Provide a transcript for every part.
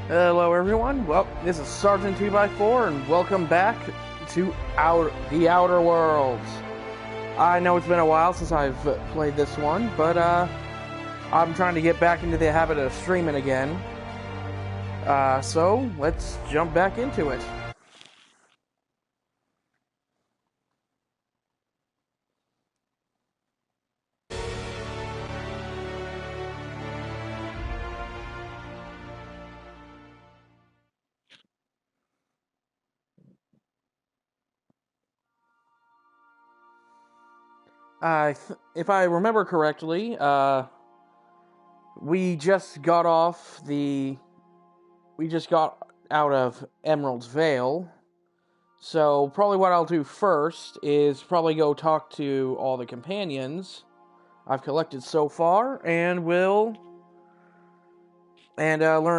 Hello, everyone. Well, this is Sergeant 2x4, and welcome back to the Outer Worlds. I know it's been a while since I've played this one, but I'm trying to get back into the habit of streaming again. So let's jump back into it. If I remember correctly, we just got out of Emerald's Vale. So probably what I'll do first is probably go talk to all the companions I've collected so far, and learn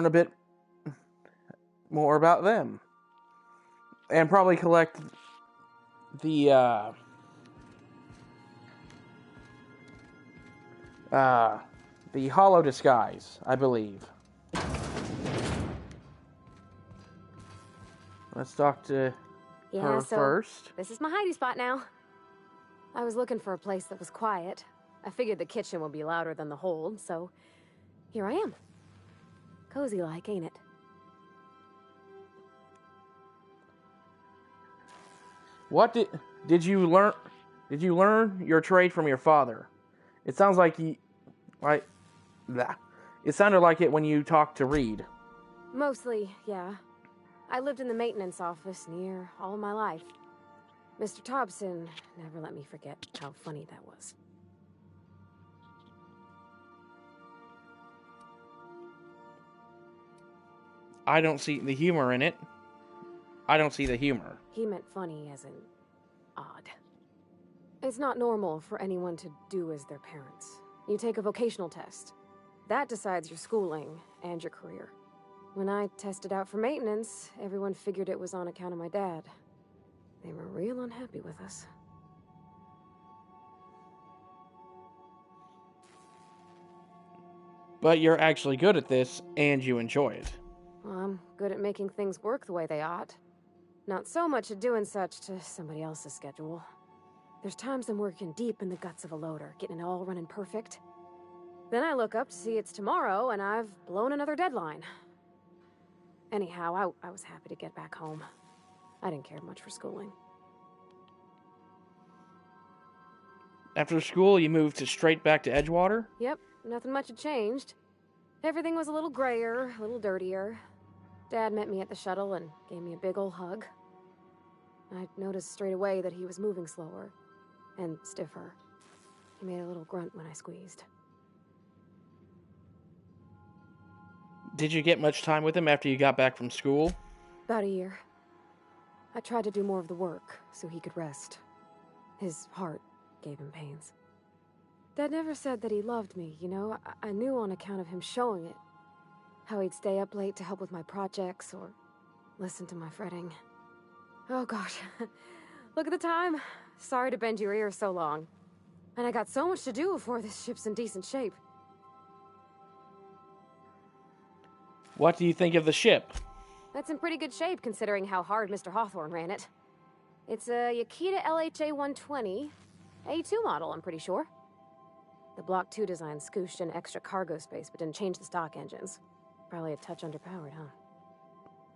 a bit more about them, and probably collect the hollow disguise, I believe. Let's talk to her first. This is my hidey spot now. I was looking for a place that was quiet. I figured the kitchen would be louder than the hold, so here I am. Cozy like, ain't it? What did you learn? Did you learn your trade from your father? It sounds like it sounded like it when you talked to Reed. Mostly, yeah. I lived in the maintenance office near all my life. Mr. Thompson never let me forget how funny that was. I don't see the humor in it. I don't see the humor. He meant funny as in odd. It's not normal for anyone to do as their parents. You take a vocational test. That decides your schooling and your career. When I tested out for maintenance, everyone figured it was on account of my dad. They were real unhappy with us. But you're actually good at this, and you enjoy it. Well, I'm good at making things work the way they ought. Not so much at doing such to somebody else's schedule. There's times I'm working deep in the guts of a loader, getting it all running perfect. Then I look up to see it's tomorrow, and I've blown another deadline. Anyhow, I was happy to get back home. I didn't care much for schooling. After school, you moved straight back to Edgewater? Yep, nothing much had changed. Everything was a little grayer, a little dirtier. Dad met me at the shuttle and gave me a big ol' hug. I noticed straight away that he was moving slower and stiffer. He made a little grunt when I squeezed. Did you get much time with him after you got back from school? About a year. I tried to do more of the work so he could rest. His heart gave him pains. Dad never said that he loved me, you know? I knew on account of him showing it. How he'd stay up late to help with my projects or listen to my fretting. Oh gosh, look at the time. Sorry to bend your ear so long. And I got so much to do before this ship's in decent shape. What do you think of the ship? That's in pretty good shape considering how hard Mr. Hawthorne ran it. It's a Yakita LHA 120, A2 model, I'm pretty sure. The Block 2 design scooshed in extra cargo space but didn't change the stock engines. Probably a touch underpowered, huh?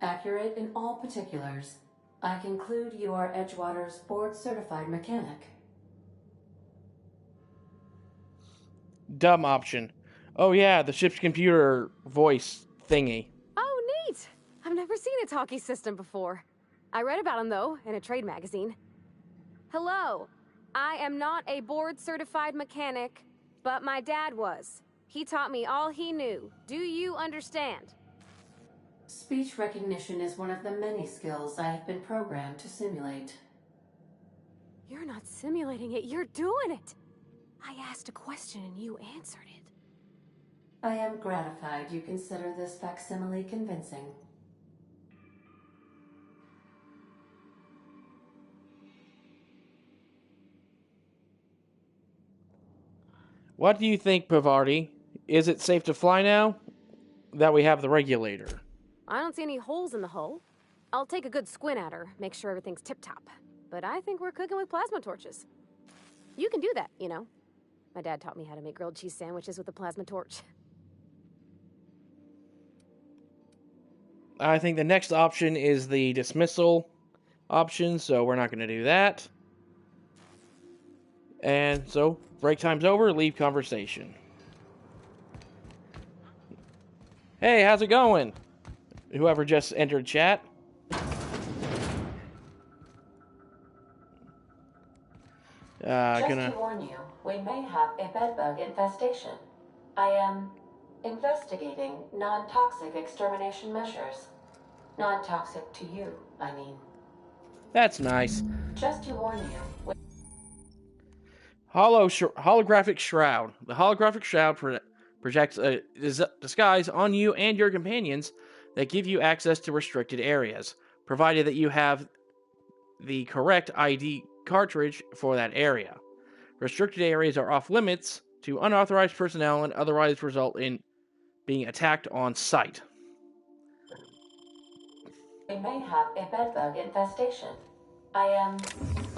Accurate in all particulars. I conclude you are Edgewater's board-certified mechanic. Dumb option. Oh yeah, the ship's computer voice thingy. Oh, neat! I've never seen a talkie system before. I read about them, though, in a trade magazine. Hello. I am not a board-certified mechanic, but my dad was. He taught me all he knew. Do you understand? Speech recognition is one of the many skills I have been programmed to simulate. You're not simulating it, you're doing it! I asked a question and you answered it. I am gratified you consider this facsimile convincing. What do you think, Pavarti? Is it safe to fly now that we have the regulator? I don't see any holes in the hull. I'll take a good squint at her, make sure everything's tip-top. But I think we're cooking with plasma torches. You can do that, you know. My dad taught me how to make grilled cheese sandwiches with a plasma torch. I think the next option is the dismissal option, so we're not going to do that. And so, break time's over, leave conversation. Hey, how's it going? Whoever just entered chat. Just to warn you, we may have a bedbug infestation. I am investigating non-toxic extermination measures. Non-toxic to you, I mean. That's nice. Just to warn you. Holographic shroud. The holographic shroud projects a disguise on you and your companions that give you access to restricted areas, provided that you have the correct ID cartridge for that area. Restricted areas are off limits to unauthorized personnel and otherwise result in being attacked on sight. We may have a bedbug infestation. I am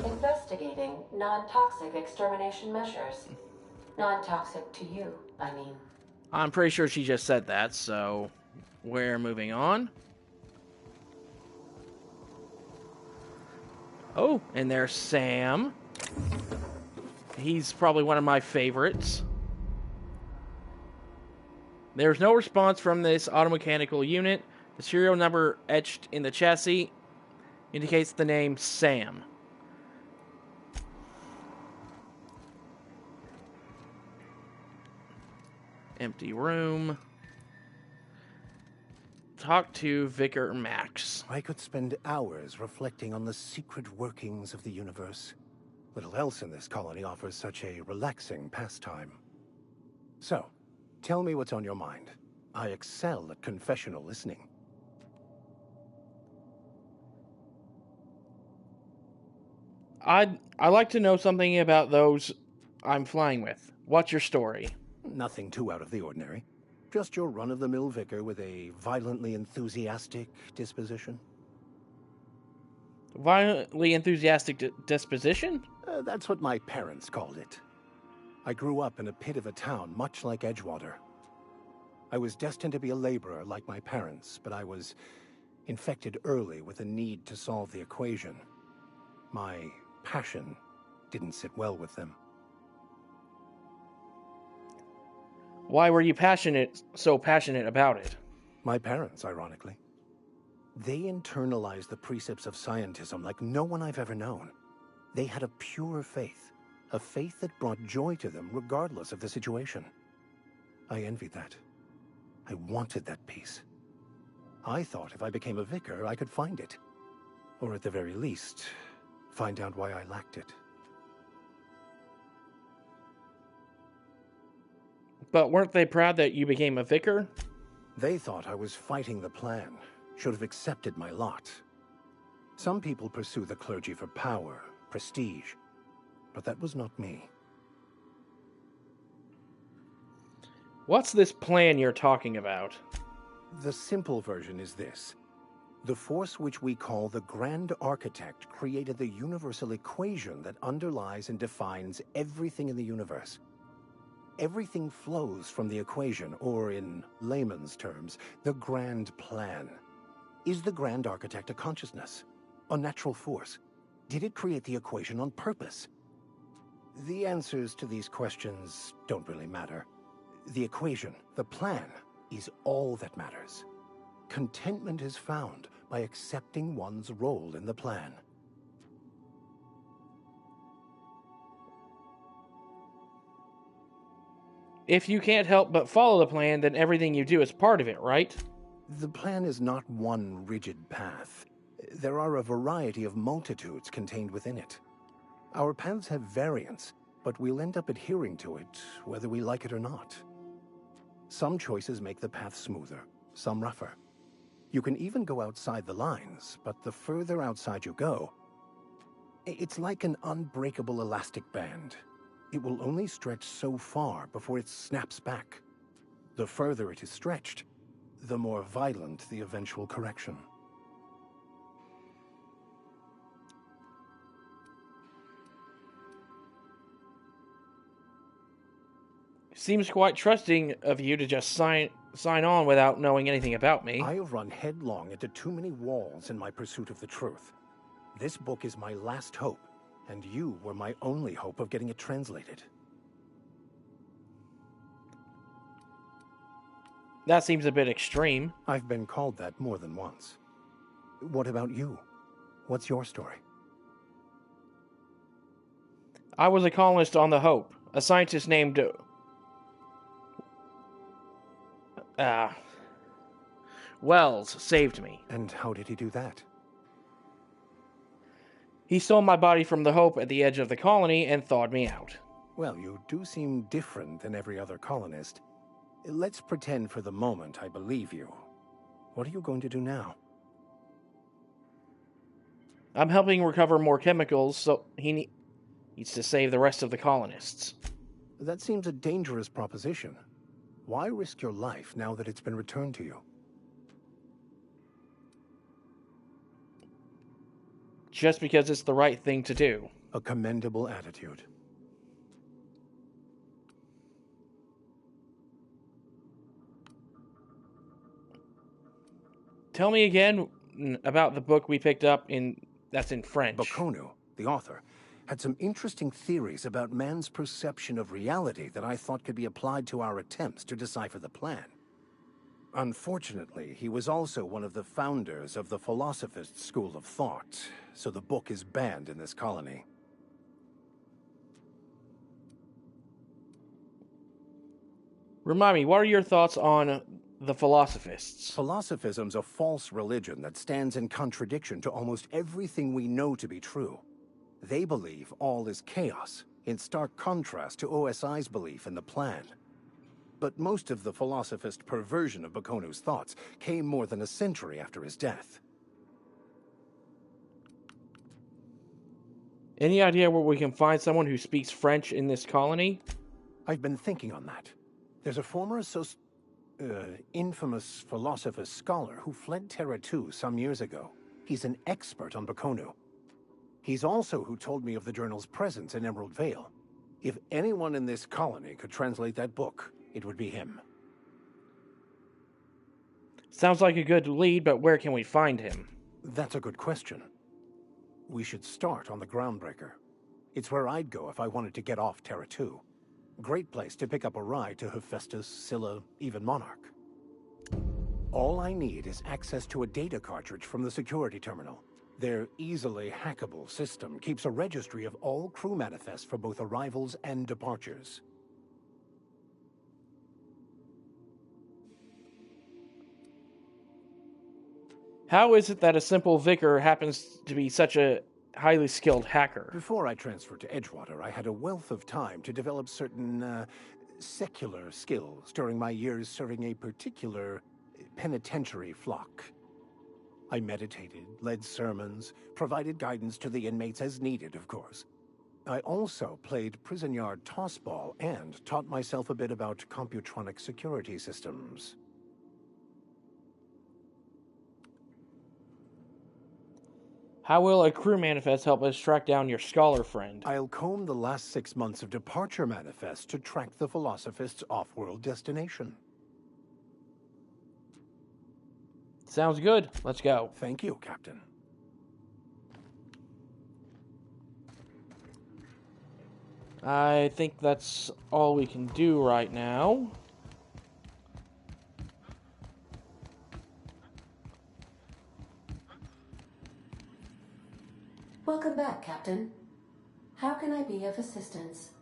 investigating non-toxic extermination measures. Non-toxic to you, I mean. I'm pretty sure she just said that, so we're moving on. Oh, and there's Sam. He's probably one of my favorites. There's no response from this automechanical unit. The serial number etched in the chassis indicates the name Sam. Empty room. Talk to Vicar Max. I could spend hours reflecting on the secret workings of the universe. Little else in this colony offers such a relaxing pastime. So, tell me what's on your mind. I excel at confessional listening. I'd like to know something about those I'm flying with. What's your story? Nothing too out of the ordinary. Just your run-of-the-mill vicar with a violently enthusiastic disposition. Violently enthusiastic disposition? That's what my parents called it. I grew up in a pit of a town much like Edgewater. I was destined to be a laborer like my parents, but I was infected early with a need to solve the equation. My passion didn't sit well with them. Why were you so passionate about it? My parents, ironically. They internalized the precepts of scientism like no one I've ever known. They had a pure faith, a faith that brought joy to them regardless of the situation. I envied that. I wanted that peace. I thought if I became a vicar, I could find it. Or at the very least, find out why I lacked it. But weren't they proud that you became a vicar? They thought I was fighting the plan, should have accepted my lot. Some people pursue the clergy for power, prestige, but that was not me. What's this plan you're talking about? The simple version is this. The force which we call the Grand Architect created the universal equation that underlies and defines everything in the universe. Everything flows from the equation, or in layman's terms, the grand plan. Is the Grand Architect a consciousness? A natural force? Did it create the equation on purpose? The answers to these questions don't really matter. The equation, the plan, is all that matters. Contentment is found by accepting one's role in the plan. If you can't help but follow the plan, then everything you do is part of it, right? The plan is not one rigid path. There are a variety of multitudes contained within it. Our paths have variance, but we'll end up adhering to it, whether we like it or not. Some choices make the path smoother, some rougher. You can even go outside the lines, but the further outside you go, it's like an unbreakable elastic band. It will only stretch so far before it snaps back. The further it is stretched, the more violent the eventual correction. Seems quite trusting of you to just sign on without knowing anything about me. I have run headlong into too many walls in my pursuit of the truth. This book is my last hope, and you were my only hope of getting it translated. That seems a bit extreme. I've been called that more than once. What about you? What's your story? I was a colonist on the Hope. A scientist named... Wells saved me. And how did he do that? He stole my body from the Hope at the edge of the colony and thawed me out. Well, you do seem different than every other colonist. Let's pretend for the moment I believe you. What are you going to do now? I'm helping recover more chemicals, so he needs to save the rest of the colonists. That seems a dangerous proposition. Why risk your life now that it's been returned to you? Just because it's the right thing to do. A commendable attitude. Tell me again about the book we picked up that's in French. Baconu, the author, had some interesting theories about man's perception of reality that I thought could be applied to our attempts to decipher the plan. Unfortunately, he was also one of the founders of the Philosophist school of thought, so the book is banned in this colony. Remind me, what are your thoughts on the Philosophists? Philosophism's a false religion that stands in contradiction to almost everything we know to be true. They believe all is chaos, in stark contrast to OSI's belief in the plan. But most of the Philosophist perversion of Bakonu's thoughts came more than a century after his death. Any idea where we can find someone who speaks French in this colony? I've been thinking on that. There's a former infamous Philosophist scholar who fled Terra 2 some years ago. He's an expert on Baconu. He's also who told me of the journal's presence in Emerald Vale. If anyone in this colony could translate that book, it would be him. Sounds like a good lead, but where can we find him? That's a good question. We should start on the Groundbreaker. It's where I'd go if I wanted to get off Terra 2. Great place to pick up a ride to Hephaestus, Scylla, even Monarch. All I need is access to a data cartridge from the security terminal. Their easily hackable system keeps a registry of all crew manifests for both arrivals and departures. How is it that a simple vicar happens to be such a highly skilled hacker? Before I transferred to Edgewater, I had a wealth of time to develop certain, secular skills during my years serving a particular penitentiary flock. I meditated, led sermons, provided guidance to the inmates as needed, of course. I also played prison yard tossball and taught myself a bit about computronic security systems. How will a crew manifest help us track down your scholar friend? I'll comb the last 6 months of departure manifests to track the Philosophist's off-world destination. Sounds good. Let's go. Thank you, Captain. I think that's all we can do right now. Welcome back, Captain. How can I be of assistance?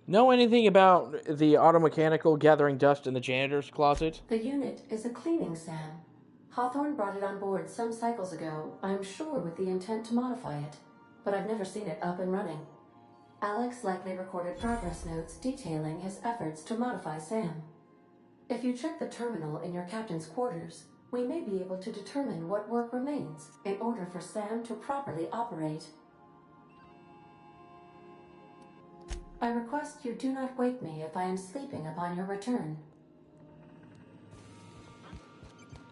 Know anything about the automechanical gathering dust in the janitor's closet? The unit is a cleaning SAM. Hawthorne brought it on board some cycles ago, I'm sure with the intent to modify it, but I've never seen it up and running. Alex likely recorded progress notes detailing his efforts to modify SAM. If you check the terminal in your captain's quarters, we may be able to determine what work remains in order for SAM to properly operate. I request you do not wake me if I am sleeping upon your return.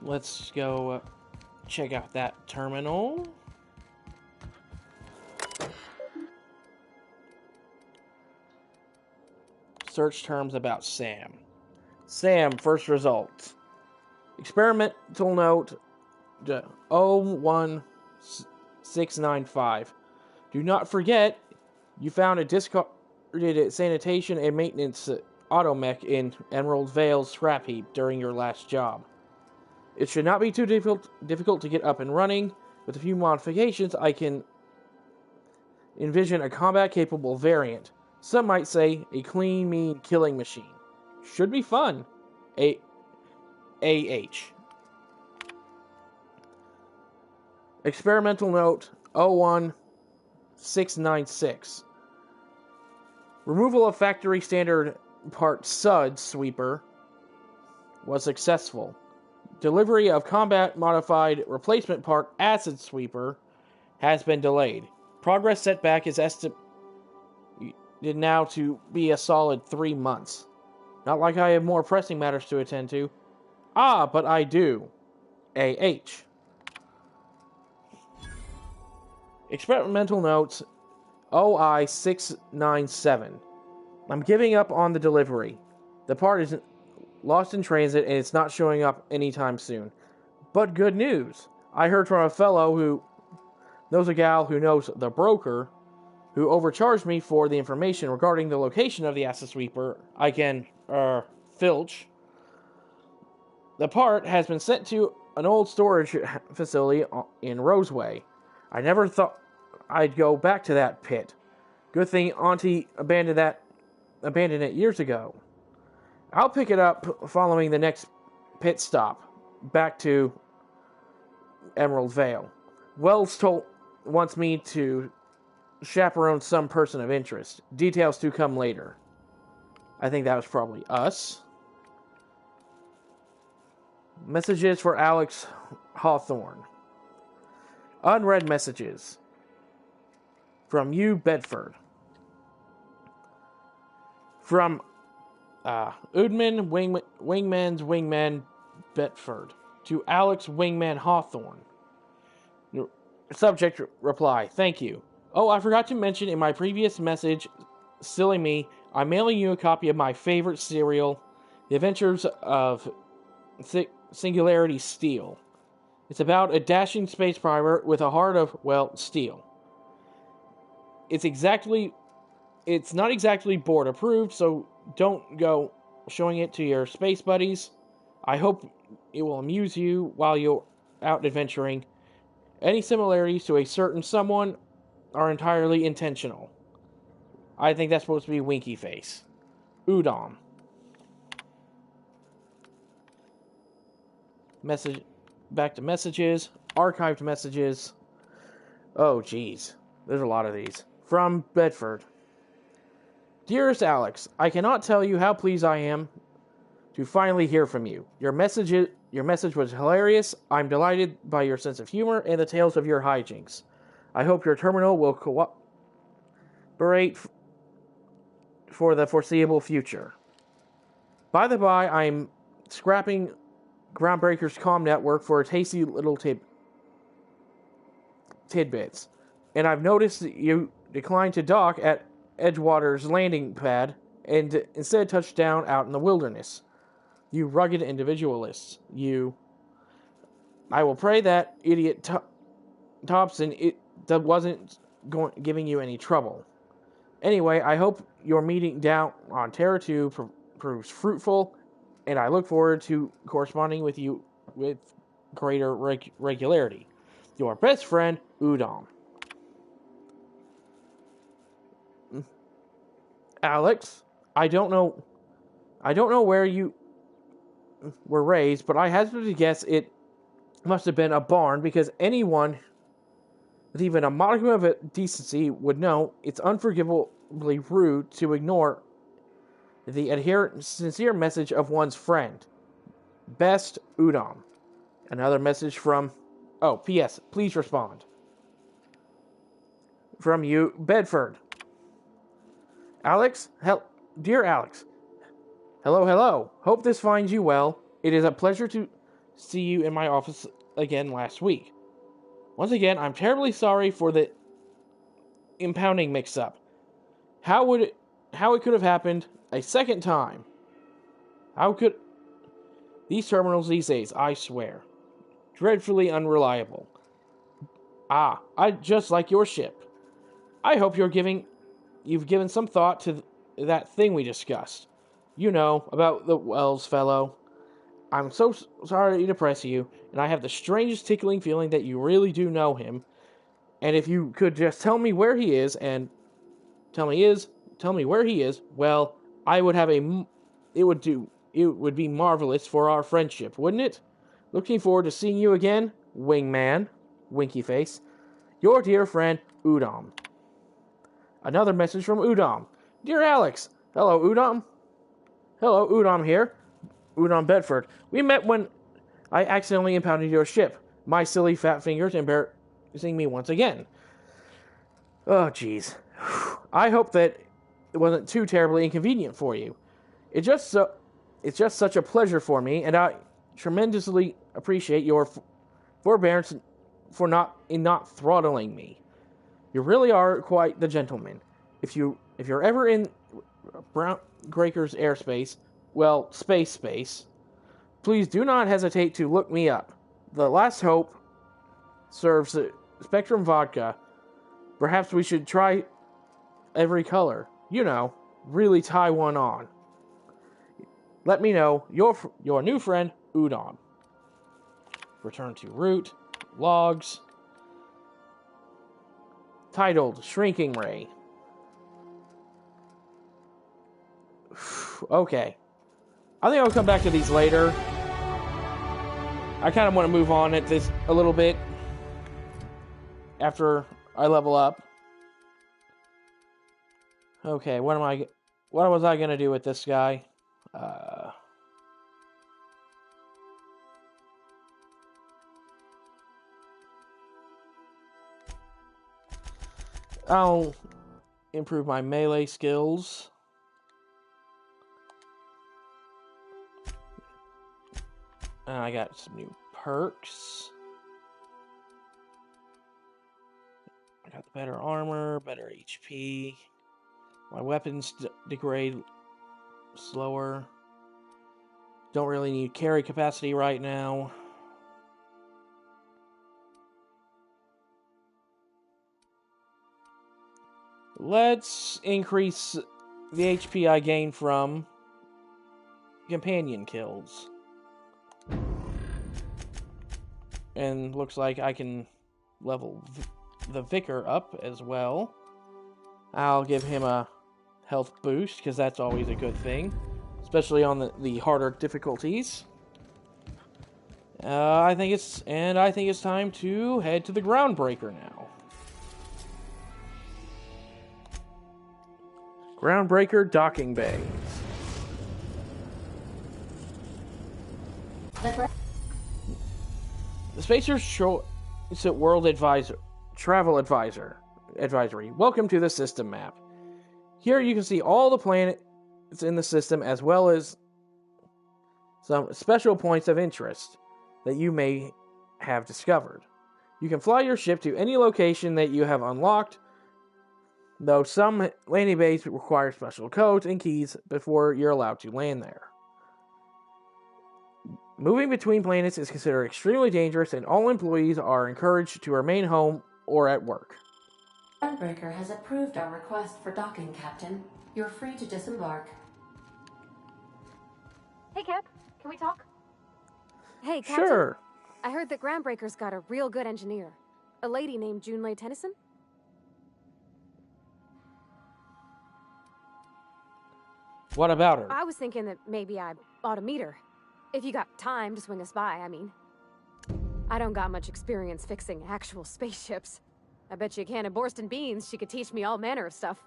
Let's go check out that terminal. Search terms about Sam. Sam, first result. Experimental note 01695. Do not forget, you found a discarded sanitation and maintenance automech in Emerald Vale's scrap heap during your last job. It should not be too difficult to get up and running. With a few modifications, I can envision a combat-capable variant. Some might say a clean, mean killing machine. Should be fun. A.H. Experimental note 01696. Removal of factory standard part SUD sweeper was successful. Delivery of combat modified replacement part acid sweeper has been delayed. Progress setback is estimated now to be a solid 3 months. Not like I have more pressing matters to attend to. Ah, but I do. A.H. Experimental notes OI697. I'm giving up on the delivery. The part is lost in transit and it's not showing up anytime soon. But good news. I heard from a fellow who knows a gal who knows the broker who overcharged me for the information regarding the location of the acid sweeper I can, filch. The part has been sent to an old storage facility in Roseway. I never thought I'd go back to that pit. Good thing Auntie abandoned it years ago. I'll pick it up following the next pit stop, back to Emerald Vale. Wells wants me to chaperone some person of interest. Details to come later. I think that was probably us. Messages for Alex Hawthorne. Unread messages. From you, Bedford. From Udman, Wingman's Wingman, Bedford. To Alex Wingman Hawthorne. Subject reply. Thank you. Oh, I forgot to mention in my previous message, silly me, I'm mailing you a copy of my favorite serial, The Adventures of Singularity Steel. It's about a dashing space pirate with a heart of, well, steel. It's not exactly board approved, so don't go showing it to your space buddies. I hope it will amuse you while you're out adventuring. Any similarities to a certain someone are entirely intentional. I think that's supposed to be Winky Face. Udon. Message. Back to messages. Archived messages. Oh, geez. There's a lot of these. From Bedford. Dearest Alex, I cannot tell you how pleased I am to finally hear from you. Your message was hilarious. I'm delighted by your sense of humor and the tales of your hijinks. I hope your terminal will cooperate for the foreseeable future. By the by, I'm scrapping Groundbreaker's comm network for tasty little tidbits. And I've noticed that you declined to dock at Edgewater's landing pad and instead touched down out in the wilderness. You rugged individualists. I will pray that idiot Thompson that wasn't giving you any trouble. Anyway, I hope your meeting down on Terra 2 proves fruitful, and I look forward to corresponding with you with greater regularity. Your best friend, Udon. Alex, I don't know where you were raised, but I hazard to guess it must have been a barn, because anyone with even a modicum of decency would know it's unforgivably rude to ignore the sincere message of one's friend. Best, Udon. Another message from... Oh, P.S. Please respond. From you, Bedford. Alex? Dear Alex. Hello, hello. Hope this finds you well. It is a pleasure to see you in my office again last week. Once again, I'm terribly sorry for the impounding mix-up. How it could have happened a second time? How could... These terminals these days, I swear. Dreadfully unreliable. I just like your ship. I hope you've given some thought to that thing we discussed. You know, about the Wells fellow. I'm so sorry to depress you, and I have the strangest tickling feeling that you really do know him. And if you could just tell me where he is, and tell me where he is, well, it would be marvelous for our friendship, wouldn't it? Looking forward to seeing you again, Wingman, winky face. Your dear friend, Udom. Another message from Udom. Dear Alex. Hello, Udom. Hello, Udom here. Udom Bedford. We met when I accidentally impounded your ship. My silly fat fingers embarrassing me once again. Oh, jeez. I hope that it wasn't too terribly inconvenient for you. It's just such a pleasure for me, and I tremendously appreciate your forbearance for not throttling me. You really are quite the gentleman. If you're ever in Groundbreaker's airspace, well, space, please do not hesitate to look me up. The Last Hope serves Spectrum vodka. Perhaps we should try every color. You know, really tie one on. Let me know. Your new friend, Udon. Return to root. Logs. Titled Shrinking Ray. Okay. I think I'll come back to these later. I kind of want to move on at this a little bit after I level up. Okay, what was I going to do with this guy? I'll improve my melee skills. And I got some new perks. I got the better armor, better HP. My weapons degrade slower. Don't really need carry capacity right now. Let's increase the HP I gain from companion kills. And looks like I can level the Vicar up as well. I'll give him a health boost, because that's always a good thing. Especially on the harder difficulties. I think it's time to head to the Groundbreaker now. Groundbreaker docking bays. The Spacer's World Travel Advisory. Welcome to the system map. Here you can see all the planets in the system, as well as some special points of interest that you may have discovered. You can fly your ship to any location that you have unlocked, though some landing bays require special codes and keys before you're allowed to land there. Moving between planets is considered extremely dangerous, and all employees are encouraged to remain home or at work. Groundbreaker has approved our request for docking, Captain. You're free to disembark. Hey, Cap. Can we talk? Hey, Captain. Sure. I heard that Groundbreaker's got a real good engineer. A lady named Junlei Tennyson? What about her? I was thinking that maybe I ought to meet her. If you got time to swing us by, I mean. I don't got much experience fixing actual spaceships. I bet you a can of Borston beans she could teach me all manner of stuff.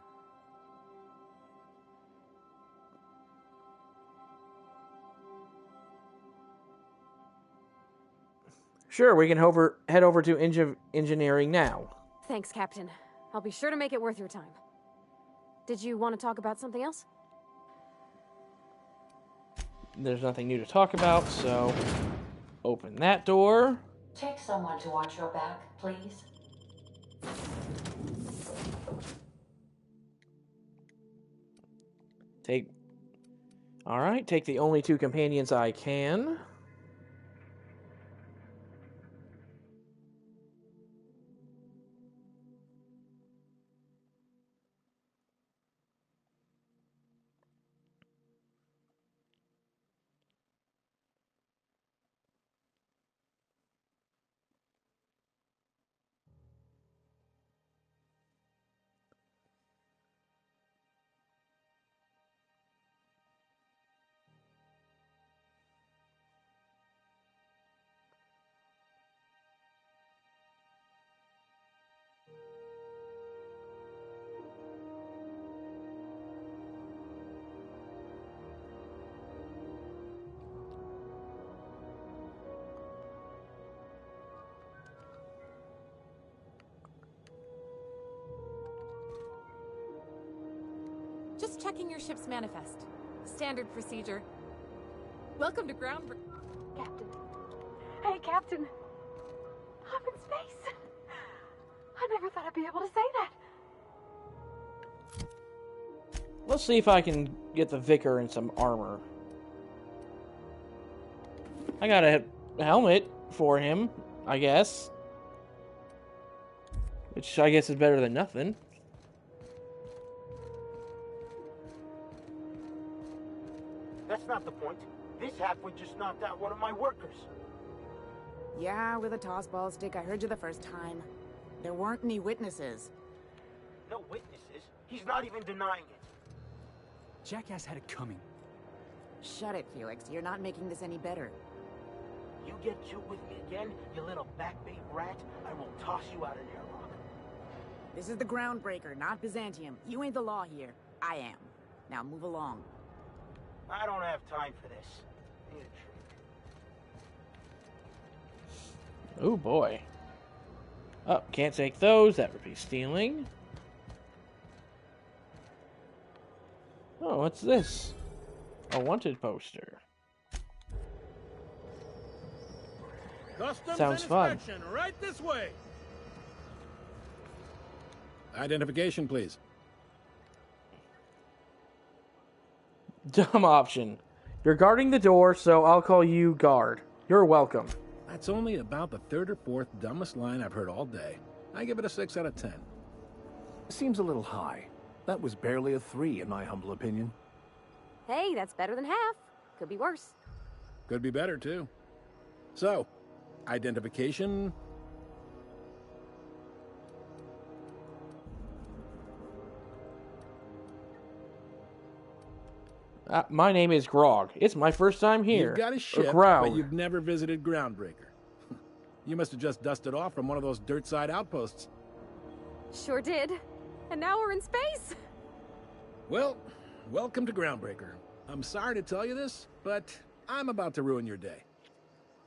Sure, we can head over to engineering now. Thanks, Captain. I'll be sure to make it worth your time. Did you want to talk about something else? There's nothing new to talk about, so open that door. Take someone to watch your back, please. Alright, take the only 2 companions I can. Just checking your ship's manifest. Standard procedure. Welcome to ground... Captain. Hey, Captain. I'm in space. I never thought I'd be able to say that. Let's see if I can get the Vicar in some armor. I got a helmet for him, I guess. Which I guess is better than nothing. That's not the point. This halfwit just knocked out one of my workers. Yeah, with a tossball stick. I heard you the first time. There weren't any witnesses. No witnesses? He's not even denying it. Jackass had it coming. Shut it, Felix. You're not making this any better. You get cute with me again, you little backbait rat, I will toss you out an airlock. This is the Groundbreaker, not Byzantium. You ain't the law here. I am. Now move along. I don't have time for this. Need a drink. Oh boy. Oh, can't take those. That would be stealing. Oh, what's this? A wanted poster. Customs Sounds fun. Right this way. Identification, please. Dumb option. You're guarding the door, so I'll call you guard. You're welcome. That's only about the 3rd or 4th dumbest line I've heard all day. I give it a 6 out of 10. Seems a little high. That was barely a 3 in my humble opinion. Hey, that's better than half. Could be worse. Could be better, too. So, identification... My name is Grog. It's my first time here. You've got a ship, but you've never visited Groundbreaker. You must have just dusted off from one of those dirt-side outposts. Sure did. And now we're in space. Well, welcome to Groundbreaker. I'm sorry to tell you this, but I'm about to ruin your day.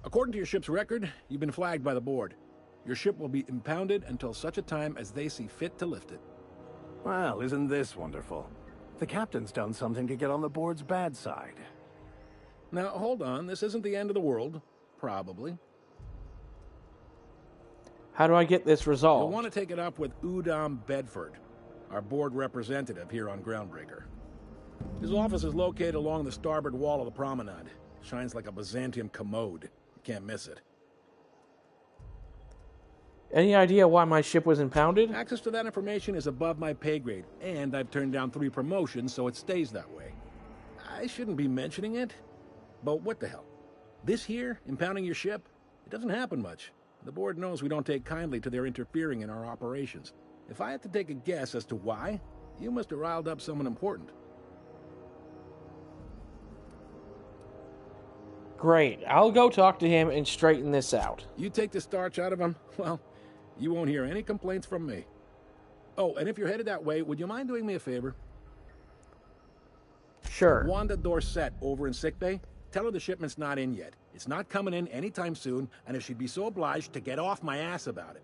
According to your ship's record, you've been flagged by the board. Your ship will be impounded until such a time as they see fit to lift it. Well, isn't this wonderful? The captain's done something to get on the board's bad side. Now, hold on. This isn't the end of the world. Probably. How do I get this resolved? You'll want to take it up with Udom Bedford, our board representative here on Groundbreaker. His office is located along the starboard wall of the promenade. Shines like a Byzantium commode. You can't miss it. Any idea why my ship was impounded? Access to that information is above my pay grade, and I've turned down 3 promotions, so it stays that way. I shouldn't be mentioning it, but what the hell? This here, impounding your ship, it doesn't happen much. The board knows we don't take kindly to their interfering in our operations. If I had to take a guess as to why, you must have riled up someone important. Great. I'll go talk to him and straighten this out. You take the starch out of him, well, you won't hear any complaints from me. Oh, and if you're headed that way, would you mind doing me a favor? Sure. Wanda Dorset over in sickbay, tell her the shipment's not in yet. It's not coming in anytime soon, and if she'd be so obliged to get off my ass about it.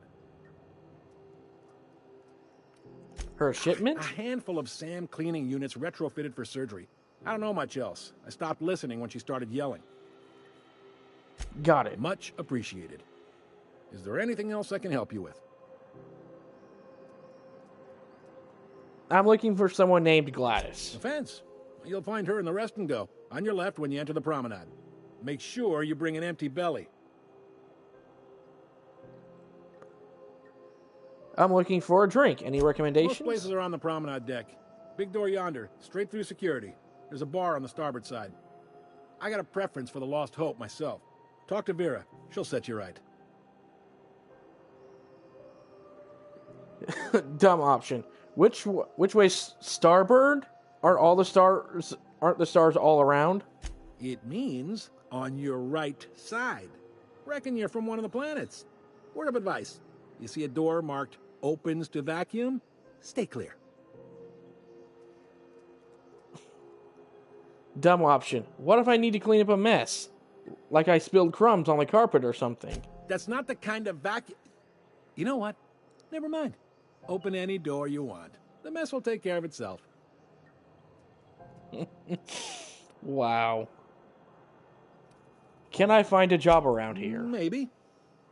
Her shipment? A handful of SAM cleaning units retrofitted for surgery. I don't know much else. I stopped listening when she started yelling. Got it. Much appreciated. Is there anything else I can help you with? I'm looking for someone named Gladys. Defense. You'll find her in the rest and go, on your left when you enter the promenade. Make sure you bring an empty belly. I'm looking for a drink. Any recommendations? Most places are on the promenade deck. Big door yonder, straight through security. There's a bar on the starboard side. I got a preference for the Lost Hope myself. Talk to Vera. She'll set you right. Dumb option. Which way? Starboard? Aren't the stars all around? It means on your right side. Reckon you're from one of the planets. Word of advice. You see a door marked opens to vacuum? Stay clear. Dumb option. What if I need to clean up a mess? Like I spilled crumbs on the carpet or something. That's not the kind of vacuum... You know what? Never mind. Open any door you want. The mess will take care of itself. Wow. Can I find a job around here? Maybe.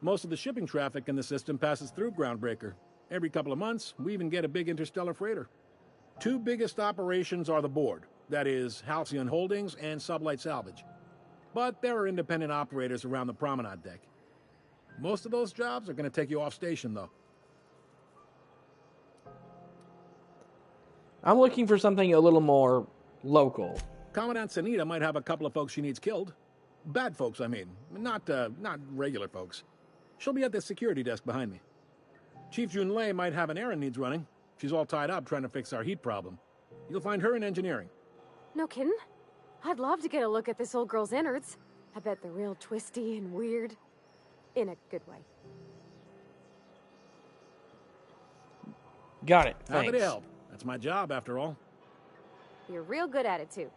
Most of the shipping traffic in the system passes through Groundbreaker. Every couple of months, we even get a big interstellar freighter. Two biggest operations are the board. That is, Halcyon Holdings and Sublight Salvage. But there are independent operators around the promenade deck. Most of those jobs are going to take you off station, though. I'm looking for something a little more local. Commandant Sanita might have a couple of folks she needs killed. Bad folks, I mean. Not regular folks. She'll be at the security desk behind me. Chief Junlei might have an errand needs running. She's all tied up trying to fix our heat problem. You'll find her in engineering. No kidding? I'd love to get a look at this old girl's innards. I bet they're real twisty and weird. In a good way. Got it. Happy Thanks. to help. That's my job, after all. You're real good at it, too.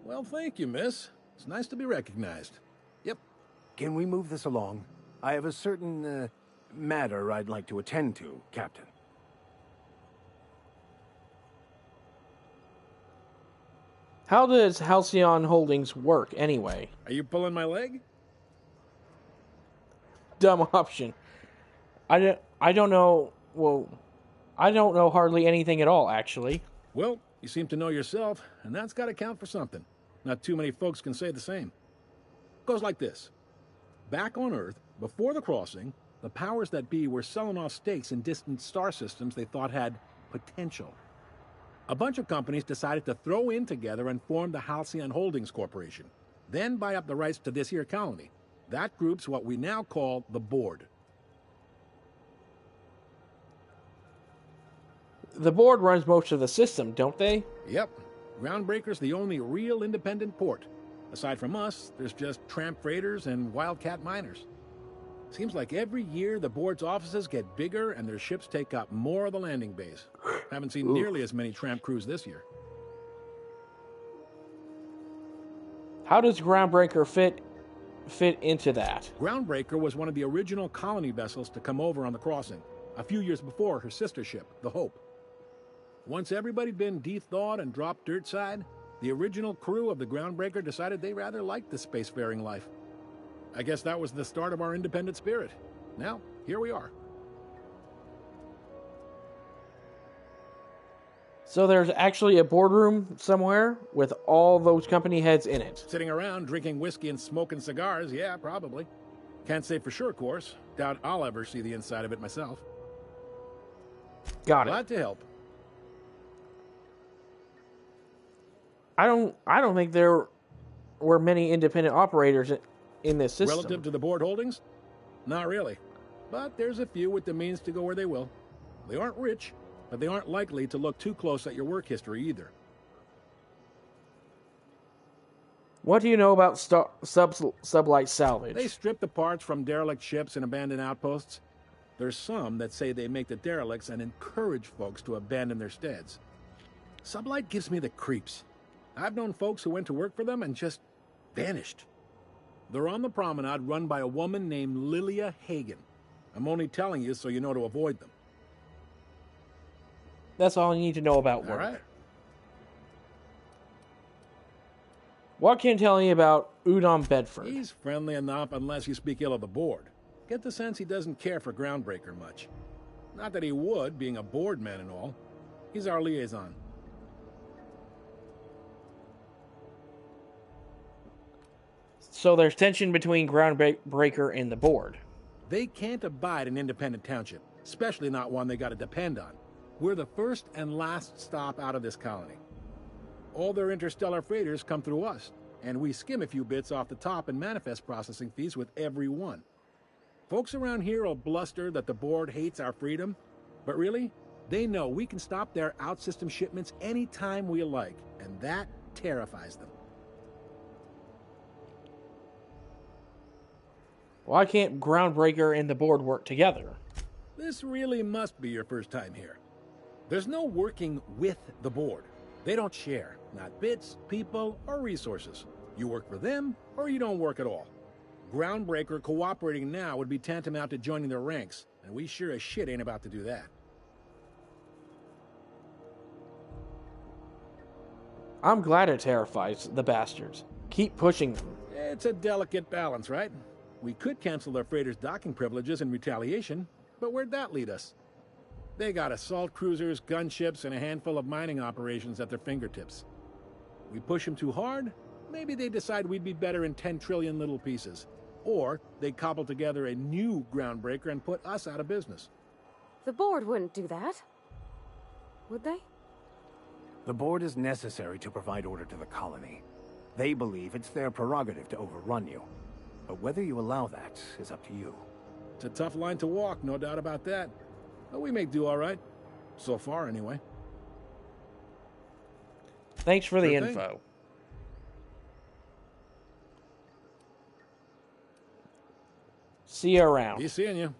Well, thank you, miss. It's nice to be recognized. Yep. Can we move this along? I have a certain, matter I'd like to attend to, Captain. How does Halcyon Holdings work, anyway? Are you pulling my leg? Dumb option. I don't know... Well, I don't know hardly anything at all, actually. Well, you seem to know yourself, and that's got to count for something. Not too many folks can say the same. Goes like this. Back on Earth, before the crossing, the powers that be were selling off stakes in distant star systems they thought had potential. A bunch of companies decided to throw in together and form the Halcyon Holdings Corporation, then buy up the rights to this here colony. That group's what we now call the Board. The board runs most of the system, don't they? Yep. Groundbreaker's the only real independent port. Aside from us, there's just tramp freighters and wildcat miners. Seems like every year the board's offices get bigger and their ships take up more of the landing bays. Haven't seen nearly as many tramp crews this year. How does Groundbreaker fit into that? Groundbreaker was one of the original colony vessels to come over on the crossing, a few years before her sister ship, the Hope. Once everybody'd been de-thawed and dropped dirt side, the original crew of the Groundbreaker decided they rather liked the spacefaring life. I guess that was the start of our independent spirit. Now, here we are. So there's actually a boardroom somewhere with all those company heads in it. Sitting around drinking whiskey and smoking cigars, yeah, probably. Can't say for sure, of course. Doubt I'll ever see the inside of it myself. Got it. Glad to help. I don't think there were many independent operators in this system. Relative to the board holdings? Not really. But there's a few with the means to go where they will. They aren't rich, but they aren't likely to look too close at your work history either. What do you know about Sublight Salvage? They strip the parts from derelict ships and abandoned outposts. There's some that say they make the derelicts and encourage folks to abandon their steads. Sublight gives me the creeps. I've known folks who went to work for them and just vanished. They're on the promenade run by a woman named Lilia Hagen. I'm only telling you so you know to avoid them. That's all you need to know about All work. right. What can you tell me about Udon Bedford? He's friendly enough unless you speak ill of the board. Get the sense he doesn't care for Groundbreaker much. Not that he would, being a board man and all. He's our liaison. So there's tension between Groundbreaker and the board. They can't abide an independent township, especially not one they gotta depend on. We're the first and last stop out of this colony. All their interstellar freighters come through us, and we skim a few bits off the top in manifest processing fees with every one. Folks around here will bluster that the board hates our freedom, but really, they know we can stop their out-system shipments anytime we like, and that terrifies them. Why can't Groundbreaker and the board work together? This really must be your first time here. There's no working with the board. They don't share, not bits, people, or resources. You work for them, or you don't work at all. Groundbreaker cooperating now would be tantamount to joining their ranks, and we sure as shit ain't about to do that. I'm glad it terrifies the bastards. Keep pushing them. It's a delicate balance, right? We could cancel their freighters' docking privileges in retaliation, but where'd that lead us? They got assault cruisers, gunships, and a handful of mining operations at their fingertips. We push them too hard, maybe they decide we'd be better in 10 trillion little pieces. Or they cobble together a new Groundbreaker and put us out of business. The board wouldn't do that. Would they? The board is necessary to provide order to the colony. They believe it's their prerogative to overrun you. But whether you allow that is up to you. It's a tough line to walk, no doubt about that. But we may do all right. So far, anyway. Thanks for the Sure thing. info. See you around. Be seeing you.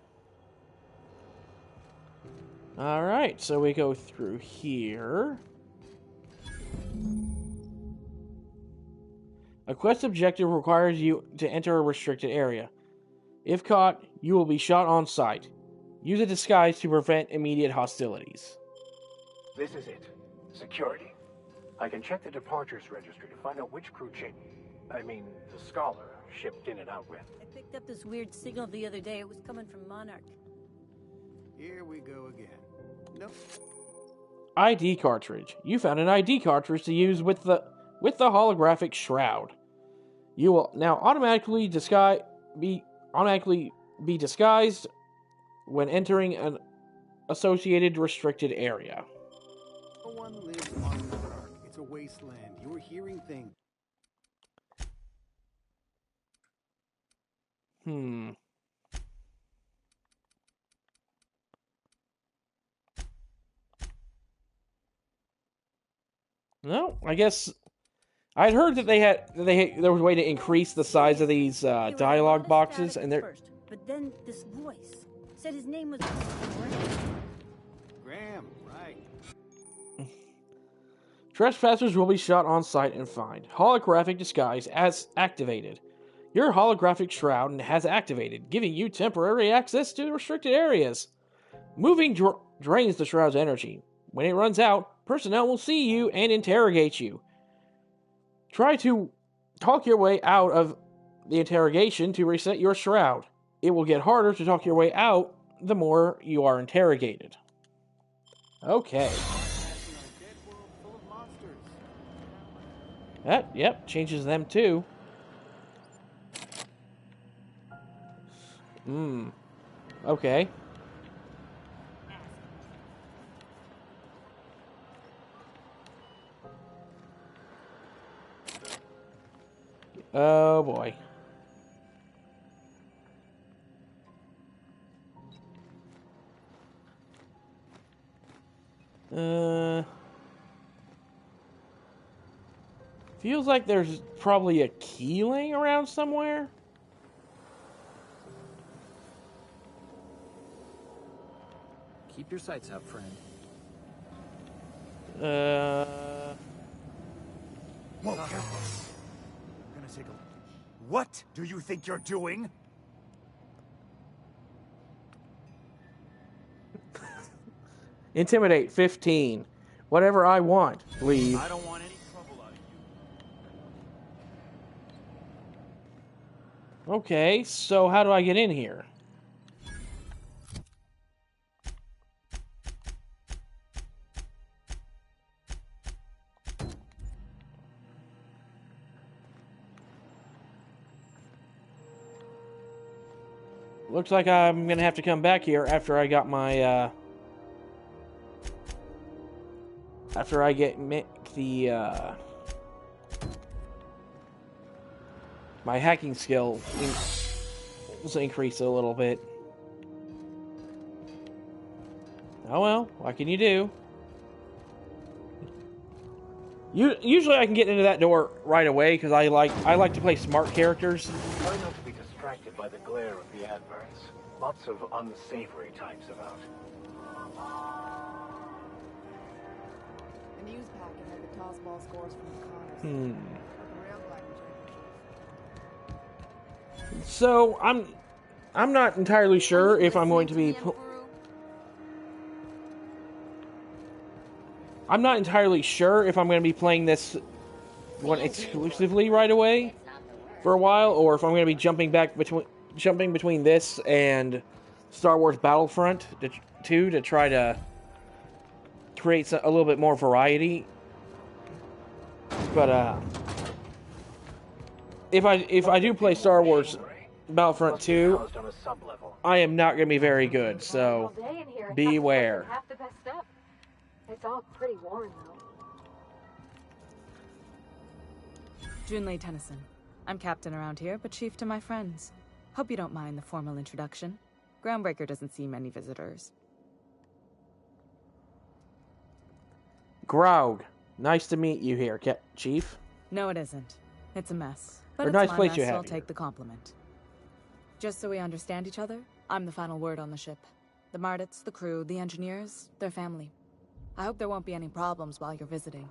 Alright, so we go through here. A quest objective requires you to enter a restricted area. If caught, you will be shot on sight. Use a disguise to prevent immediate hostilities. This is it. Security. I can check the departures registry to find out which crew the Scholar shipped in and out with. I picked up this weird signal the other day. It was coming from Monarch. Here we go again. Nope. ID cartridge. You found an ID cartridge to use with the holographic shroud. You will now automatically be disguised when entering an associated restricted area. No one lives on Monarch. It's a wasteland. You're hearing things. No, I guess I'd heard that there was a way to increase the size of these dialogue boxes, and they're. But then this voice said his name was Graham, right? Trespassers will be shot on sight and fined. Holographic disguise as activated. Your holographic shroud has activated, giving you temporary access to the restricted areas. Moving drains the shroud's energy. When it runs out, personnel will see you and interrogate you. Try to talk your way out of the interrogation to reset your shroud. It will get harder to talk your way out the more you are interrogated. Okay. Yep, changes them too. Okay. Oh boy. Feels like there's probably a key laying around somewhere. Keep your sights up, friend. Whoa, careful. I'm gonna take a... What do you think you're doing? Intimidate, 15. Whatever I want, leave. I don't want any trouble out of you. Okay, so how do I get in here? Looks like I'm gonna have to come back here after I got my, after I get the, my hacking skill increase a little bit. Oh well, what can you do? Usually I can get into that door right away because I like to play smart characters. Try not to be distracted by the glare of the adverts. Lots of unsavory types about. The news packet had the tossball scores from the Connors. So I'm not entirely sure if I'm going to be. I'm not entirely sure if I'm going to be playing this one exclusively right away for a while, or if I'm going to be jumping between this and Star Wars Battlefront 2 to try to create a little bit more variety. But if I do play Star Wars Battlefront 2, I am not going to be very good. So beware. It's all pretty worn, though. Junlei Tennyson. I'm captain around here, but chief to my friends. Hope you don't mind the formal introduction. Groundbreaker doesn't see many visitors. Graug. Nice to meet you here, Chief. No, it isn't. It's a mess. But it's nice my place mess, you so have I'll take the compliment. Just so we understand each other, I'm the final word on the ship. The Mardits, the crew, the engineers, their family. I hope there won't be any problems while you're visiting.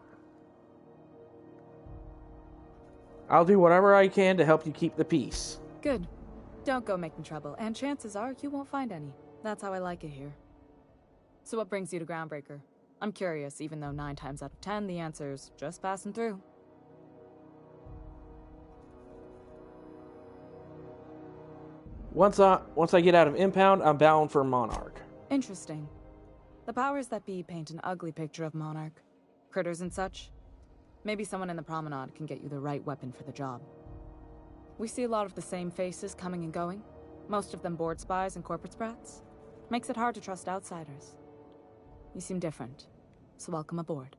I'll do whatever I can to help you keep the peace. Good. Don't go making trouble, and chances are you won't find any. That's how I like it here. So what brings you to Groundbreaker? I'm curious, even though 9 times out of 10 the answer's just passing through. Once I get out of Impound, I'm bound for Monarch. Interesting. The powers that be paint an ugly picture of Monarch. Critters and such. Maybe someone in the Promenade can get you the right weapon for the job. We see a lot of the same faces coming and going. Most of them board spies and corporate sprats. Makes it hard to trust outsiders. You seem different, so welcome aboard.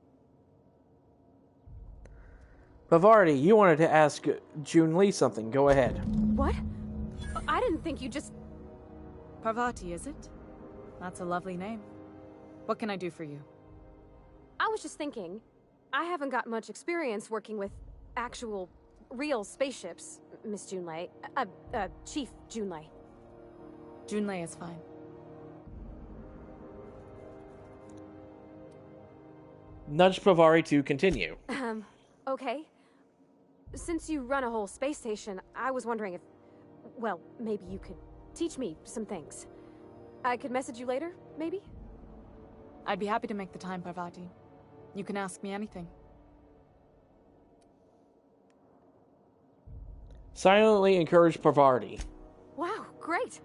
Bavardi, you wanted to ask Junlei something. Go ahead. What? I didn't think you just... Parvati, is it? That's a lovely name. What can I do for you? I was just thinking, I haven't got much experience working with actual, real spaceships, Miss Junlei. Chief Junlei. Junlei is fine. Nudge Pavari to continue. Okay. Since you run a whole space station, I was wondering if... Well, maybe you could teach me some things. I could message you later, maybe? I'd be happy to make the time, Parvati. You can ask me anything. Silently encourage Pavardi. Wow, great.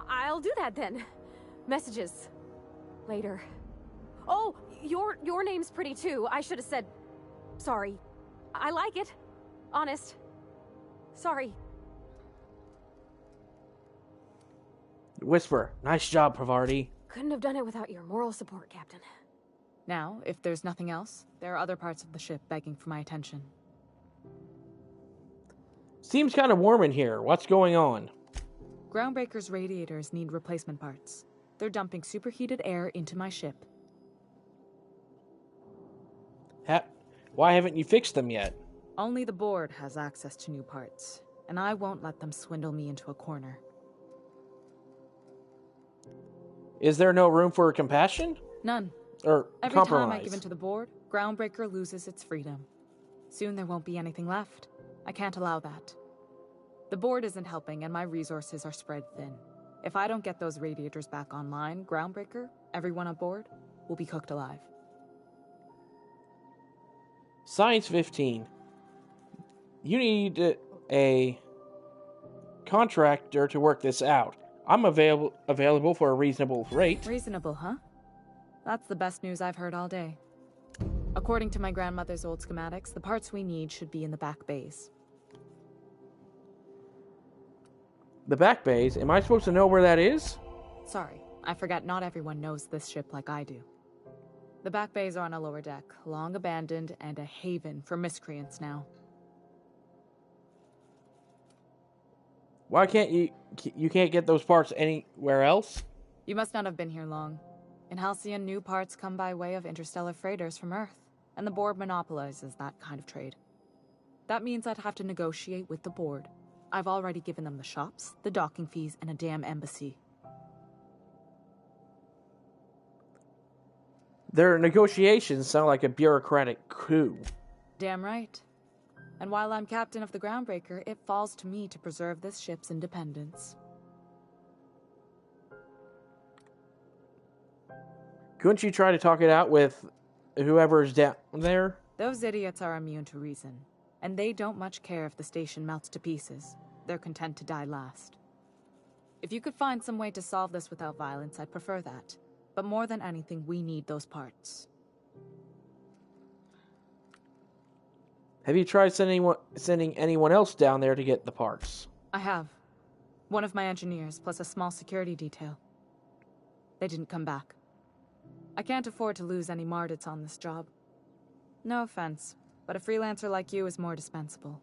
I'll do that then. Messages. Later. Oh, your name's pretty too. I should have said... Sorry. I like it. Honest. Sorry. Whisper. Nice job, Pavardi. Couldn't have done it without your moral support, Captain. Now, if there's nothing else, there are other parts of the ship begging for my attention. Seems kind of warm in here. What's going on? Groundbreaker's radiators need replacement parts. They're dumping superheated air into my ship. Why haven't you fixed them yet? Only the board has access to new parts, and I won't let them swindle me into a corner. Is there no room for compassion? None. Or Every compromise? time I give in to the board, Groundbreaker loses its freedom. Soon there won't be anything left. I can't allow that. The board isn't helping, and my resources are spread thin. If I don't get those radiators back online, Groundbreaker, everyone aboard, will be cooked alive. Science 15. You need a contractor to work this out. I'm available for a reasonable rate. Reasonable, huh? That's the best news I've heard all day. According to my grandmother's old schematics, the parts we need should be in the back bays. The back bays? Am I supposed to know where that is? Sorry, I forgot not everyone knows this ship like I do. The back bays are on a lower deck, long abandoned and a haven for miscreants now. Why can't you can't get those parts anywhere else? You must not have been here long. In Halcyon, new parts come by way of interstellar freighters from Earth, and the board monopolizes that kind of trade. That means I'd have to negotiate with the board. I've already given them the shops, the docking fees, and a damn embassy. Their negotiations sound like a bureaucratic coup. Damn right. And while I'm captain of the Groundbreaker, it falls to me to preserve this ship's independence. Couldn't you try to talk it out with whoever's down there? Those idiots are immune to reason, and they don't much care if the station melts to pieces. They're content to die last. If you could find some way to solve this without violence, I'd prefer that. But more than anything, we need those parts. Have you tried sending anyone else down there to get the parts? I have. One of my engineers, plus a small security detail. They didn't come back. I can't afford to lose any Mardits on this job. No offense, but a freelancer like you is more dispensable.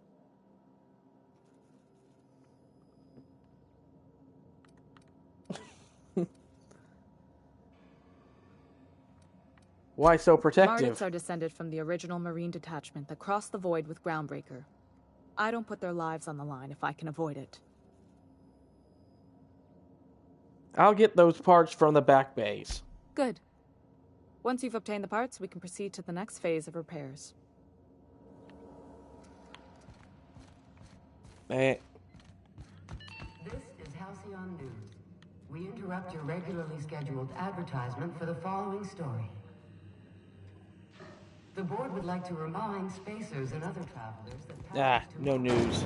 Why so protective? Mardits are descended from the original Marine detachment that crossed the void with Groundbreaker. I don't put their lives on the line if I can avoid it. I'll get those parts from the back bays. Good. Once you've obtained the parts, we can proceed to the next phase of repairs. This is Halcyon News. We interrupt your regularly scheduled advertisement for the following story. The board would like to remind spacers and other travelers that... no news.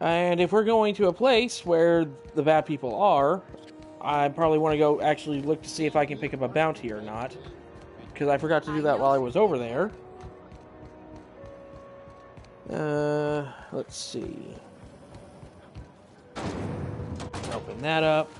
And if we're going to a place where the bad people are, I probably want to go actually look to see if I can pick up a bounty or not. Because I forgot to do that while I was over there. Let's see. Open that up.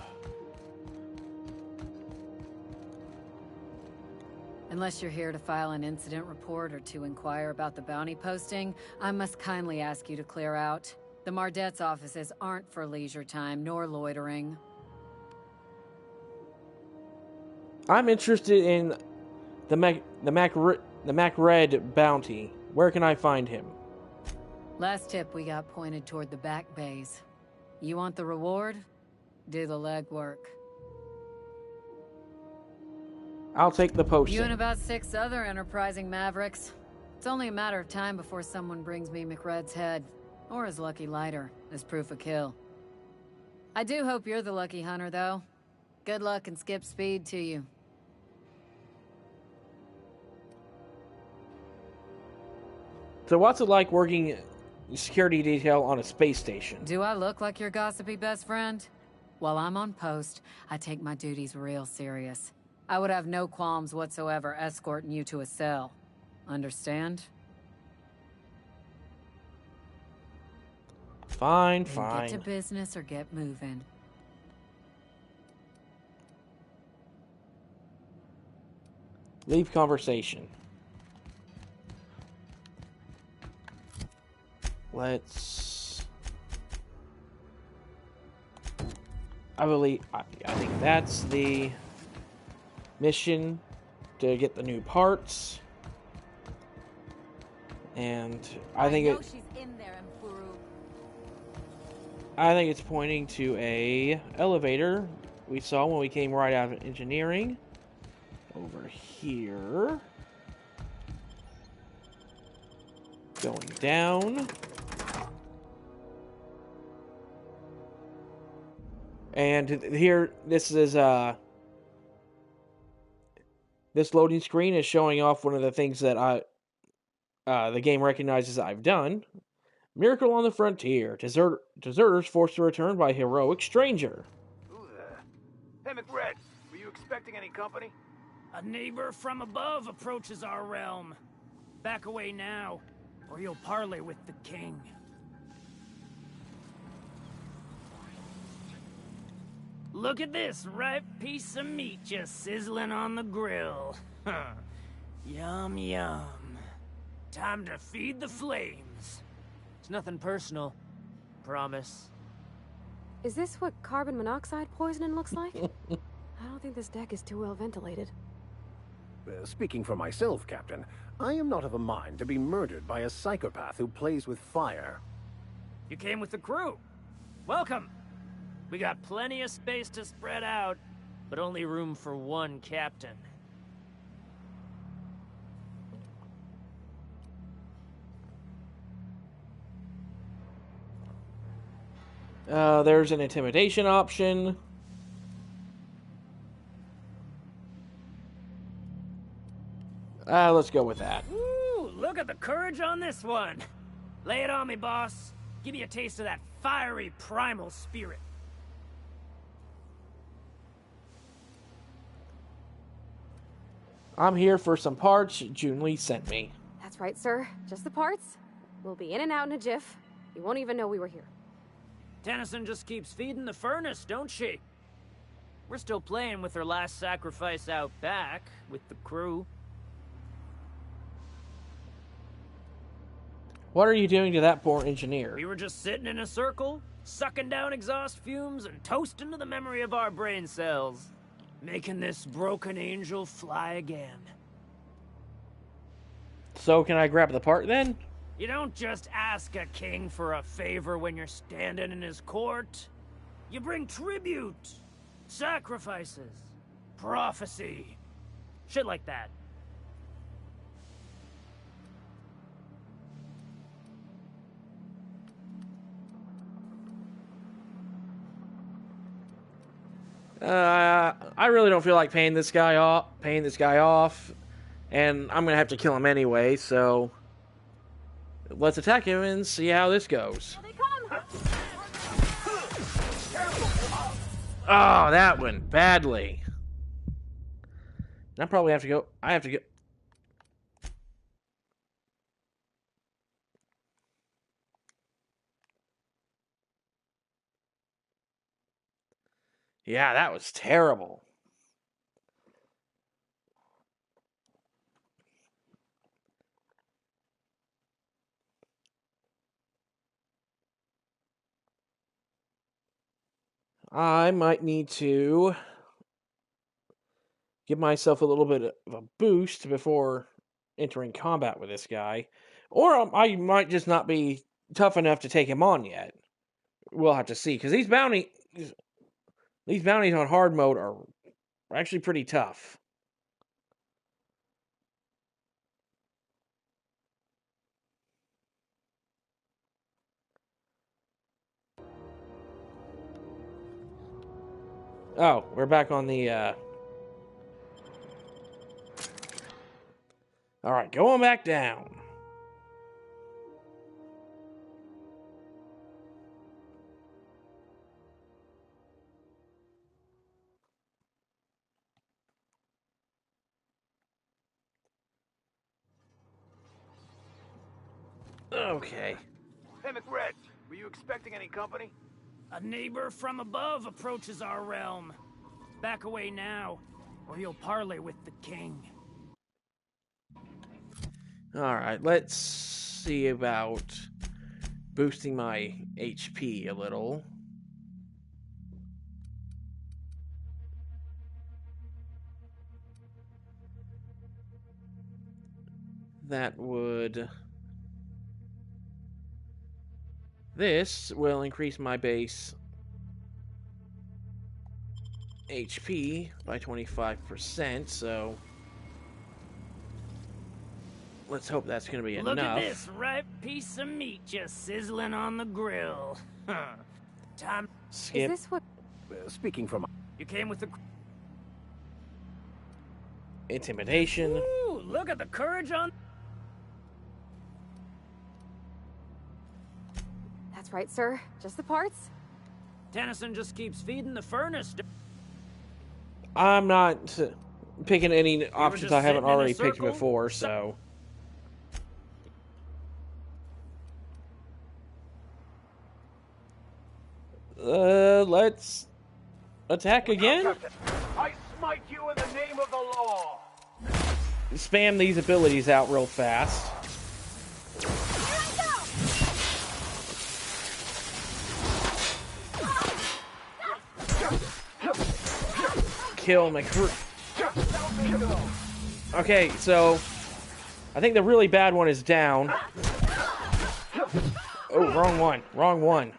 Unless you're here to file an incident report or to inquire about the bounty posting, I must kindly ask you to clear out. The Mardets' offices aren't for leisure time nor loitering. I'm interested in the Mac Red bounty. Where can I find him? Last tip we got pointed toward the back bays. You want the reward? Do the legwork. I'll take the potion. You and about 6 other enterprising mavericks. It's only a matter of time before someone brings me McRed's head, or his lucky lighter, as proof of kill. I do hope you're the lucky hunter, though. Good luck and skip speed to you. So what's it like working security detail on a space station? Do I look like your gossipy best friend? While I'm on post, I take my duties real serious. I would have no qualms whatsoever escorting you to a cell. Understand? Fine, then fine. Get to business or get moving. Leave conversation. I think that's the mission to get the new parts. And I think it's pointing to a elevator we saw when we came right out of engineering. Over here. Going down. And here, this is, this loading screen is showing off one of the things that the game recognizes I've done. Miracle on the Frontier. Deserters forced to return by heroic stranger. Who the... Hey, McRed, were you expecting any company? A neighbor from above approaches our realm. Back away now, or you'll parley with the king. Look at this ripe piece of meat just sizzling on the grill. Yum, yum. Time to feed the flames. It's nothing personal. Promise. Is this what carbon monoxide poisoning looks like? I don't think this deck is too well ventilated. Speaking for myself, Captain, I am not of a mind to be murdered by a psychopath who plays with fire. You came with the crew. Welcome. We got plenty of space to spread out, but only room for one captain. There's an intimidation option. Let's go with that. Ooh, look at the courage on this one. Lay it on me, boss. Give me a taste of that fiery primal spirit. I'm here for some parts June Lee sent me. That's right, sir. Just the parts. We'll be in and out in a jiff. You won't even know we were here. Tennyson just keeps feeding the furnace, don't she? We're still playing with her last sacrifice out back, with the crew. What are you doing to that poor engineer? We were just sitting in a circle, sucking down exhaust fumes and toasting to the memory of our brain cells. Making this broken angel fly again. So can I grab the part then? You don't just ask a king for a favor when you're standing in his court. You bring tribute, sacrifices, prophecy, shit like that. I really don't feel like paying this guy off, and I'm gonna have to kill him anyway, so let's attack him and see how this goes. Oh, that went badly. I probably have to go. I have to go. Yeah, that was terrible. I might need to give myself a little bit of a boost before entering combat with this guy. Or I might just not be tough enough to take him on yet. We'll have to see, because these bounties on hard mode are actually pretty tough. Oh, we're back on the, Alright, going back down. Okay. Hey, McRed, were you expecting any company? A neighbor from above approaches our realm. Back away now, or you'll parley with the king. Alright, let's see about boosting my HP a little. That would... This will increase my base HP by 25%, so let's hope that's going to be enough. Look at this ripe piece of meat just sizzling on the grill. Time. Skip. Is this what... speaking from... You came with the... Intimidation. Ooh, look at the courage on... That's right, sir. Just the parts. Tennyson just keeps feeding the furnace. I'm not picking any options I haven't already picked circle? before, so... Let's attack again? I smite you in the name of the law. Spam these abilities out real fast. Kill McCree. Okay, so I think the really bad one is down. Oh, wrong one. Wrong one.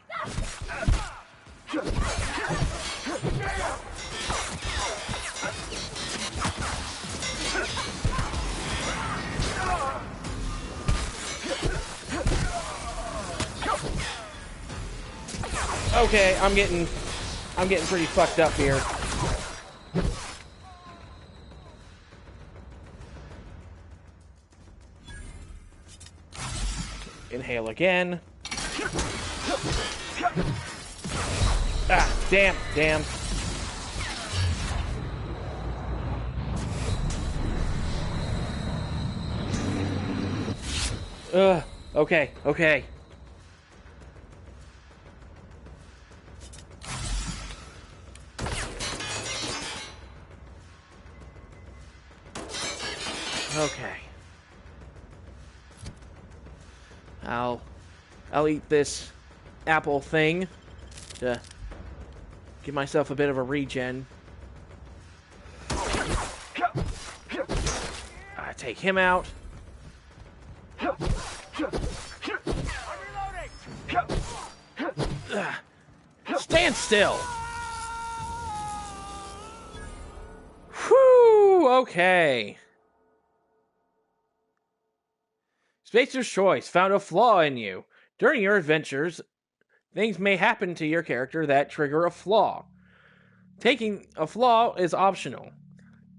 Okay, I'm getting pretty fucked up here. Inhale again. Ah, damn. Okay. Okay. I'll eat this apple thing to give myself a bit of a regen. Take him out. Stand still. Whew, okay. Spacer's Choice found a flaw in you. During your adventures, things may happen to your character that trigger a flaw. Taking a flaw is optional,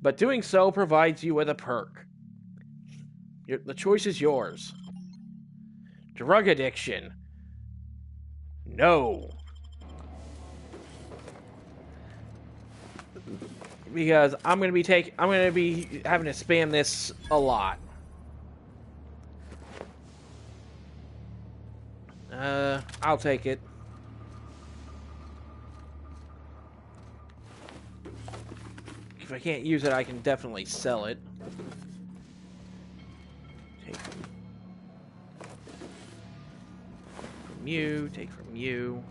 but doing so provides you with a perk. The choice is yours. Drug addiction. No. Because I'm gonna be having to spam this a lot. I'll take it. If I can't use it, I can definitely sell it. Take from you, take from you.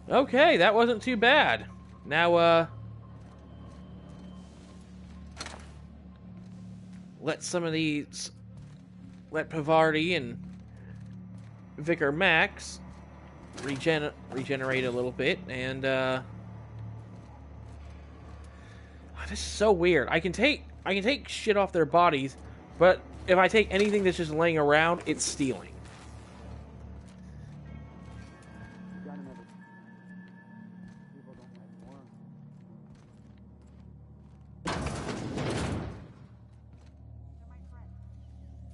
Okay, that wasn't too bad. Now, let Pavardi and Vicar Max regenerate a little bit, and this is so weird. I can take shit off their bodies, but if I take anything that's just laying around, it's stealing.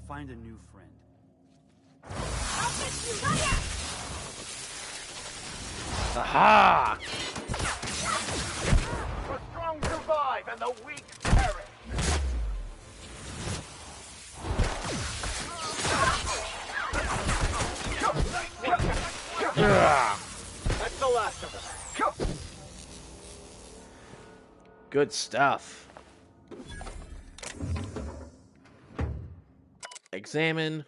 Find a new friend. Aha! The strong survive and the weak perish. That's the last of them. Good stuff. Examine.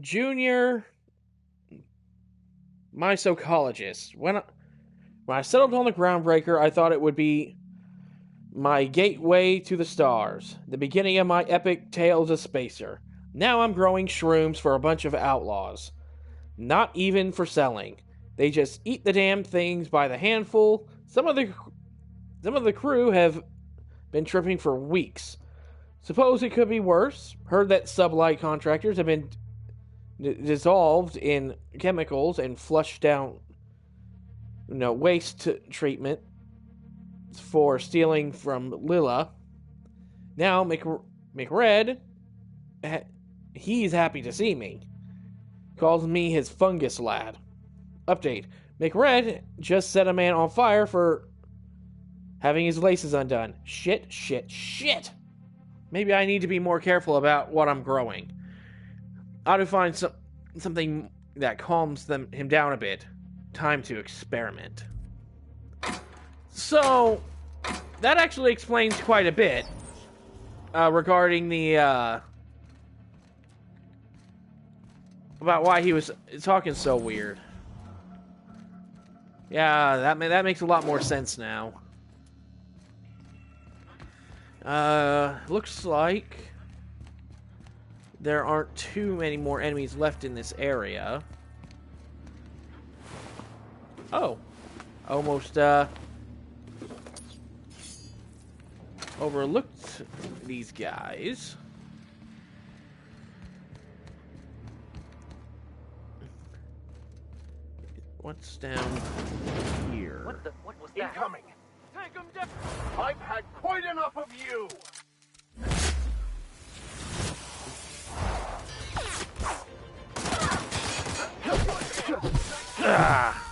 Junior mycologist. When I settled on the Groundbreaker, I thought it would be my gateway to the stars, the beginning of my epic tale as a spacer. Now I'm growing shrooms for a bunch of outlaws. Not even for selling. They just eat the damn things by the handful. Some of the crew have been tripping for weeks. Suppose it could be worse. Heard that sublight contractors have been dissolved in chemicals and flushed down, waste treatment for stealing from Lila. Now McRed, he's happy to see me. Calls me his fungus lad. Update: McRed just set a man on fire for having his laces undone. Shit. Maybe I need to be more careful about what I'm growing. I ought to find something that calms him down a bit. Time to experiment. So, that actually explains quite a bit regarding the about why he was talking so weird. Yeah, that makes a lot more sense now. Looks like there aren't too many more enemies left in this area. Oh. Almost, overlooked these guys. What's down here? What was that? Incoming! Take him down! I've had quite enough of you! Ah.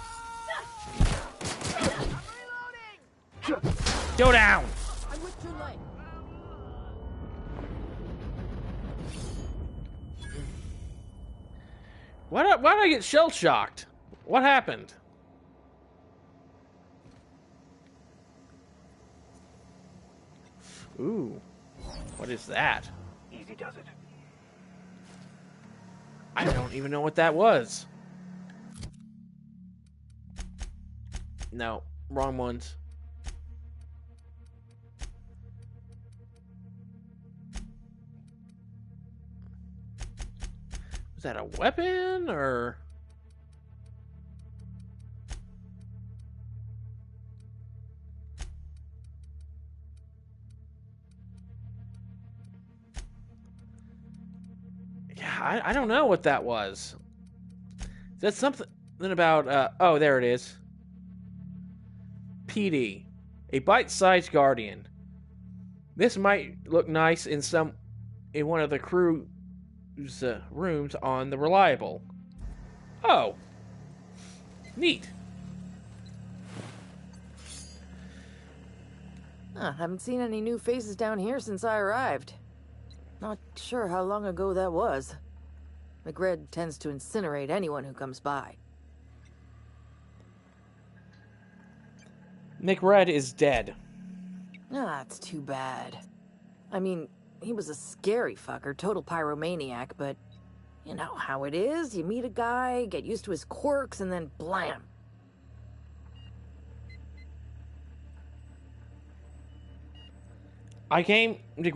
Go down! I'm with your leg. Why did I get shell-shocked? What happened? Ooh. What is that? Easy does it. I don't even know what that was. No, wrong ones. Was that a weapon, or... Yeah, I don't know what that was. That's something about, oh, there it is. PD, a bite-sized guardian. This might look nice in one of the crew's rooms on the Reliable. Oh, neat. Haven't seen any new faces down here since I arrived. Not sure how long ago that was. McRed tends to incinerate anyone who comes by. McRed is dead. It's too bad. I mean, he was a scary fucker, total pyromaniac, but you know how it is. You meet a guy, get used to his quirks, and then blam. I came to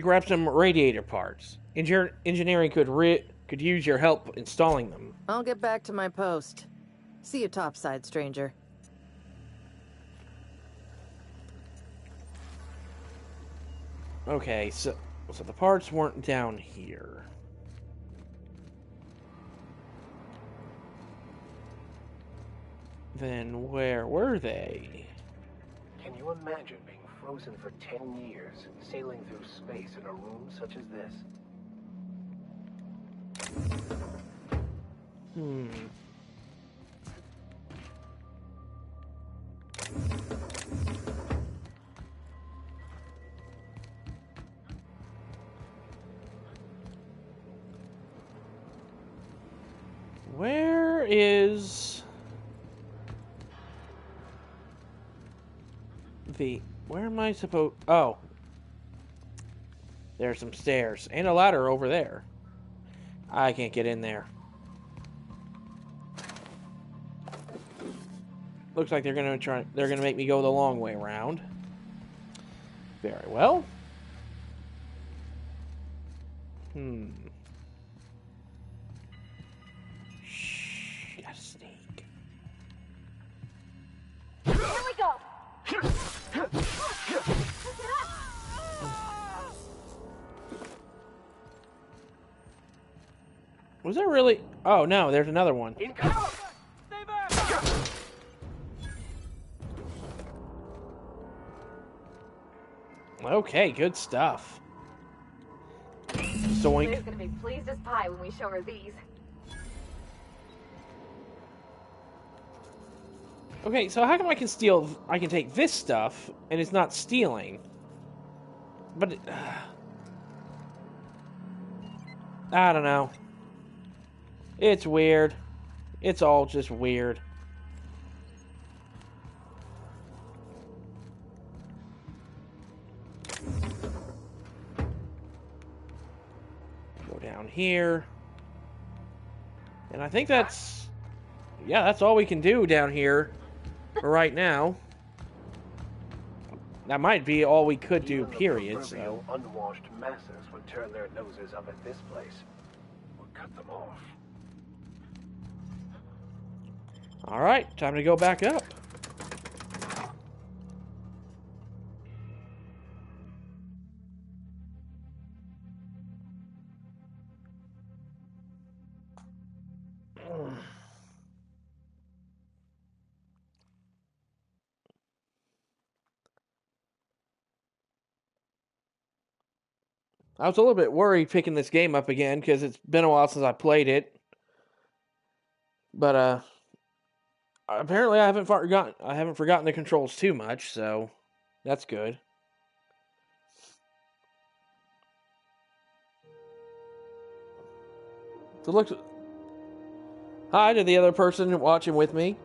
grab some radiator parts. Engineering could use your help installing them. I'll get back to my post. See you topside, stranger. Okay, so the parts weren't down here. Then where were they? Can you imagine being frozen for 10 years, sailing through space in a room such as this? Where is the... Where am I supposed... Oh. There's some stairs. And a ladder over there. I can't get in there. Looks like they're gonna make me go the long way around. Very well. Shh, gotta sneak. Here we go! Was there really? Oh no, there's another one. Okay, good stuff. Zoink. Liz gonna be pleased as pie when we show her these. Okay, so how come I can steal? I can take this stuff, and it's not stealing. But I don't know. It's weird. It's all just weird. Go down here. And I think that's... yeah, that's all we can do down here for right now. That might be all we could do, period. So. Unwashed masses would turn their noses up at this place. We'll cut them off. Alright, time to go back up. I was a little bit worried picking this game up again because it's been a while since I played it. But apparently I haven't forgotten the controls too much, so that's good. So look, hi to the other person watching with me.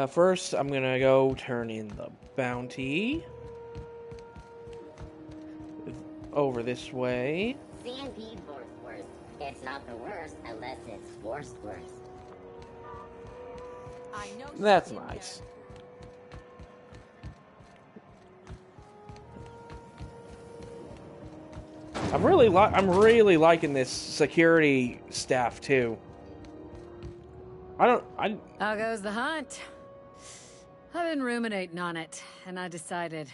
First, I'm gonna go turn in the bounty. Over this way. CMP worst. It's not the worst unless it's worst. I know. That's nice. I'm really liking this security staff too. How goes the hunt? I've been ruminating on it, and I decided,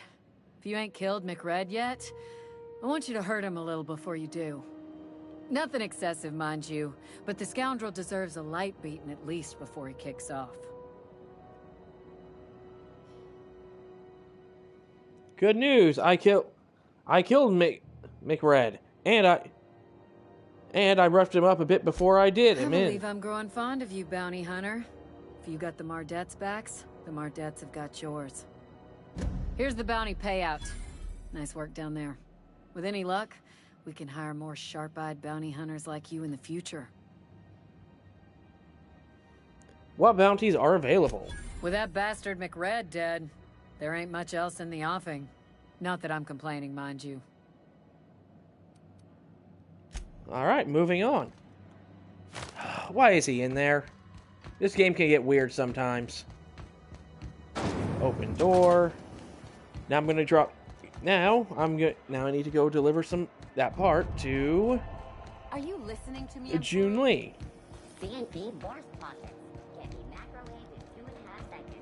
if you ain't killed McRed yet, I want you to hurt him a little before you do. Nothing excessive, mind you, but the scoundrel deserves a light beating at least before he kicks off. Good news! I killed McRed, and I roughed him up a bit before I did him in. I believe I'm growing fond of you, bounty hunter. If you got the Mardets' backs, the Mardets have got yours. Here's the bounty payout. Nice work down there. With any luck, we can hire more sharp-eyed bounty hunters like you in the future. What bounties are available? With that bastard McRed dead, there ain't much else in the offing. Not that I'm complaining, mind you. Alright, moving on. Why is he in there? This game can get weird sometimes. Open door. Now I'm gonna drop... Now I need to go deliver that part to... Are you listening to me? June Lee. CNP Boris Pockets. Can be microwaved in 2.5 seconds.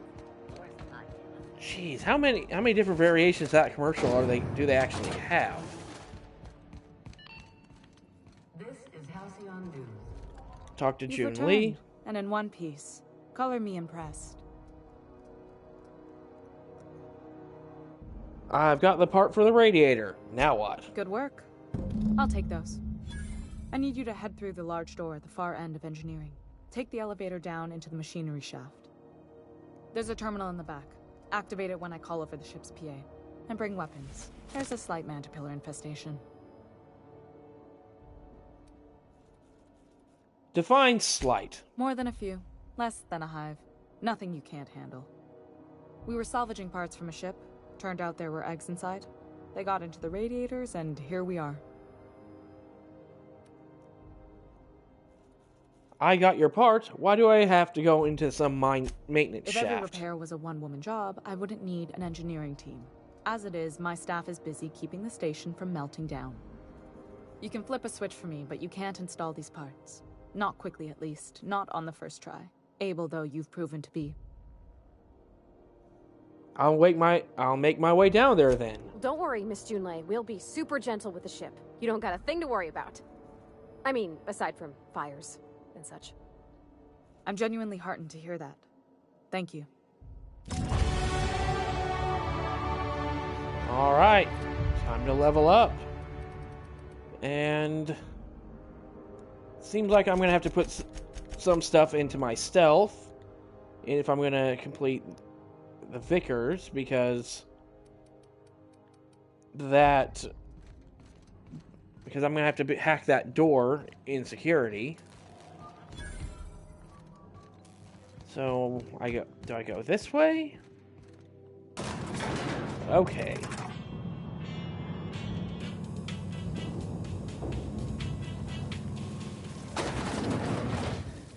Boris Pockets. Jeez, how many different variations of that commercial do they actually have? This is Halcyon News. Talk to You've June returned, Lee. And in one piece. Color me impressed. I've got the part for the radiator. Now what? Good work. I'll take those. I need you to head through the large door at the far end of engineering. Take the elevator down into the machinery shaft. There's a terminal in the back. Activate it when I call over the ship's PA. And bring weapons. There's a slight Mantipillar infestation. Define slight. More than a few. Less than a hive. Nothing you can't handle. We were salvaging parts from a ship. Turned out there were eggs inside. They got into the radiators, and here we are. I got your part. Why do I have to go into some maintenance shaft? If every repair was a one-woman job, I wouldn't need an engineering team. As it is, my staff is busy keeping the station from melting down. You can flip a switch for me, but you can't install these parts. Not quickly, at least. Not on the first try. Able, though, you've proven to be. I'll make my way down there then. Don't worry, Miss Junlei. We'll be super gentle with the ship. You don't got a thing to worry about. I mean, aside from fires and such. I'm genuinely heartened to hear that. Thank you. Alright, time to level up. And seems like I'm going to have to put some stuff into my stealth if I'm going to complete the Vickers, because I'm going to have to hack that door in security. So, do I go this way? Okay.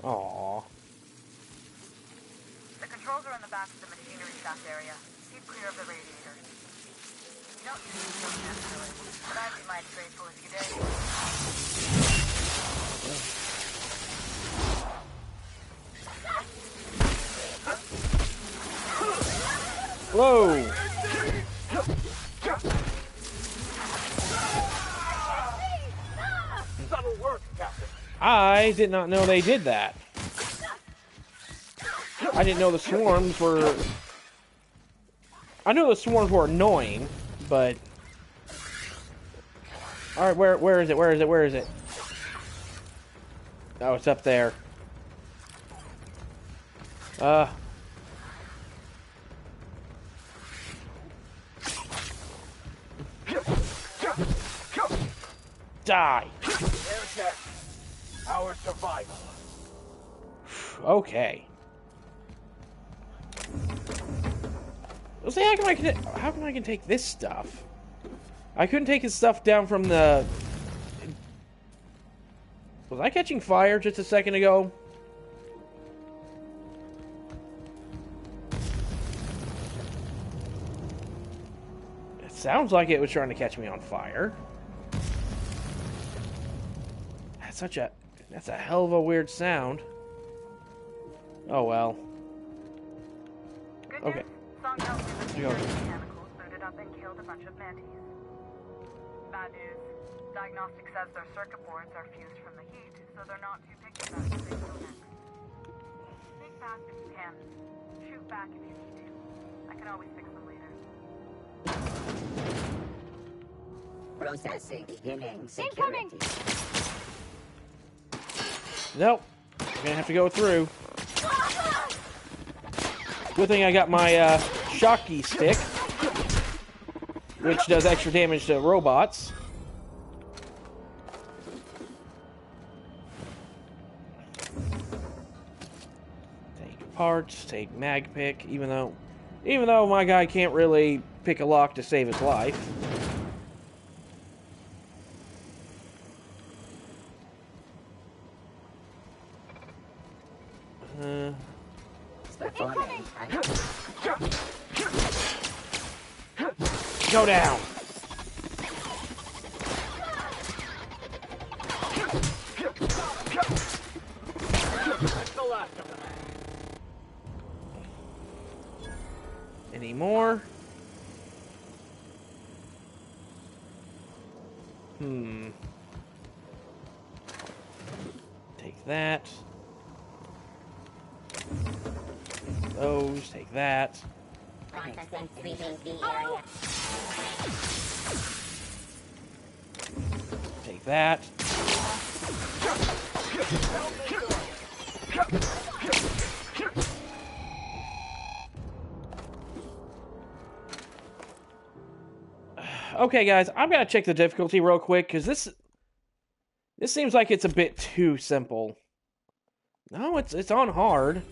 Aww. The controls are in the back of the machinery shaft area. Keep clear of the radiators. You don't use these things necessarily, but I'd be mighty grateful if you did. Whoa! Subtle work, Captain. I did not know they did that. I didn't know the swarms were... I knew the swarms were annoying, but... Alright, where is it? Where is it? Where is it? Oh, it's up there. Die! Air test. Our survival. Okay. Let's see, how come I can take this stuff? I couldn't take his stuff down from the... Was I catching fire just a second ago? It sounds like it was trying to catch me on fire. That's a hell of a weird sound. Oh well. Okay. Chemicals booted up and killed a bunch of mantis. Bad news. Diagnostic says their circuit boards are fused from the heat, so they're not too picky about who they kill next. Think fast if you can. Shoot back if you need to. I can always fix them later. Processing beginning Incoming! Nope. I'm gonna have to go through. Good thing I got my shocky stick, which does extra damage to robots. Take parts, take mag pick, even though my guy can't really pick a lock to save his life. Go down. Any more? Take that. Those, take that. Processing sweeping the area. Take that. Okay, guys, I'm gonna check the difficulty real quick, because this seems like it's a bit too simple. No, it's on hard.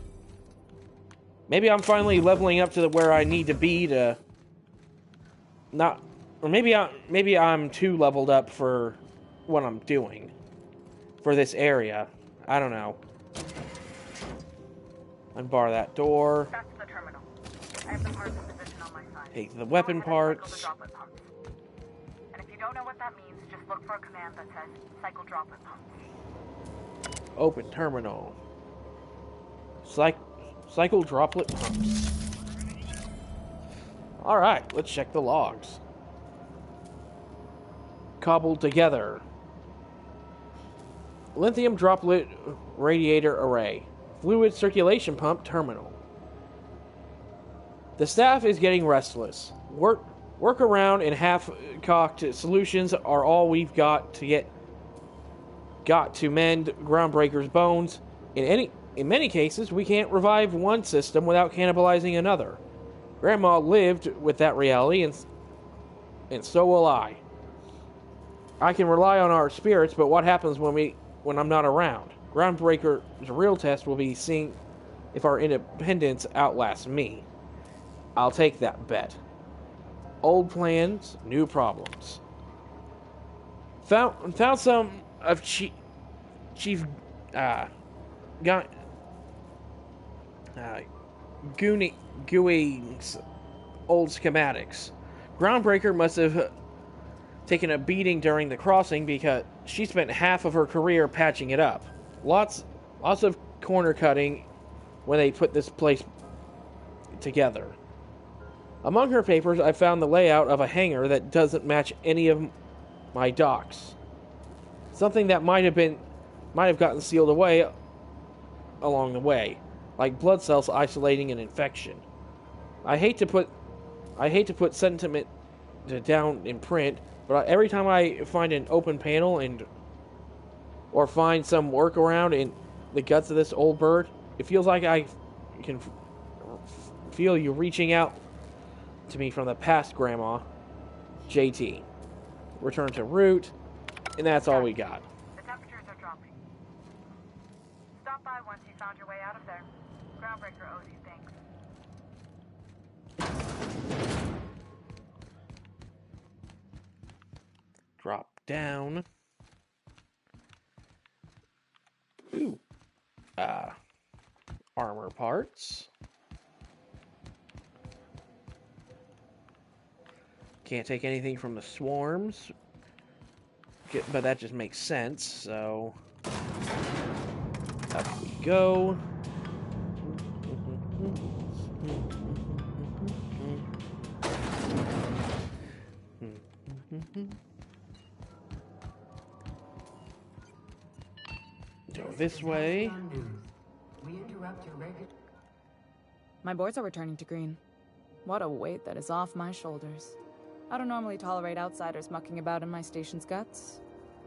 Maybe I'm finally leveling up to where I need to be to not, or maybe I'm too leveled up for what I'm doing for this area. I don't know. Unbar that door. That's the terminal. I have the parts in position on my side. Take the weapon parts. The droplet pumps. And if you don't know what that means, just look for a command that says cycle droplet pumps. Open terminal. Cycle droplet pumps. Alright, let's check the logs. cobbled together. Lithium droplet radiator array. Fluid circulation pump terminal. The staff is getting restless. Workaround and half-cocked solutions are all we've got to mend Groundbreaker's bones. In many cases, we can't revive one system without cannibalizing another. Grandma lived with that reality, and so will I. I can rely on our spirits, but what happens when I'm not around? Groundbreaker's real test will be seeing if our independence outlasts me. I'll take that bet. Old plans, new problems. Found some of Chief Gooey's old schematics. Groundbreaker must have taken a beating during the crossing because she spent half of her career patching it up. Lots of corner cutting when they put this place together. Among her papers, I found the layout of a hangar that doesn't match any of my docks. Something that might have gotten sealed away along the way, like blood cells isolating an infection. I hate to put sentiment down in print, but every time I find an open panel or find some workaround in the guts of this old bird, it feels like I can feel you reaching out to me from the past, Grandma. JT. Return to route, and that's all we got. The temperatures are dropping. Stop by once you found your way out of there. Groundbreaker owes you thanks. Drop down. Ooh. Armor parts. Can't take anything from the swarms. But that just makes sense, so... Up we go. Go this way. My boards are returning to green. What a weight that is off my shoulders. I don't normally tolerate outsiders mucking about in my station's guts,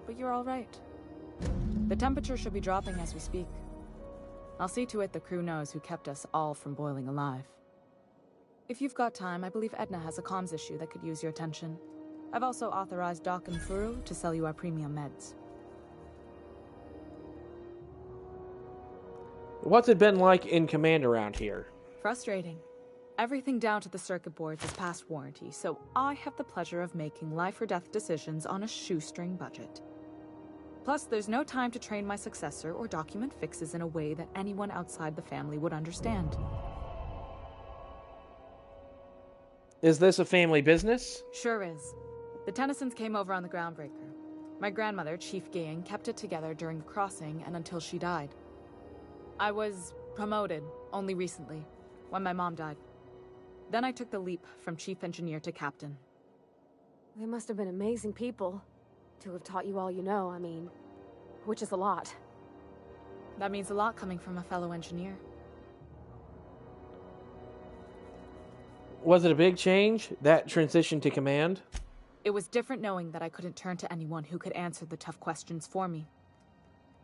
but you're all right. The temperature should be dropping as we speak. I'll see to it the crew knows who kept us all from boiling alive. If you've got time, I believe Edna has a comms issue that could use your attention. I've also authorized Doc and Furu to sell you our premium meds. What's it been like in command around here? Frustrating. Everything down to the circuit boards is past warranty, so I have the pleasure of making life-or-death decisions on a shoestring budget. Plus, there's no time to train my successor or document fixes in a way that anyone outside the family would understand. Is this a family business? Sure is. The Tennysons came over on the Groundbreaker. My grandmother, Chief Gaying, kept it together during the crossing and until she died. I was promoted only recently, when my mom died. Then I took the leap from chief engineer to captain. They must have been amazing people to have taught you all you know, I mean, which is a lot. That means a lot coming from a fellow engineer. Was it a big change, that transition to command? It was different knowing that I couldn't turn to anyone who could answer the tough questions for me.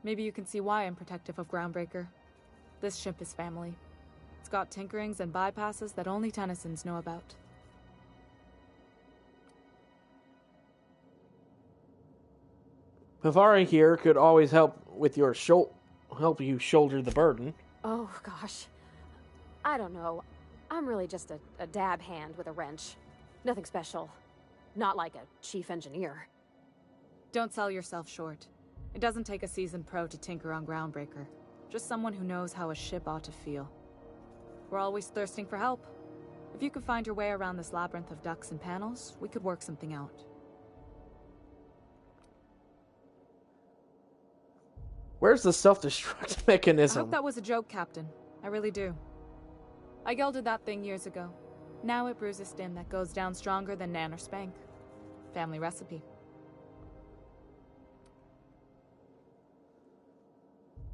Maybe you can see why I'm protective of Groundbreaker. This ship is family. It's got tinkerings and bypasses that only Tennysons know about. Pavari here could always help with your help you shoulder the burden. Oh, gosh. I don't know. I'm really just a dab hand with a wrench. Nothing special. Not like a chief engineer. Don't sell yourself short. It doesn't take a seasoned pro to tinker on Groundbreaker. Just someone who knows how a ship ought to feel. We're always thirsting for help. If you could find your way around this labyrinth of ducts and panels, we could work something out. Where's the self-destruct mechanism? I hope that was a joke, Captain. I really do. I gelded that thing years ago. Now it brews a stim that goes down stronger than Nan or Spank. Family recipe.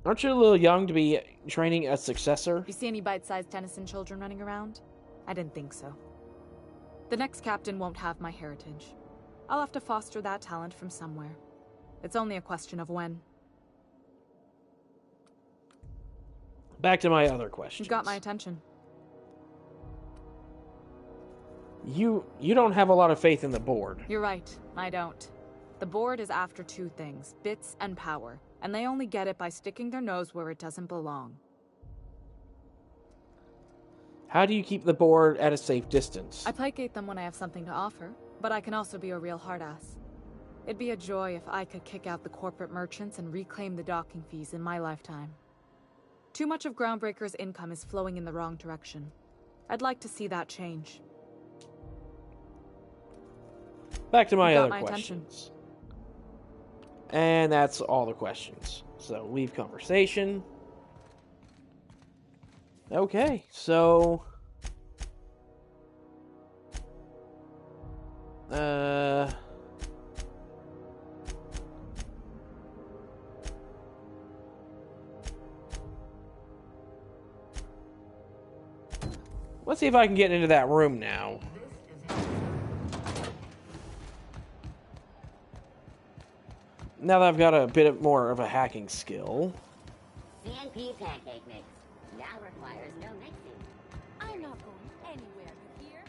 Aren't you a little young to be training a successor? You see any bite-sized Tennyson children running around? I didn't think so. The next captain won't have my heritage. I'll have to foster that talent from somewhere. It's only a question of when. Back to my other questions. You've got my attention. You don't have a lot of faith in the board. You're right, I don't. The board is after two things, bits and power, and they only get it by sticking their nose where it doesn't belong. How do you keep the board at a safe distance? I placate them when I have something to offer, but I can also be a real hard-ass. It'd be a joy if I could kick out the corporate merchants and reclaim the docking fees in my lifetime. Too much of Groundbreaker's income is flowing in the wrong direction. I'd like to see that change. Back to my other questions. And that's all the questions. So leave conversation. Okay, so let's see if I can get into that room now. Now that I've got a bit more of a hacking skill. CNP pancake mix. Now requires no mixing. I'm not going anywhere, you hear?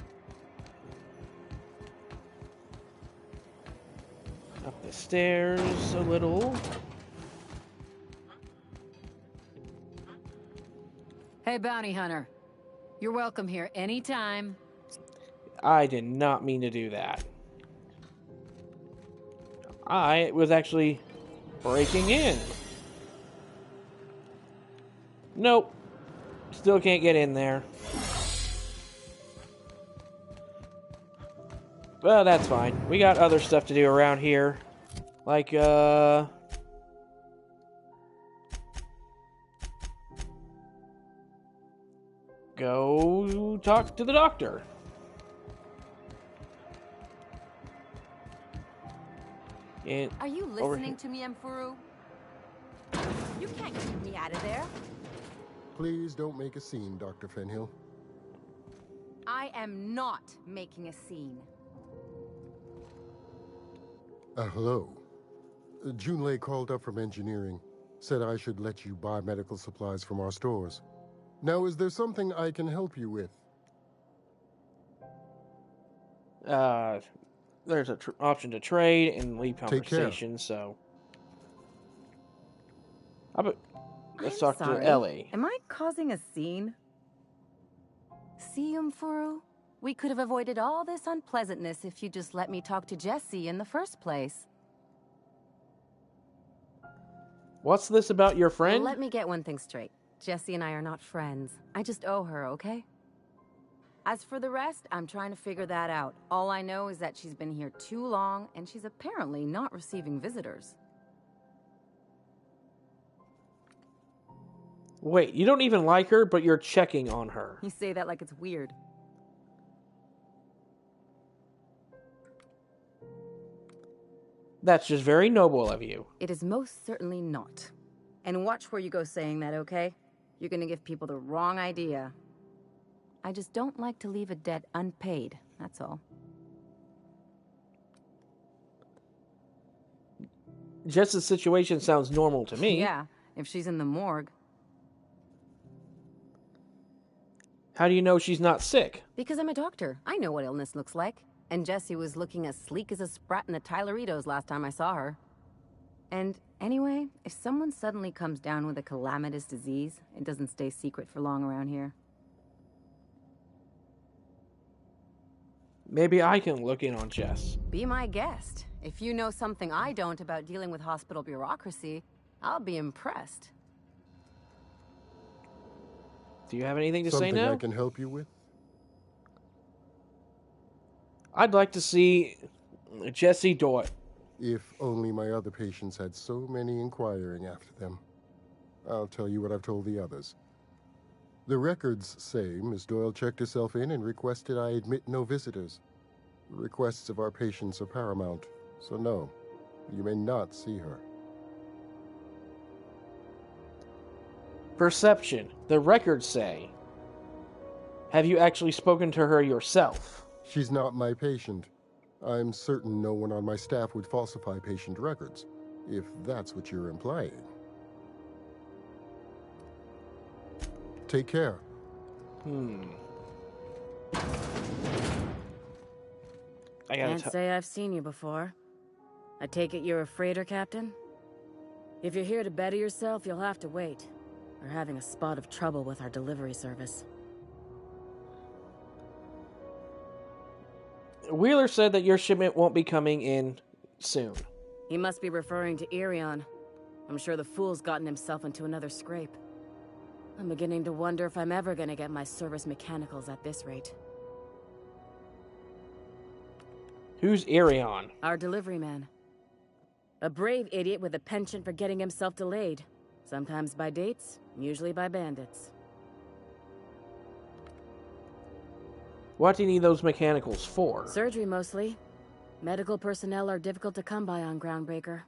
Up the stairs a little. Hey, bounty hunter. You're welcome here anytime. I did not mean to do that. I was actually breaking in. Nope. Still can't get in there. Well, that's fine. We got other stuff to do around here. Like, go talk to the doctor. And are you listening to me, Mfuru? You can't keep me out of there. Please don't make a scene, Dr. Fenhill. I am not making a scene. Hello. Junlei called up from engineering. Said I should let you buy medical supplies from our stores. Now, is there something I can help you with? There's an option to trade and leave conversation, so... Let's talk to Ellie. Am I causing a scene? See, Mfuru? We could have avoided all this unpleasantness if you just let me talk to Jessie in the first place. What's this about your friend? Let me get one thing straight. Jessie and I are not friends. I just owe her, okay? As for the rest, I'm trying to figure that out. All I know is that she's been here too long, and she's apparently not receiving visitors. Wait, you don't even like her, but you're checking on her. You say that like it's weird. That's just very noble of you. It is most certainly not. And watch where you go saying that, okay? You're gonna give people the wrong idea. I just don't like to leave a debt unpaid, that's all. Jess's situation sounds normal to me. Yeah, if she's in the morgue. How do you know she's not sick? Because I'm a doctor. I know what illness looks like. And Jessie was looking as sleek as a sprat in the Tyleritos last time I saw her. And anyway, if someone suddenly comes down with a calamitous disease, it doesn't stay secret for long around here. Maybe I can look in on Jess. Be my guest. If you know something I don't about dealing with hospital bureaucracy, I'll be impressed. Do you have anything to say now? Something I can help you with? I'd like to see Jessie Doyle. If only my other patients had so many inquiring after them. I'll tell you what I've told the others. The records say Miss Doyle checked herself in and requested I admit no visitors. The requests of our patients are paramount, so no, you may not see her. Perception. The records say. Have you actually spoken to her yourself? She's not my patient. I'm certain no one on my staff would falsify patient records, if that's what you're implying. Take care. Can't say I've seen you before. I take it you're a freighter captain? If you're here to better yourself, you'll have to wait. We're having a spot of trouble with our delivery service. Wheeler said that your shipment won't be coming in soon. He must be referring to Irion. I'm sure the fool's gotten himself into another scrape. I'm beginning to wonder if I'm ever gonna get my service mechanicals at this rate. Who's Irion? Our delivery man. A brave idiot with a penchant for getting himself delayed. Sometimes by dates, usually by bandits. What do you need those mechanicals for? Surgery, mostly. Medical personnel are difficult to come by on Groundbreaker.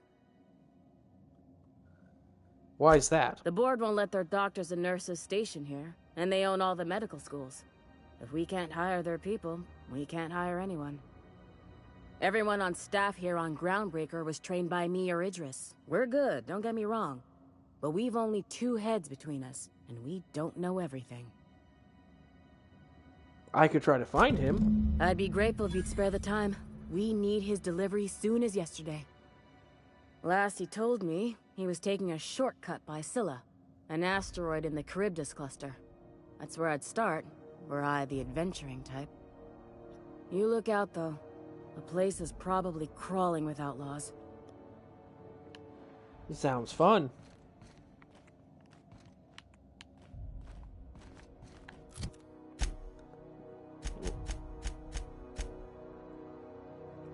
Why is that? The board won't let their doctors and nurses station here, and they own all the medical schools. If we can't hire their people, we can't hire anyone. Everyone on staff here on Groundbreaker was trained by me or Idris. We're good, don't get me wrong. But we've only 2 heads between us, and we don't know everything. I could try to find him. I'd be grateful if you'd spare the time. We need his delivery soon as yesterday. Last he told me, he was taking a shortcut by Scylla, an asteroid in the Charybdis cluster. That's where I'd start, were I the adventuring type. You look out, though. The place is probably crawling with outlaws. Sounds fun.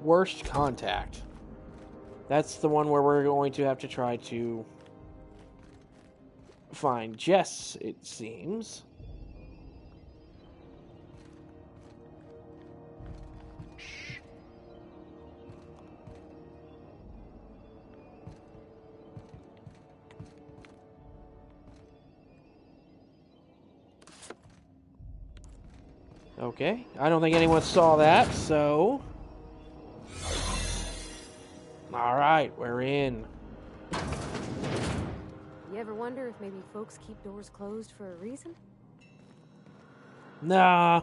Worst contact. That's the one where we're going to have to try to find Jess, it seems. Okay, I don't think anyone saw that, so... Alright, we're in. You ever wonder if maybe folks keep doors closed for a reason? Nah.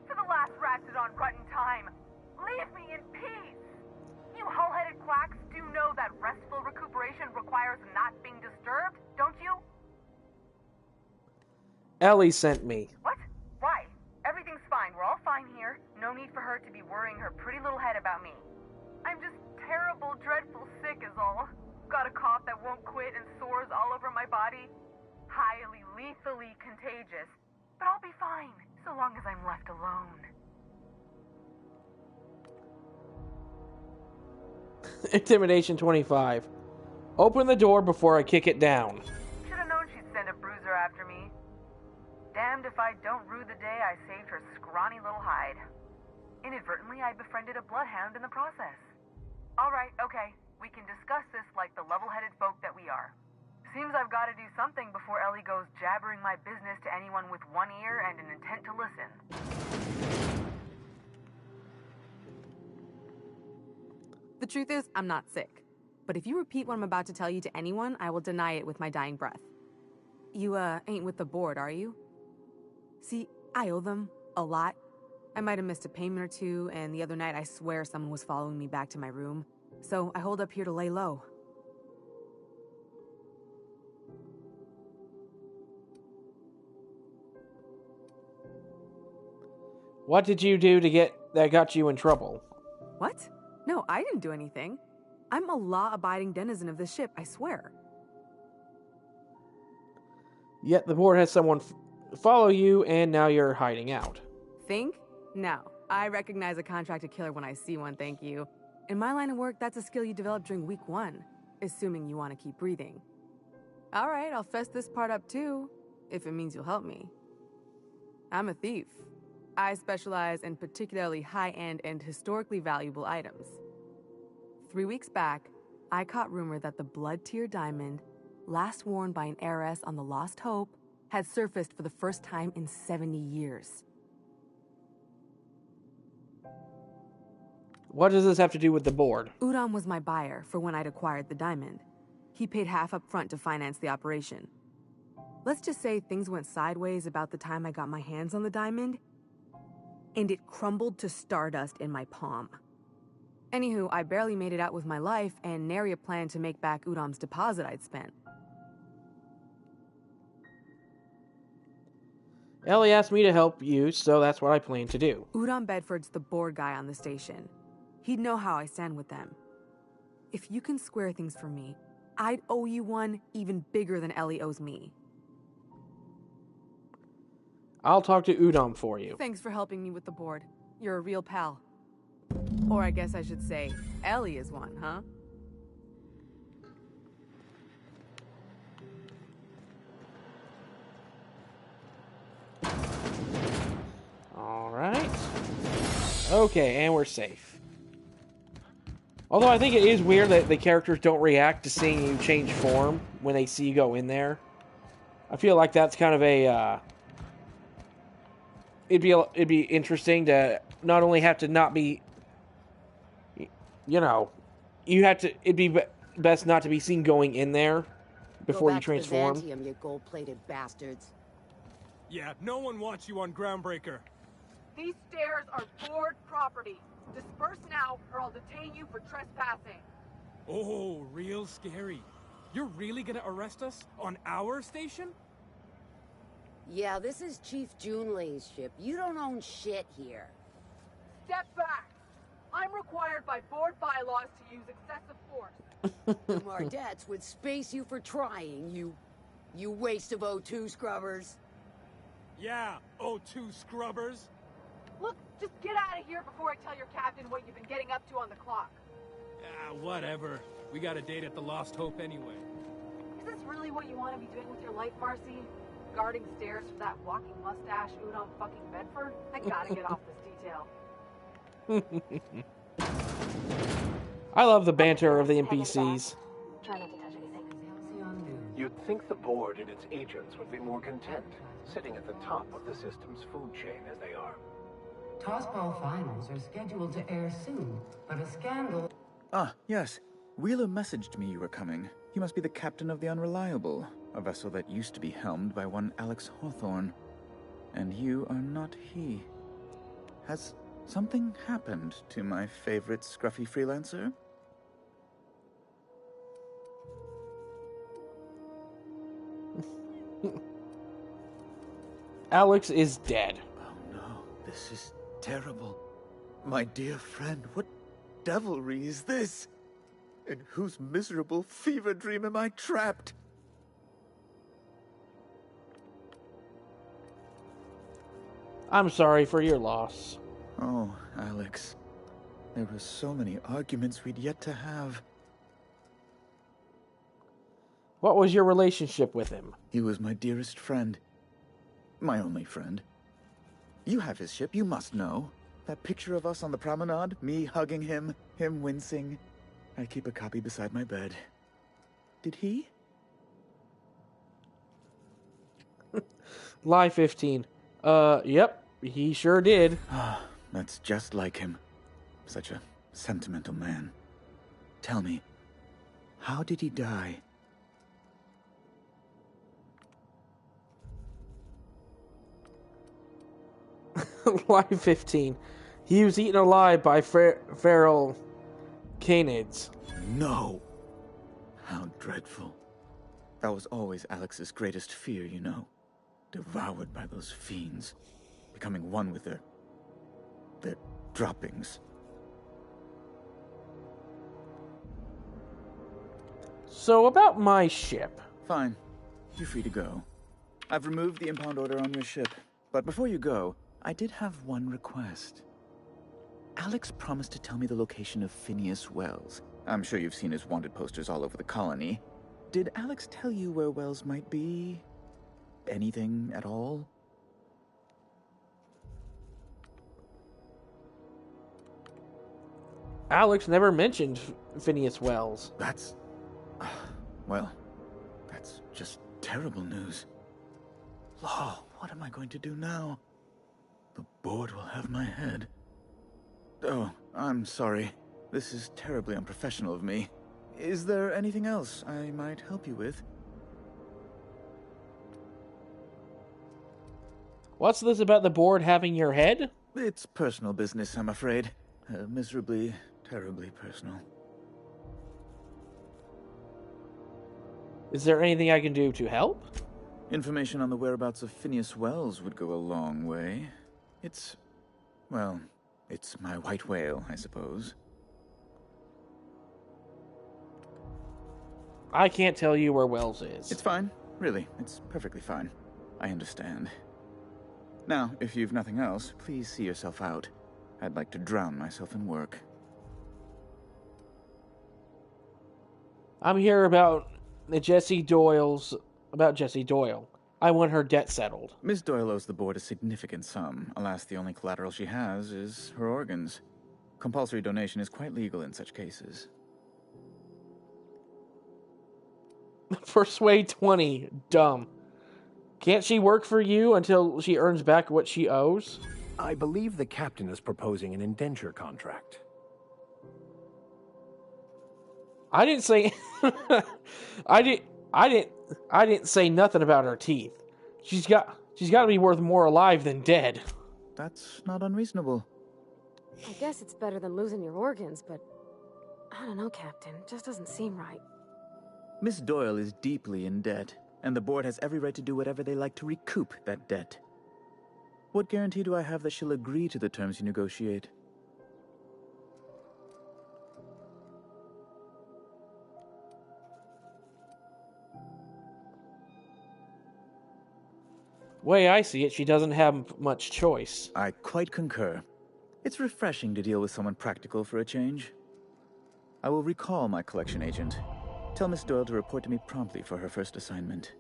For the last ratchet on rut in time, leave me in peace! You hull-headed quacks do know that restful recuperation requires not being disturbed, don't you? Ellie sent me. What? Why? Everything's fine. We're all fine here. No need for her to be worrying her pretty little head about me. I'm just terrible, dreadful sick is all. Got a cough that won't quit and sores all over my body. Highly, lethally contagious. But I'll be fine, so long as I'm left alone. Intimidation 25. Open the door before I kick it down. Should've known she'd send a bruiser after me. Damned if I don't rue the day I saved her scrawny little hide. Inadvertently, I befriended a bloodhound in the process. Alright, okay. We can discuss this like the level-headed folk that we are. Seems I've got to do something before Ellie goes jabbering my business to anyone with one ear and an intent to listen. The truth is, I'm not sick. But if you repeat what I'm about to tell you to anyone, I will deny it with my dying breath. You, ain't with the board, are you? See, I owe them a lot. I might have missed a payment or two, and the other night I swear someone was following me back to my room. So I hold up here to lay low. What did you do to get that got you in trouble? What? No, I didn't do anything. I'm a law-abiding denizen of this ship, I swear. Yet the board has someone follow you, and now you're hiding out. Think? No. I recognize a contracted killer when I see one, thank you. In my line of work, that's a skill you develop during week 1, assuming you want to keep breathing. Alright, I'll fess this part up too, if it means you'll help me. I'm a thief. I specialize in particularly high-end and historically valuable items. 3 weeks back, I caught rumor that the Blood Tier diamond last worn by an heiress on the Lost Hope, had surfaced for the first time in 70 years. What does this have to do with the board? Udom was my buyer for when I'd acquired the diamond. He paid half up front to finance the operation. Let's just say things went sideways about the time I got my hands on the diamond, and it crumbled to stardust in my palm. Anywho, I barely made it out with my life, and nary a plan to make back Udom's deposit I'd spent. Ellie asked me to help you, so that's what I plan to do. Udom Bedford's the board guy on the station. He'd know how I stand with them. If you can square things for me, I'd owe you one even bigger than Ellie owes me. I'll talk to Udom for you. Thanks for helping me with the board. You're a real pal. Or I guess I should say, Ellie is one, huh? Alright. Okay, and we're safe. Although I think it is weird that the characters don't react to seeing you change form when they see you go in there. I feel like that's kind of a, it'd be interesting to not only have to not be, you know, it'd be best not to be seen going in there before you transform. Go back to Byzantium, you gold-plated bastards. Yeah, no one wants you on Groundbreaker. These stairs are board property. Disperse now, or I'll detain you for trespassing. Oh, real scary. You're really gonna arrest us on our station? Yeah, this is Chief Junlei's ship. You don't own shit here. Step back. I'm required by board bylaws to use excessive force. The Mardettes would space you for trying, you waste of O2 scrubbers. Yeah, O2 scrubbers. Look, just get out of here before I tell your captain what you've been getting up to on the clock. Ah, whatever. We got a date at the Lost Hope anyway. Is this really what you want to be doing with your life, Marcy? Guarding stairs for that walking mustache Udom fucking Bedford? I gotta get off this detail. I love the banter of the NPCs. Try not to touch anything. You'd think the board and its agents would be more content, sitting at the top of the system's food chain as they are. Tossball finals are scheduled to air soon, but a scandal... Ah, yes. Wheeler messaged me you were coming. You must be the captain of the Unreliable, a vessel that used to be helmed by one Alex Hawthorne. And you are not he. Has something happened to my favorite scruffy freelancer? Alex is dead. Oh no, this is terrible. My dear friend, what devilry is this? In whose miserable fever dream am I trapped? I'm sorry for your loss. Oh, Alex. There were so many arguments we'd yet to have. What was your relationship with him? He was my dearest friend. My only friend. You have his ship, you must know. That picture of us on the promenade, me hugging him, him wincing. I keep a copy beside my bed. Did he? Lie 15. Yep, he sure did. Ah, that's just like him. Such a sentimental man. Tell me, how did he die? Lie 15. He was eaten alive by feral canids. No! How dreadful. That was always Alex's greatest fear, you know. Devoured by those fiends. Becoming one with their droppings. So about my ship. Fine. You're free to go. I've removed the impound order on your ship. But before you go, I did have one request. Alex promised to tell me the location of Phineas Wells. I'm sure you've seen his wanted posters all over the colony. Did Alex tell you where Wells might be? Anything at all? Alex never mentioned Phineas Wells. That's... well, that's just terrible news. Law, what am I going to do now? The board will have my head. Oh, I'm sorry. This is terribly unprofessional of me. Is there anything else I might help you with? What's this about the board having your head? It's personal business, I'm afraid. Miserably, terribly personal. Is there anything I can do to help? Information on the whereabouts of Phineas Wells would go a long way. It's my white whale, I suppose. I can't tell you where Wells is. It's fine. Really, it's perfectly fine. I understand. Now, if you've nothing else, please see yourself out. I'd like to drown myself in work. I'm here about Jessie Doyle. I want her debt settled. Miss Doyle owes the board a significant sum. Alas, the only collateral she has is her organs. Compulsory donation is quite legal in such cases. Persuade 20. Dumb. Can't she work for you until she earns back what she owes? I believe the captain is proposing an indenture contract. I didn't say... I didn't say nothing about her teeth. She's got to be worth more alive than dead. That's not unreasonable. I guess it's better than losing your organs, but I don't know, Captain. It just doesn't seem right. Miss Doyle is deeply in debt, and the board has every right to do whatever they like to recoup that debt. What guarantee do I have that she'll agree to the terms you negotiate? Way I see it, she doesn't have much choice. I quite concur. It's refreshing to deal with someone practical for a change. I will recall my collection agent. Tell Miss Doyle to report to me promptly for her first assignment.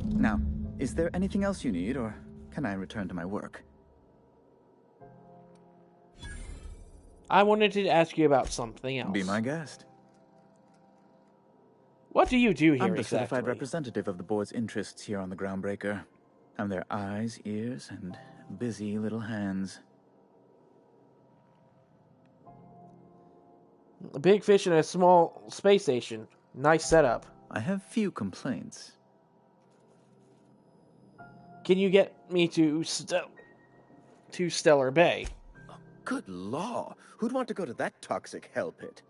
Now, is there anything else you need, or can I return to my work? I wanted to ask you about something else. Be my guest. What do you do here I'm the exactly? certified representative of the board's interests here on the Groundbreaker. I'm their eyes, ears, and busy little hands. A big fish in a small space station. Nice setup. I have few complaints. Can you get me to Stellar Bay? Good law. Who'd want to go to that toxic hell pit?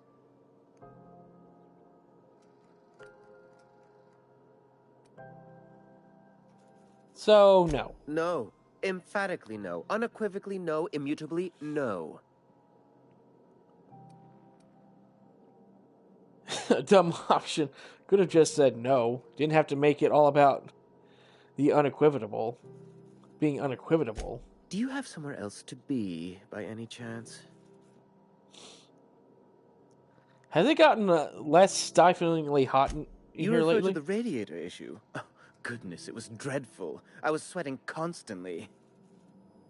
So, no. No. Emphatically no. Unequivocally no. Immutably no. A dumb option. Could have just said no. Didn't have to make it all about the unequivocal. Being unequivocal. Do you have somewhere else to be, by any chance? Has it gotten less stiflingly hot in You here referred lately? to the radiator issue. Oh, goodness, it was dreadful. I was sweating constantly.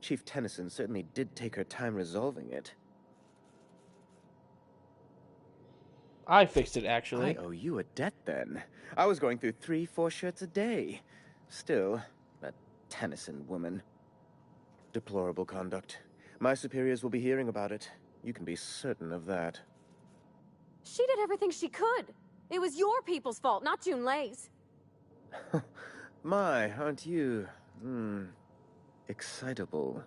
Chief Tennyson certainly did take her time resolving it. I fixed it, actually. I owe you a debt, then. I was going through 3-4 shirts a day. Still, that Tennyson woman. Deplorable conduct. My superiors will be hearing about it. You can be certain of that. She did everything she could. It was your people's fault, not Junlei's. My, aren't you, excitable.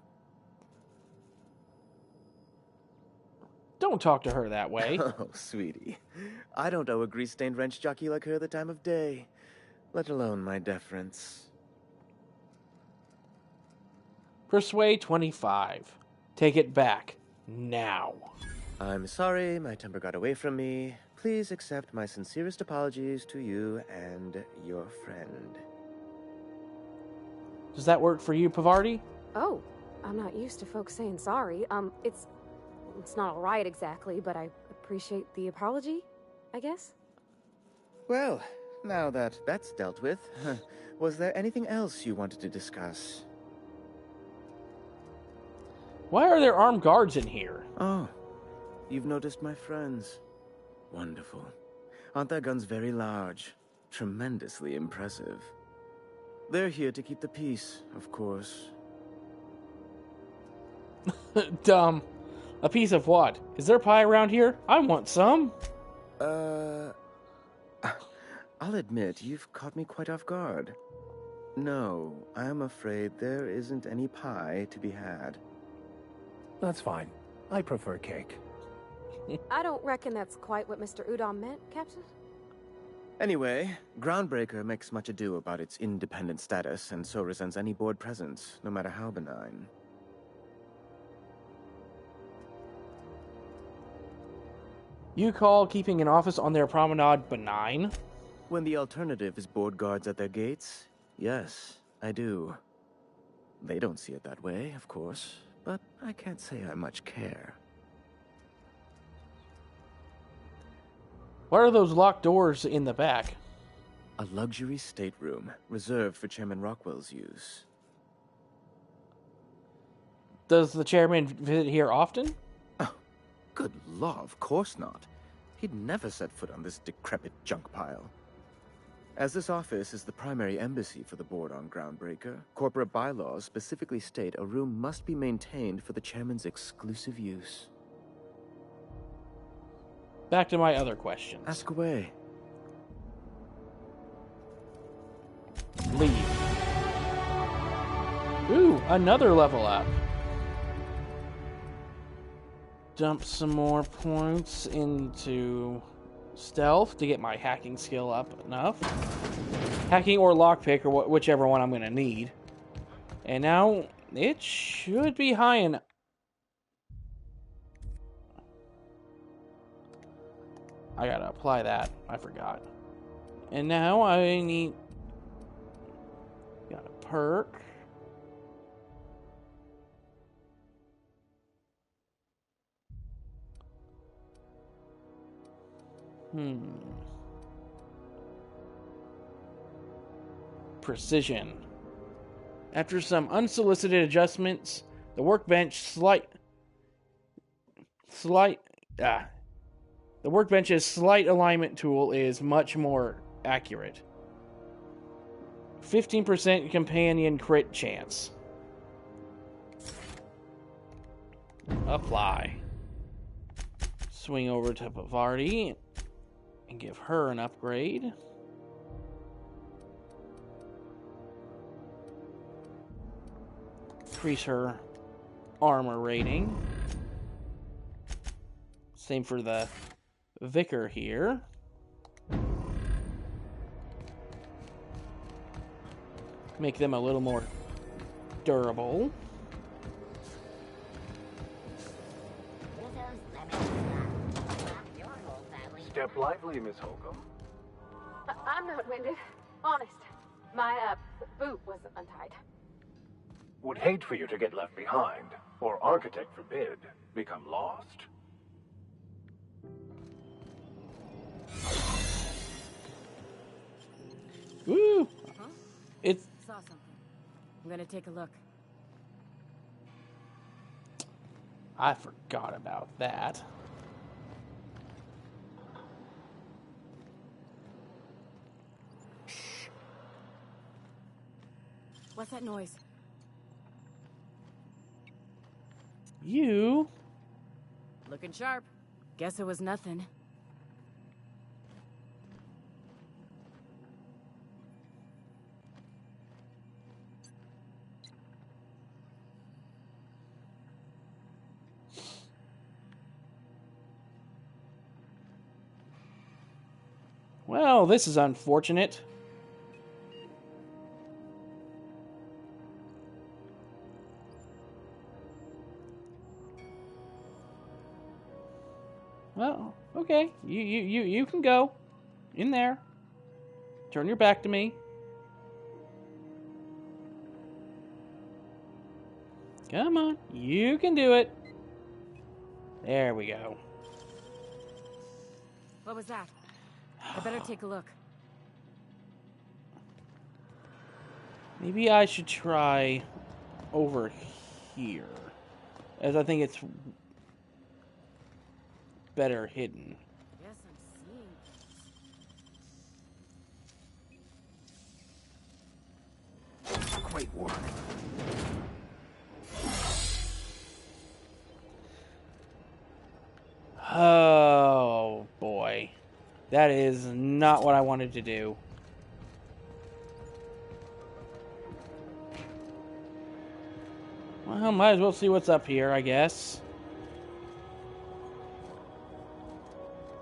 Don't talk to her that way. Oh, sweetie. I don't owe a grease-stained wrench jockey like her the time of day, let alone my deference. Persuade 25. Take it back. Now. I'm sorry, my temper got away from me. Please accept my sincerest apologies to you and your friend. Does that work for you, Pavardi? Oh, I'm not used to folks saying sorry. It's not all right exactly, but I appreciate the apology, I guess. Well, now that that's dealt with, was there anything else you wanted to discuss? Why are there armed guards in here? Oh, you've noticed my friends. Wonderful. Aren't their guns very large? tremendously impressive. They're here to keep the peace, of course. Dumb. A piece of what? Is there pie around here? I want some. I'll admit, you've caught me quite off guard. No, I'm afraid there isn't any pie to be had. That's fine. I prefer cake. I don't reckon that's quite what Mr. Udom meant, Captain. Anyway, Groundbreaker makes much ado about its independent status, and so resents any board presence, no matter how benign. You call keeping an office on their promenade benign? When the alternative is board guards at their gates, yes, I do. They don't see it that way, of course, but I can't say I much care. What are those locked doors in the back? A luxury stateroom, reserved for Chairman Rockwell's use. Does the chairman visit here often? Oh, good law, of course not. He'd never set foot on this decrepit junk pile. As this office is the primary embassy for the board on Groundbreaker, corporate bylaws specifically state a room must be maintained for the chairman's exclusive use. Back to my other questions. Ask away. Leave. Ooh, another level up. Dump some more points into stealth to get my hacking skill up enough. Hacking or lockpick, or whichever one I'm going to need. And now it should be high enough. I gotta apply that. I forgot. And now I need... Got a perk. Precision. After some unsolicited adjustments, the workbench's slight alignment tool is much more accurate. 15% companion crit chance. Apply. Swing over to Bavardi and give her an upgrade. Increase her armor rating. Same for the Vicar here. Make them a little more durable. Step lively, Miss Holcomb. I'm not winded. Honest. My, boot was untied. Would hate for you to get left behind, or architect forbid, become lost. Woo! It's... Saw something. I'm gonna take a look. I forgot about that. What's that noise? You? Looking sharp. Guess it was nothing. Well, this is unfortunate. Well, okay. You can go. In there. Turn your back to me. Come on. You can do it. There we go. What was that? I better take a look. Maybe I should try over here, as I think it's better hidden. Yes, I'm seeing things. Great work. Oh, boy. That is not what I wanted to do. Well, might as well see what's up here, I guess.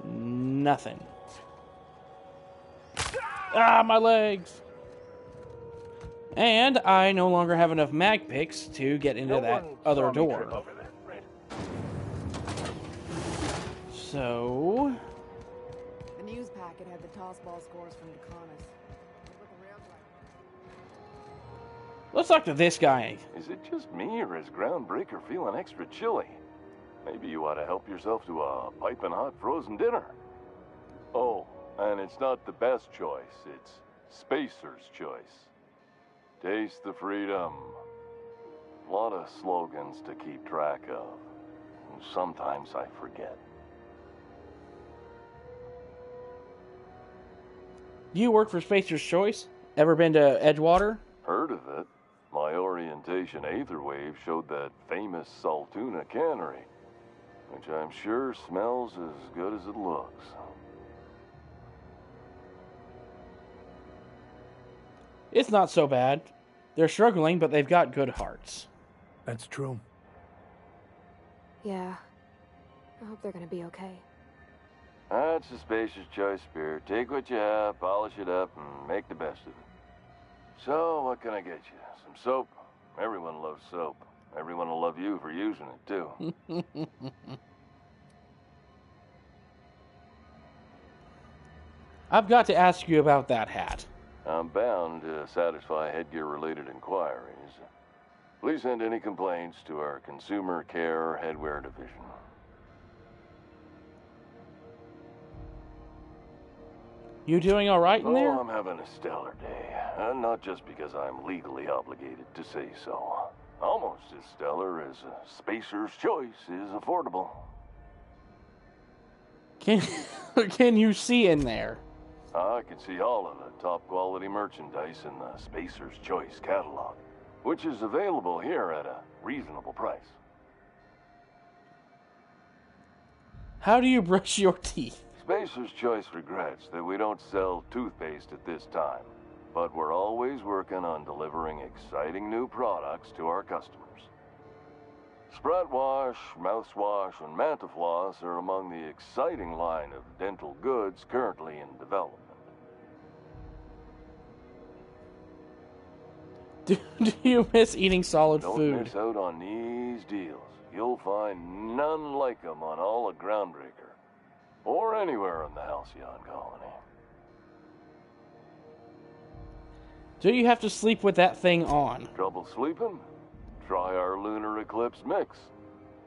Nothing. Ah, my legs! And I no longer have enough mag picks to get into that other door. So... The news packet had the tossball scores from Deconis. Let's talk to this guy. Is it just me, or is Groundbreaker feeling extra chilly? Maybe you ought to help yourself to a piping hot frozen dinner. Oh, and it's not the best choice, it's Spacer's choice. Taste the freedom. A lot of slogans to keep track of. Sometimes I forget. You work for Spacer's Choice? Ever been to Edgewater? Heard of it. My orientation Aetherwave showed that famous Saltuna cannery, which I'm sure smells as good as it looks. It's not so bad. They're struggling, but they've got good hearts. That's true. Yeah. I hope they're gonna be okay. That's the Spacer's Choice spirit. Take what you have, polish it up, and make the best of it. So, what can I get you? Some soap? Everyone loves soap. Everyone will love you for using it, too. I've got to ask you about that hat. I'm bound to satisfy headgear-related inquiries. Please send any complaints to our Consumer Care Headwear Division. You doing all right in there? Oh, I'm having a stellar day. And not just because I'm legally obligated to say so. Almost as stellar as Spacer's Choice is affordable. Can you see in there? I can see all of the top-quality merchandise in the Spacer's Choice catalog, which is available here at a reasonable price. How do you brush your teeth? Spacer's Choice regrets that we don't sell toothpaste at this time, but we're always working on delivering exciting new products to our customers. Sprat Wash, Mouthwash, and Mantafloss are among the exciting line of dental goods currently in development. Do you miss eating solid Don't food? miss out on these deals. You'll find none like them on all of Groundbreaker. Or anywhere in the Halcyon colony. Do you have to sleep with that thing on? Trouble sleeping? Try our Lunar Eclipse mix.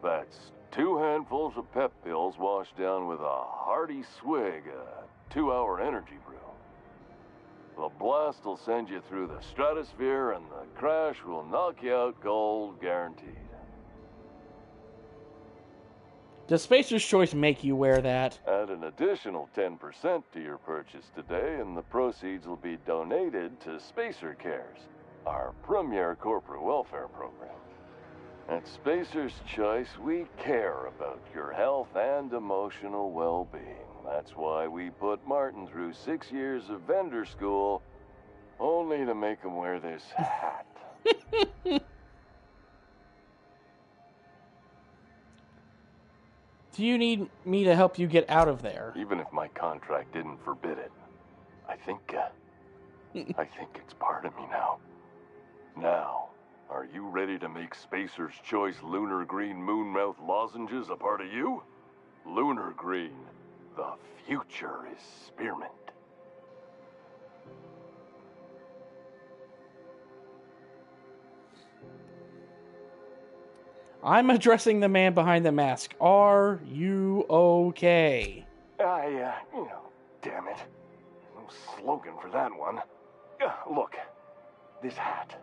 That's 2 handfuls of pep pills washed down with a hearty swig of 2-hour energy brew. The blast will send you through the stratosphere, and the crash will knock you out cold, guaranteed. Does Spacer's Choice make you wear that? Add an additional 10% to your purchase today, and the proceeds will be donated to Spacer Cares, our premier corporate welfare program. At Spacer's Choice, we care about your health and emotional well-being. That's why we put Martin through 6 years of vendor school, only to make him wear this hat. Do you need me to help you get out of there? Even if my contract didn't forbid it, I think it's part of me now. Now, are you ready to make Spacer's Choice Lunar Green Moonmouth lozenges a part of you? Lunar Green, the future is spearmint. I'm addressing the man behind the mask. Are you okay? Damn it. No slogan for that one. Look, this hat,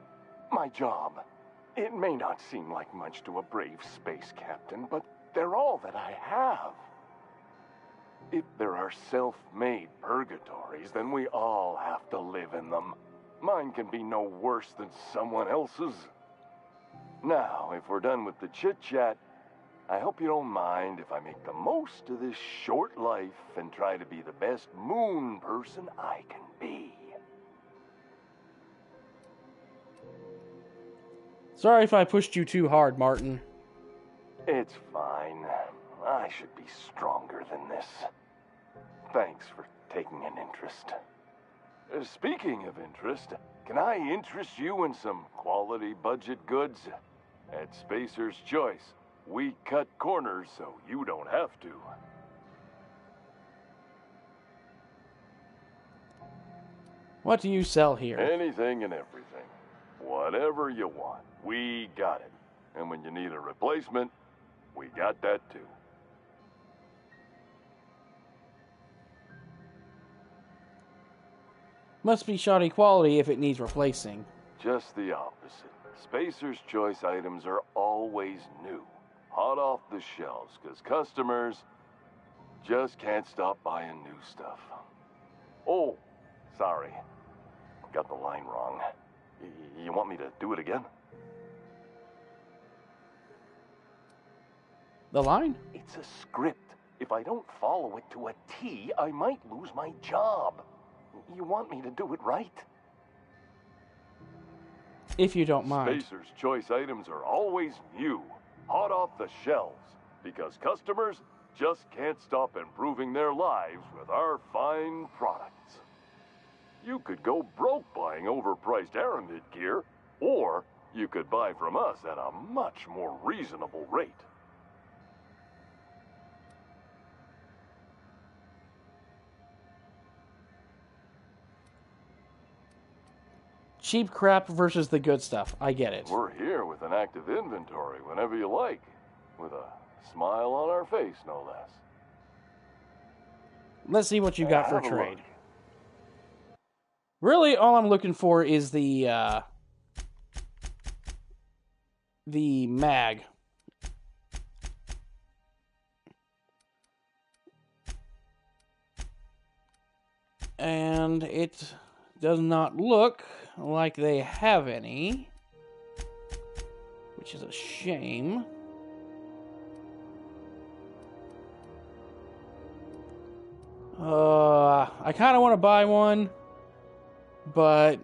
my job. It may not seem like much to a brave space captain, but they're all that I have. If there are self-made purgatories, then we all have to live in them. Mine can be no worse than someone else's. Now, if we're done with the chit-chat, I hope you don't mind if I make the most of this short life and try to be the best moon person I can be. Sorry if I pushed you too hard, Martin. It's fine. I should be stronger than this. Thanks for taking an interest. Speaking of interest, can I interest you in some quality budget goods? At Spacer's Choice, we cut corners so you don't have to. What do you sell here? Anything and everything. Whatever you want, we got it. And when you need a replacement, we got that too. Must be shoddy quality if it needs replacing. Just the opposite. Spacer's Choice items are always new. Hot off the shelves, because customers just can't stop buying new stuff. Oh, sorry. Got the line wrong. You want me to do it again? The line? It's a script. If I don't follow it to a T, I might lose my job. You want me to do it right? If you don't mind. Spacer's Choice items are always new, hot off the shelves, because customers just can't stop improving their lives with our fine products. You could go broke buying overpriced Aramid gear, or you could buy from us at a much more reasonable rate. Cheap crap versus the good stuff. I get it. We're here with an active inventory whenever you like, with a smile on our face, no less. Let's see what you got for trade. Really, all I'm looking for is the mag. And it does not look like they have any, which is a shame. I kind of want to buy one, but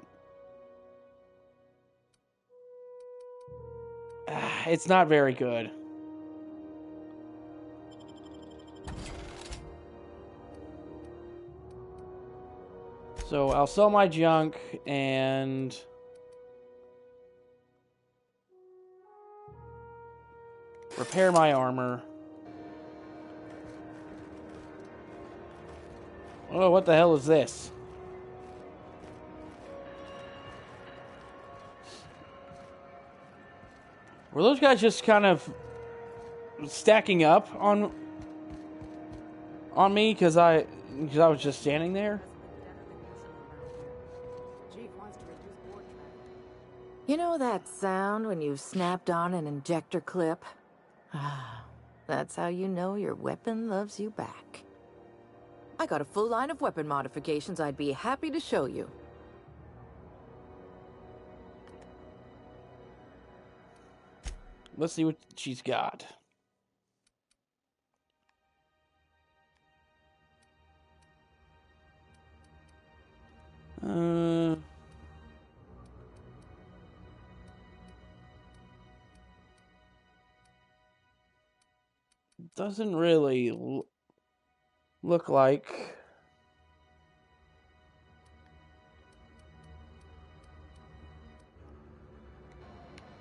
it's not very good. So I'll sell my junk and repair my armor. Oh, what the hell is this? Were those guys just kind of stacking up on me because I was just standing there? You know that sound when you've snapped on an injector clip? That's how you know your weapon loves you back. I got a full line of weapon modifications I'd be happy to show you. Let's see what she's got. Doesn't really look like...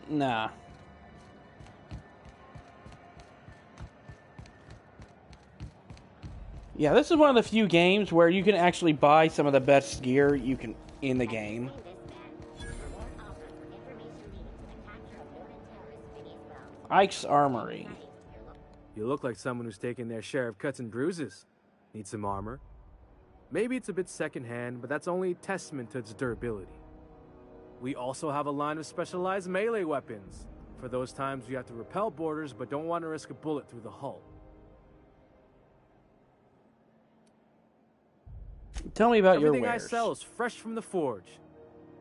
Nah. Yeah, this is one of the few games where you can actually buy some of the best gear you can in the game. Ike's Armory. You look like someone who's taken their share of cuts and bruises. Need some armor? Maybe it's a bit secondhand, but that's only a testament to its durability. We also have a line of specialized melee weapons, for those times you have to repel boarders but don't want to risk a bullet through the hull. Tell me about your wares. Everything I sell is fresh from the forge.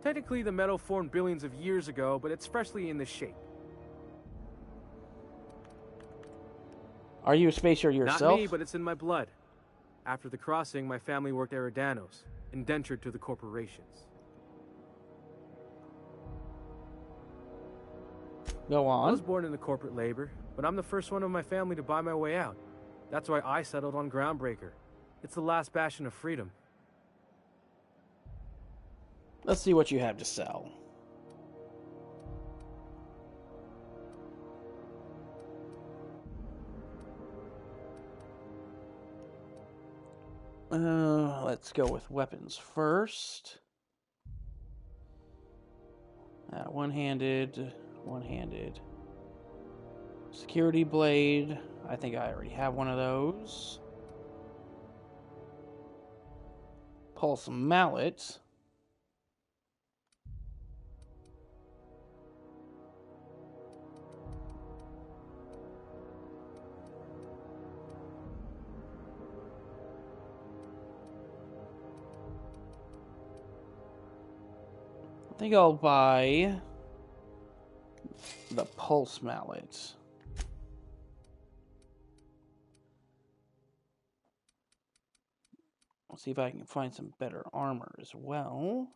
Technically, the metal formed billions of years ago, but it's freshly in the shape. Are you a spacer yourself? Not me, but it's in my blood. After the crossing, my family worked Eridanos, indentured to the corporations. Go on. I was born into corporate labor, but I'm the first one of my family to buy my way out. That's why I settled on Groundbreaker. It's the last bastion of freedom. Let's see what you have to sell. Let's go with weapons first. One-handed. Security blade. I think I already have one of those. Pulse mallet. I think I'll buy the pulse mallet. Let's see if I can find some better armor as well.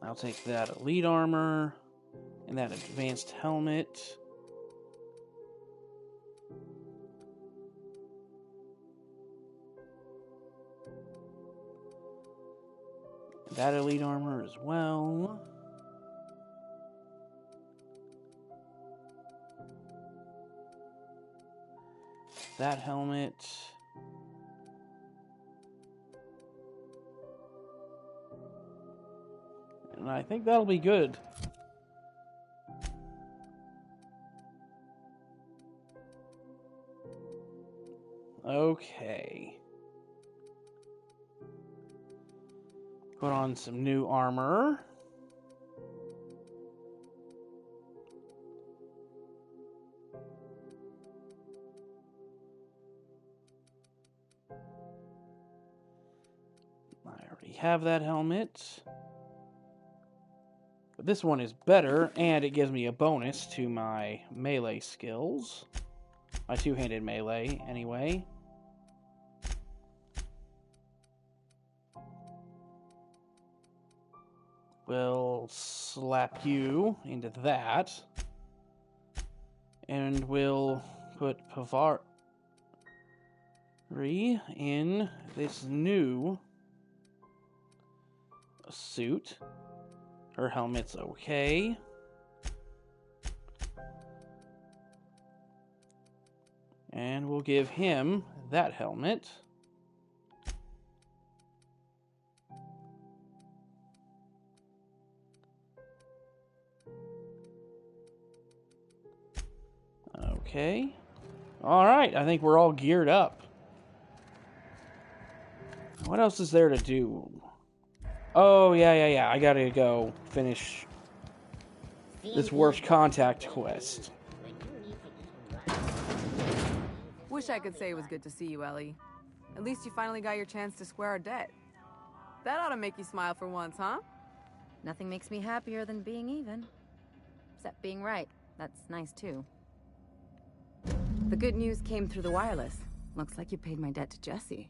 I'll take that elite armor and that advanced helmet. That elite armor as well. That helmet. And I think that'll be good. Okay. Put on some new armor. I already have that helmet. But this one is better, and it gives me a bonus to my melee skills. My two-handed melee, anyway. We'll slap you into that. And we'll put Pavari in this new suit. Her helmet's okay. And we'll give him that helmet. Okay. Alright, I think we're all geared up. What else is there to do? Oh, yeah. I gotta go finish this worst contact quest. Wish I could say it was good to see you, Ellie. At least you finally got your chance to square our debt. That ought to make you smile for once, huh? Nothing makes me happier than being even. Except being right. That's nice, too. The good news came through the wireless. Looks like you paid my debt to Jesse.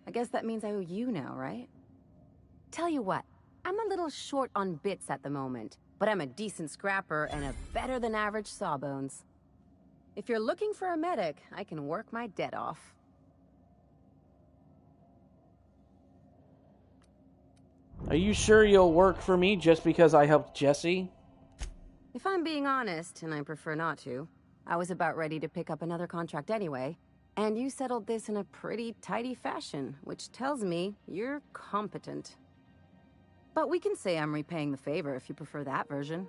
I guess that means I owe you now, right? Tell you what, I'm a little short on bits at the moment, but I'm a decent scrapper and a better-than-average sawbones. If you're looking for a medic, I can work my debt off. Are you sure you'll work for me just because I helped Jesse? If I'm being honest, and I prefer not to, I was about ready to pick up another contract anyway, and you settled this in a pretty tidy fashion, which tells me you're competent. But we can say I'm repaying the favor if you prefer that version.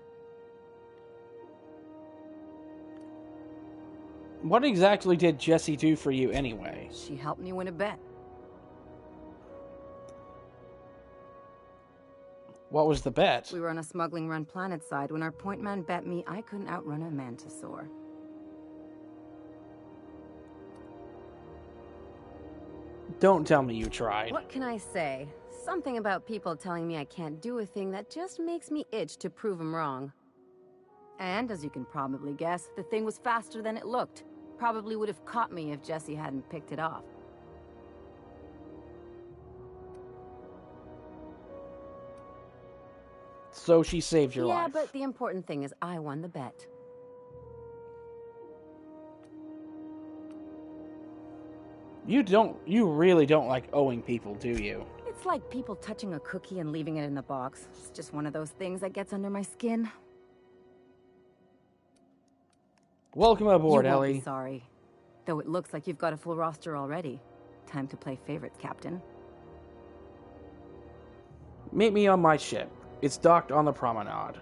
What exactly did Jesse do for you anyway? She helped me win a bet. What was the bet? We were on a smuggling run planetside when our point man bet me I couldn't outrun a mantisaur. Don't tell me you tried. What can I say? Something about people telling me I can't do a thing that just makes me itch to prove them wrong. And as you can probably guess, the thing was faster than it looked. Probably would have caught me if Jesse hadn't picked it off. So she saved your life. Yeah, but the important thing is I won the bet. You really don't like owing people, do you? It's like people touching a cookie and leaving it in the box. It's just one of those things that gets under my skin. Welcome aboard, You won't Ellie. be sorry. Though it looks like you've got a full roster already. Time to play favorites, Captain. Meet me on my ship. It's docked on the promenade.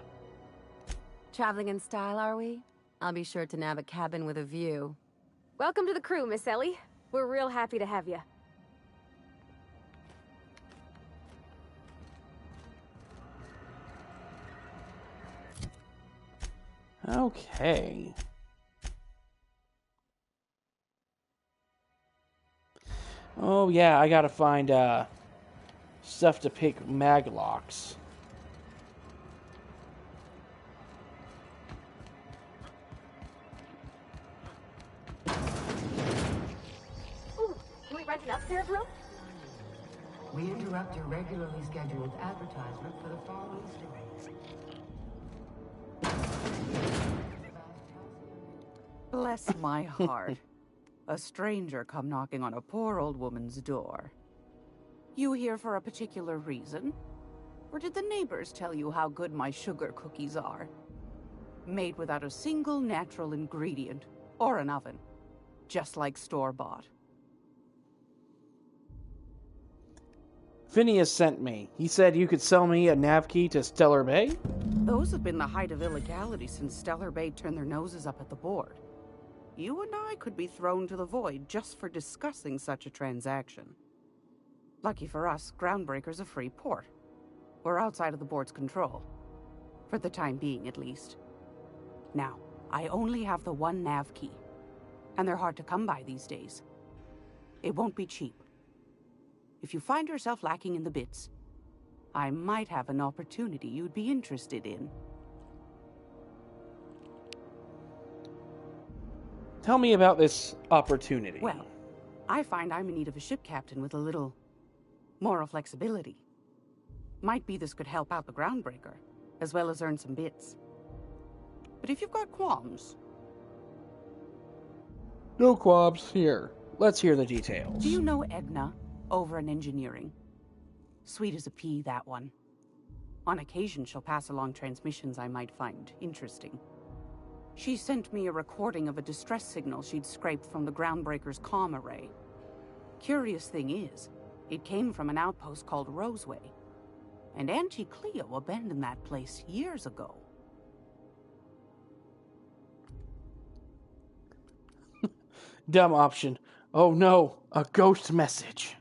Traveling in style, are we? I'll be sure to nab a cabin with a view. Welcome to the crew, Miss Ellie. We're real happy to have you. Okay. Oh yeah, I gotta find stuff to pick maglocks. Ooh, can we rent an upstairs room? We interrupt your regularly scheduled advertisement for the following story. Bless my heart. A stranger come knocking on a poor old woman's door. You here for a particular reason? Or did the neighbors tell you how good my sugar cookies are? Made without a single natural ingredient, or an oven. Just like store-bought. Phineas sent me. He said you could sell me a nav key to Stellar Bay? Those have been the height of illegality since Stellar Bay turned their noses up at the board. You and I could be thrown to the void just for discussing such a transaction. Lucky for us, Groundbreaker's a free port. We're outside of the board's control. For the time being, at least. Now, I only have the one nav key. And they're hard to come by these days. It won't be cheap. If you find yourself lacking in the bits, I might have an opportunity you'd be interested in. Tell me about this opportunity. Well, I find I'm in need of a ship captain with a little moral flexibility. Might be this could help out the Groundbreaker, as well as earn some bits. But if you've got qualms... No qualms. Here. Let's hear the details. Do you know Edna, over in engineering? Sweet as a pea, that one. On occasion, she'll pass along transmissions I might find interesting. She sent me a recording of a distress signal she'd scraped from the Groundbreaker's comm array. Curious thing is, it came from an outpost called Roseway. And Auntie Cleo abandoned that place years ago. Dumb option. Oh no, a ghost message.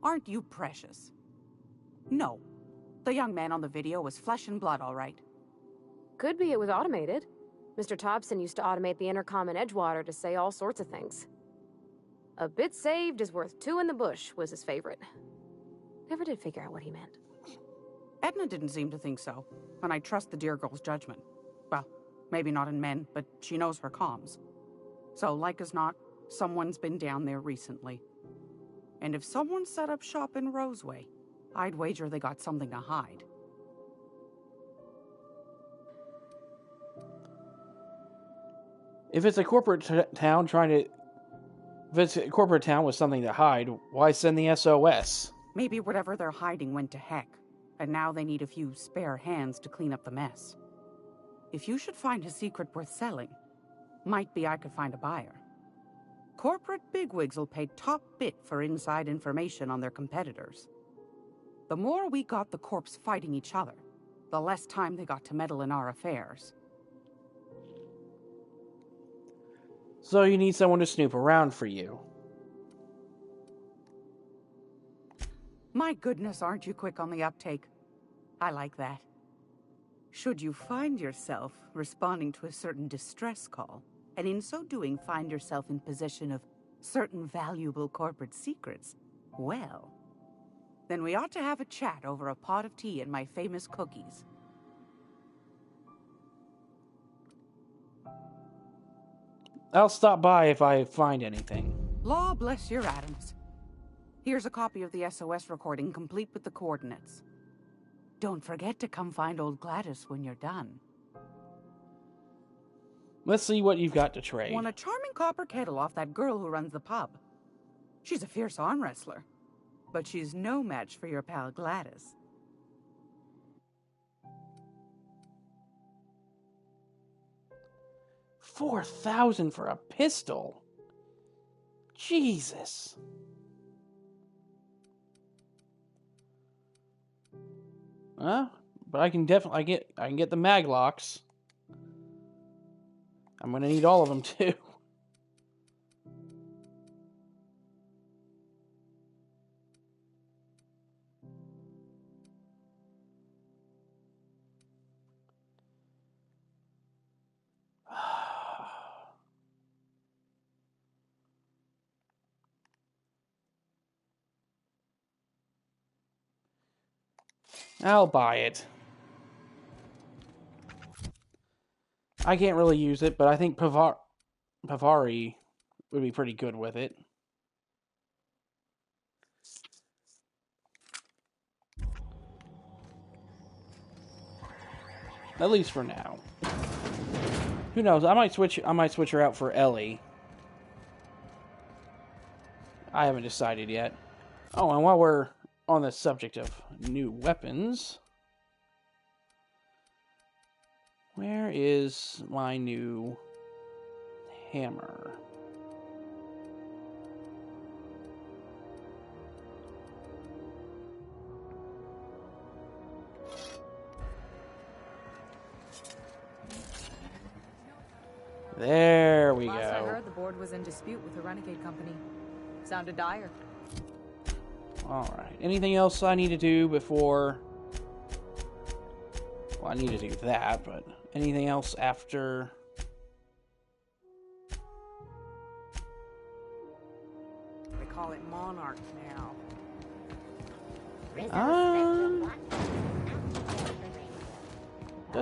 Aren't you precious? No. The young man on the video was flesh and blood, all right. Could be it was automated. Mr. Thompson used to automate the intercom in Edgewater to say all sorts of things. A bit saved is worth two in the bush was his favorite. Never did figure out what he meant. Edna didn't seem to think so, and I trust the dear girl's judgment. Well, maybe not in men, but she knows her comms. So, like as not, someone's been down there recently. And if someone set up shop in Roseway, I'd wager they got something to hide. If it's a corporate town if it's a corporate town with something to hide, why send the SOS? Maybe whatever they're hiding went to heck, and now they need a few spare hands to clean up the mess. If you should find a secret worth selling, might be I could find a buyer. Corporate bigwigs will pay top bit for inside information on their competitors. The more we got the corps fighting each other, the less time they got to meddle in our affairs. So you need someone to snoop around for you. My goodness, aren't you quick on the uptake? I like that. Should you find yourself responding to a certain distress call, and in so doing find yourself in possession of certain valuable corporate secrets, well, then we ought to have a chat over a pot of tea and my famous cookies. I'll stop by if I find anything. Law bless your atoms. Here's a copy of the SOS recording, complete with the coordinates. Don't forget to come find old Gladys when you're done. Let's see what you've got to trade. Want a charming copper kettle off that girl who runs the pub. She's a fierce arm wrestler, but she's no match for your pal Gladys. $4,000 for a pistol. Jesus. But I can definitely I can get the maglocks. I'm gonna need all of them too. I'll buy it. I can't really use it, but I think Pavari would be pretty good with it. At least for now. Who knows? I might switch her out for Ellie. I haven't decided yet. Oh, and while we're on the subject of new weapons, where is my new hammer? There we go. Last I heard, the board was in dispute with the Renegade Company. Sounded dire. Alright. Anything else I need to do before... Well, I need to do that, but anything else after... They call it Monarch now. I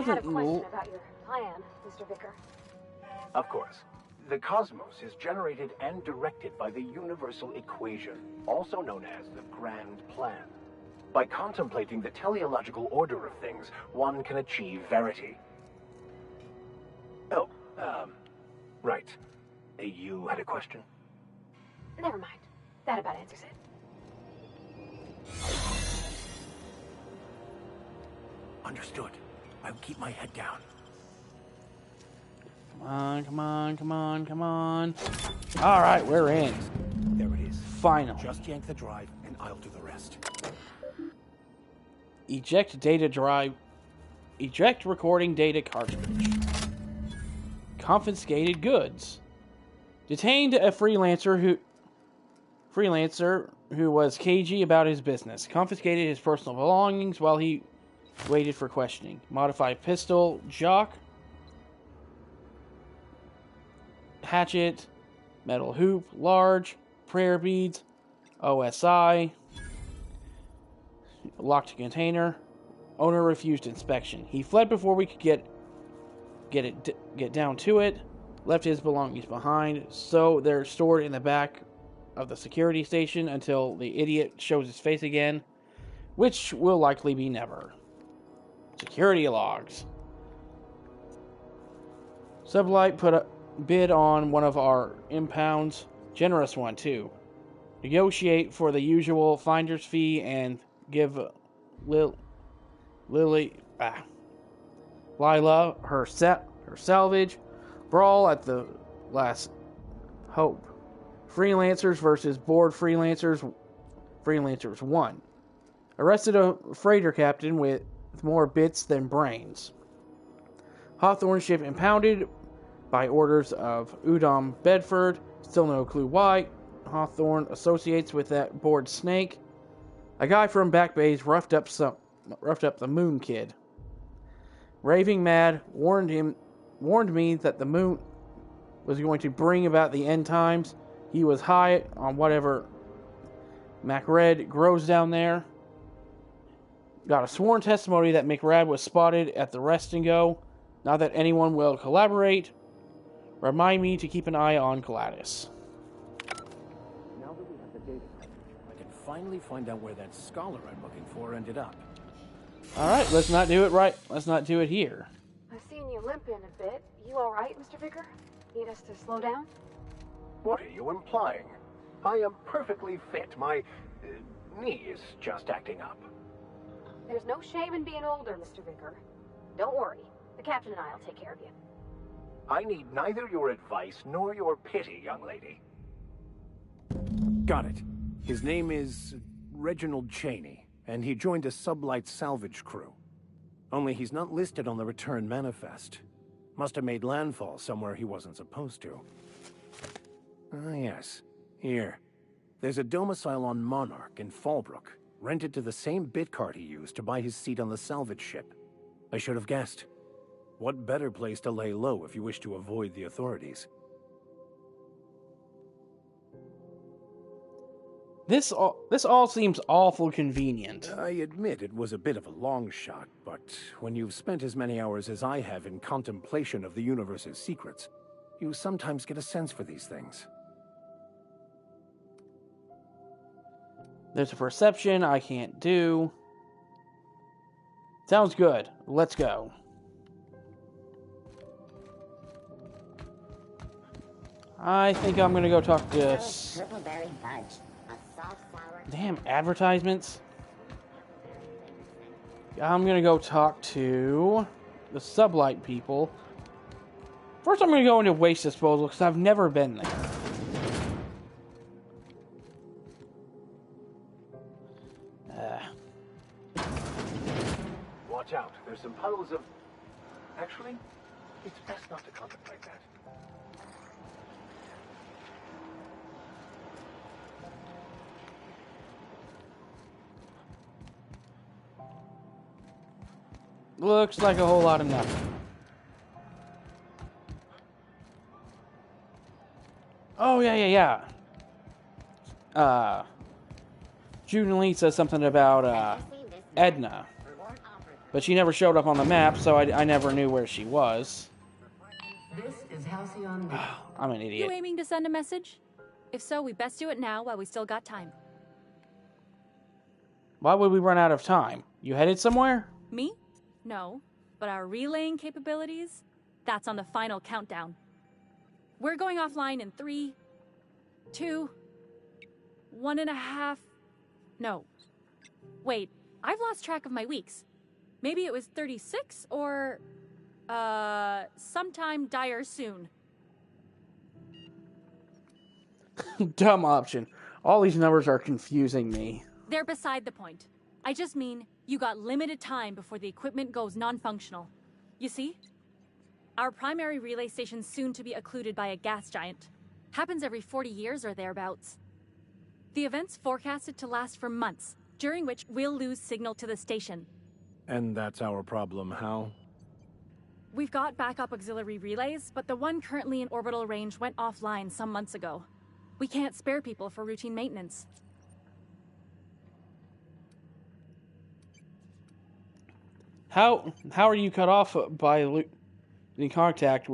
had a question about your plan, Mr. Vicker. Of course. The cosmos is generated and directed by the universal equation, also known as the Grand Plan. By contemplating the teleological order of things, one can achieve verity. Oh, right. You had a question? Never mind. That about answers it. Understood. I'll keep my head down. Come on, come on, come on, come on. Alright, we're in. There it is. Finally. Just yank the drive, and I'll do the rest. Eject data drive. Eject recording data cartridge. Confiscated goods. Detained a freelancer who was cagey about his business. Confiscated his personal belongings while he waited for questioning. Modified pistol, jock, hatchet, metal hoop, large, prayer beads, OSI, locked container. Owner refused inspection. He fled before we could get down to it. Left his belongings behind, so they're stored in the back of the security station until the idiot shows his face again, which will likely be never. Security logs. Sublight put a bid on one of our impounds. Generous one, too. Negotiate for the usual finder's fee and give Lila her salvage. Brawl at the last hope. Freelancers versus bored freelancers. Freelancers won. Arrested a freighter captain with more bits than brains. Hawthorne ship impounded by orders of Udom Bedford. Still no clue why. Hawthorne associates with that bored snake. A guy from Back Bay's roughed up the Moon Kid. Raving mad, warned me that the moon was going to bring about the end times. He was high on whatever MacRed grows down there. Got a sworn testimony that MacRed was spotted at the Rest and Go. Not that anyone will collaborate. Remind me to keep an eye on Gladys. Now that we have the data, I can finally find out where that scholar I'm looking for ended up. Alright, let's not do it right. Let's not do it here. I've seen you limping a bit. You alright, Mr. Vicker? Need us to slow down? What are you implying? I am perfectly fit. My knee is just acting up. There's no shame in being older, Mr. Vicker. Don't worry. The captain and I will take care of you. I need neither your advice nor your pity, young lady. Got it. His name is Reginald Cheney, and he joined a sublight salvage crew. Only he's not listed on the return manifest. Must have made landfall somewhere he wasn't supposed to. Ah, yes. Here. There's a domicile on Monarch in Fallbrook, rented to the same bit card he used to buy his seat on the salvage ship. I should have guessed. What better place to lay low if you wish to avoid the authorities? This all seems awful convenient. I admit it was a bit of a long shot, but when you've spent as many hours as I have in contemplation of the universe's secrets, you sometimes get a sense for these things. There's a perception I can't do. Sounds good. Let's go. I think I'm gonna go talk to... Damn, advertisements. I'm gonna go talk to the sublight people. First, I'm gonna go into waste disposal because I've never been there. Watch out, there's some puddles of... Actually, it's best not to contemplate that. Looks like a whole lot of nothing. Oh, yeah. June Lee says something about, Edna. But she never showed up on the map, so I never knew where she was. This is Halcyon. I'm an idiot. You aiming to send a message? If so, we best do it now while we still got time. Why would we run out of time? You headed somewhere? Me? No. But our relaying capabilities? That's on the final countdown. We're going offline in 3, 2, 1.5... No. Wait, I've lost track of my weeks. Maybe it was 36 or... sometime dire soon. Dumb option. All these numbers are confusing me. They're beside the point. I just mean, you got limited time before the equipment goes non-functional. You see? Our primary relay station's soon to be occluded by a gas giant. Happens every 40 years or thereabouts. The event's forecasted to last for months, during which we'll lose signal to the station. And that's our problem, how? We've got backup auxiliary relays, but the one currently in orbital range went offline some months ago. We can't spare people for routine maintenance. How are you cut off by losing contact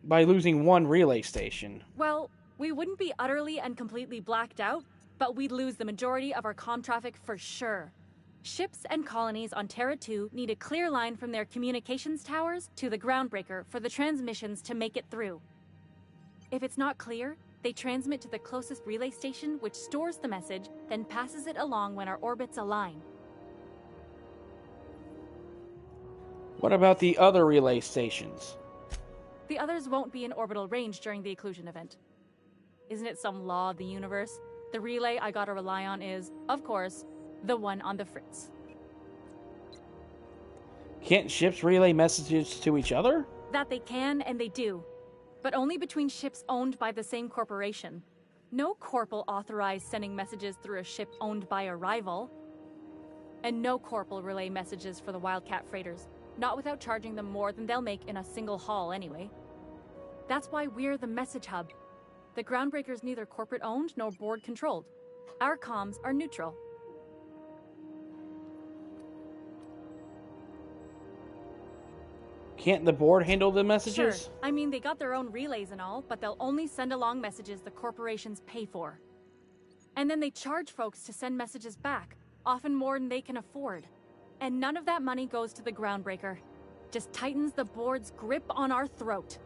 by losing one relay station? Well, we wouldn't be utterly and completely blacked out, but we'd lose the majority of our comm traffic for sure. Ships and colonies on Terra 2 need a clear line from their communications towers to the groundbreaker for the transmissions to make it through. If it's not clear, they transmit to the closest relay station, which stores the message, then passes it along when our orbits align. What about the other relay stations? The others won't be in orbital range during the occlusion event. Isn't it some law of the universe? The relay I gotta rely on is, of course, the one on the Fritz. Can't ships relay messages to each other? That they can, and they do. But only between ships owned by the same corporation. No corp will authorize sending messages through a ship owned by a rival. And no Corp will relay messages for the Wildcat freighters, not without charging them more than they'll make in a single haul anyway. That's why we're the message hub. The Groundbreaker's neither corporate-owned nor board-controlled. Our comms are neutral. Can't the board handle the messages? Sure. I mean, they got their own relays and all, but they'll only send along messages the corporations pay for. And then they charge folks to send messages back, often more than they can afford. And none of that money goes to the Groundbreaker. Just tightens the board's grip on our throat.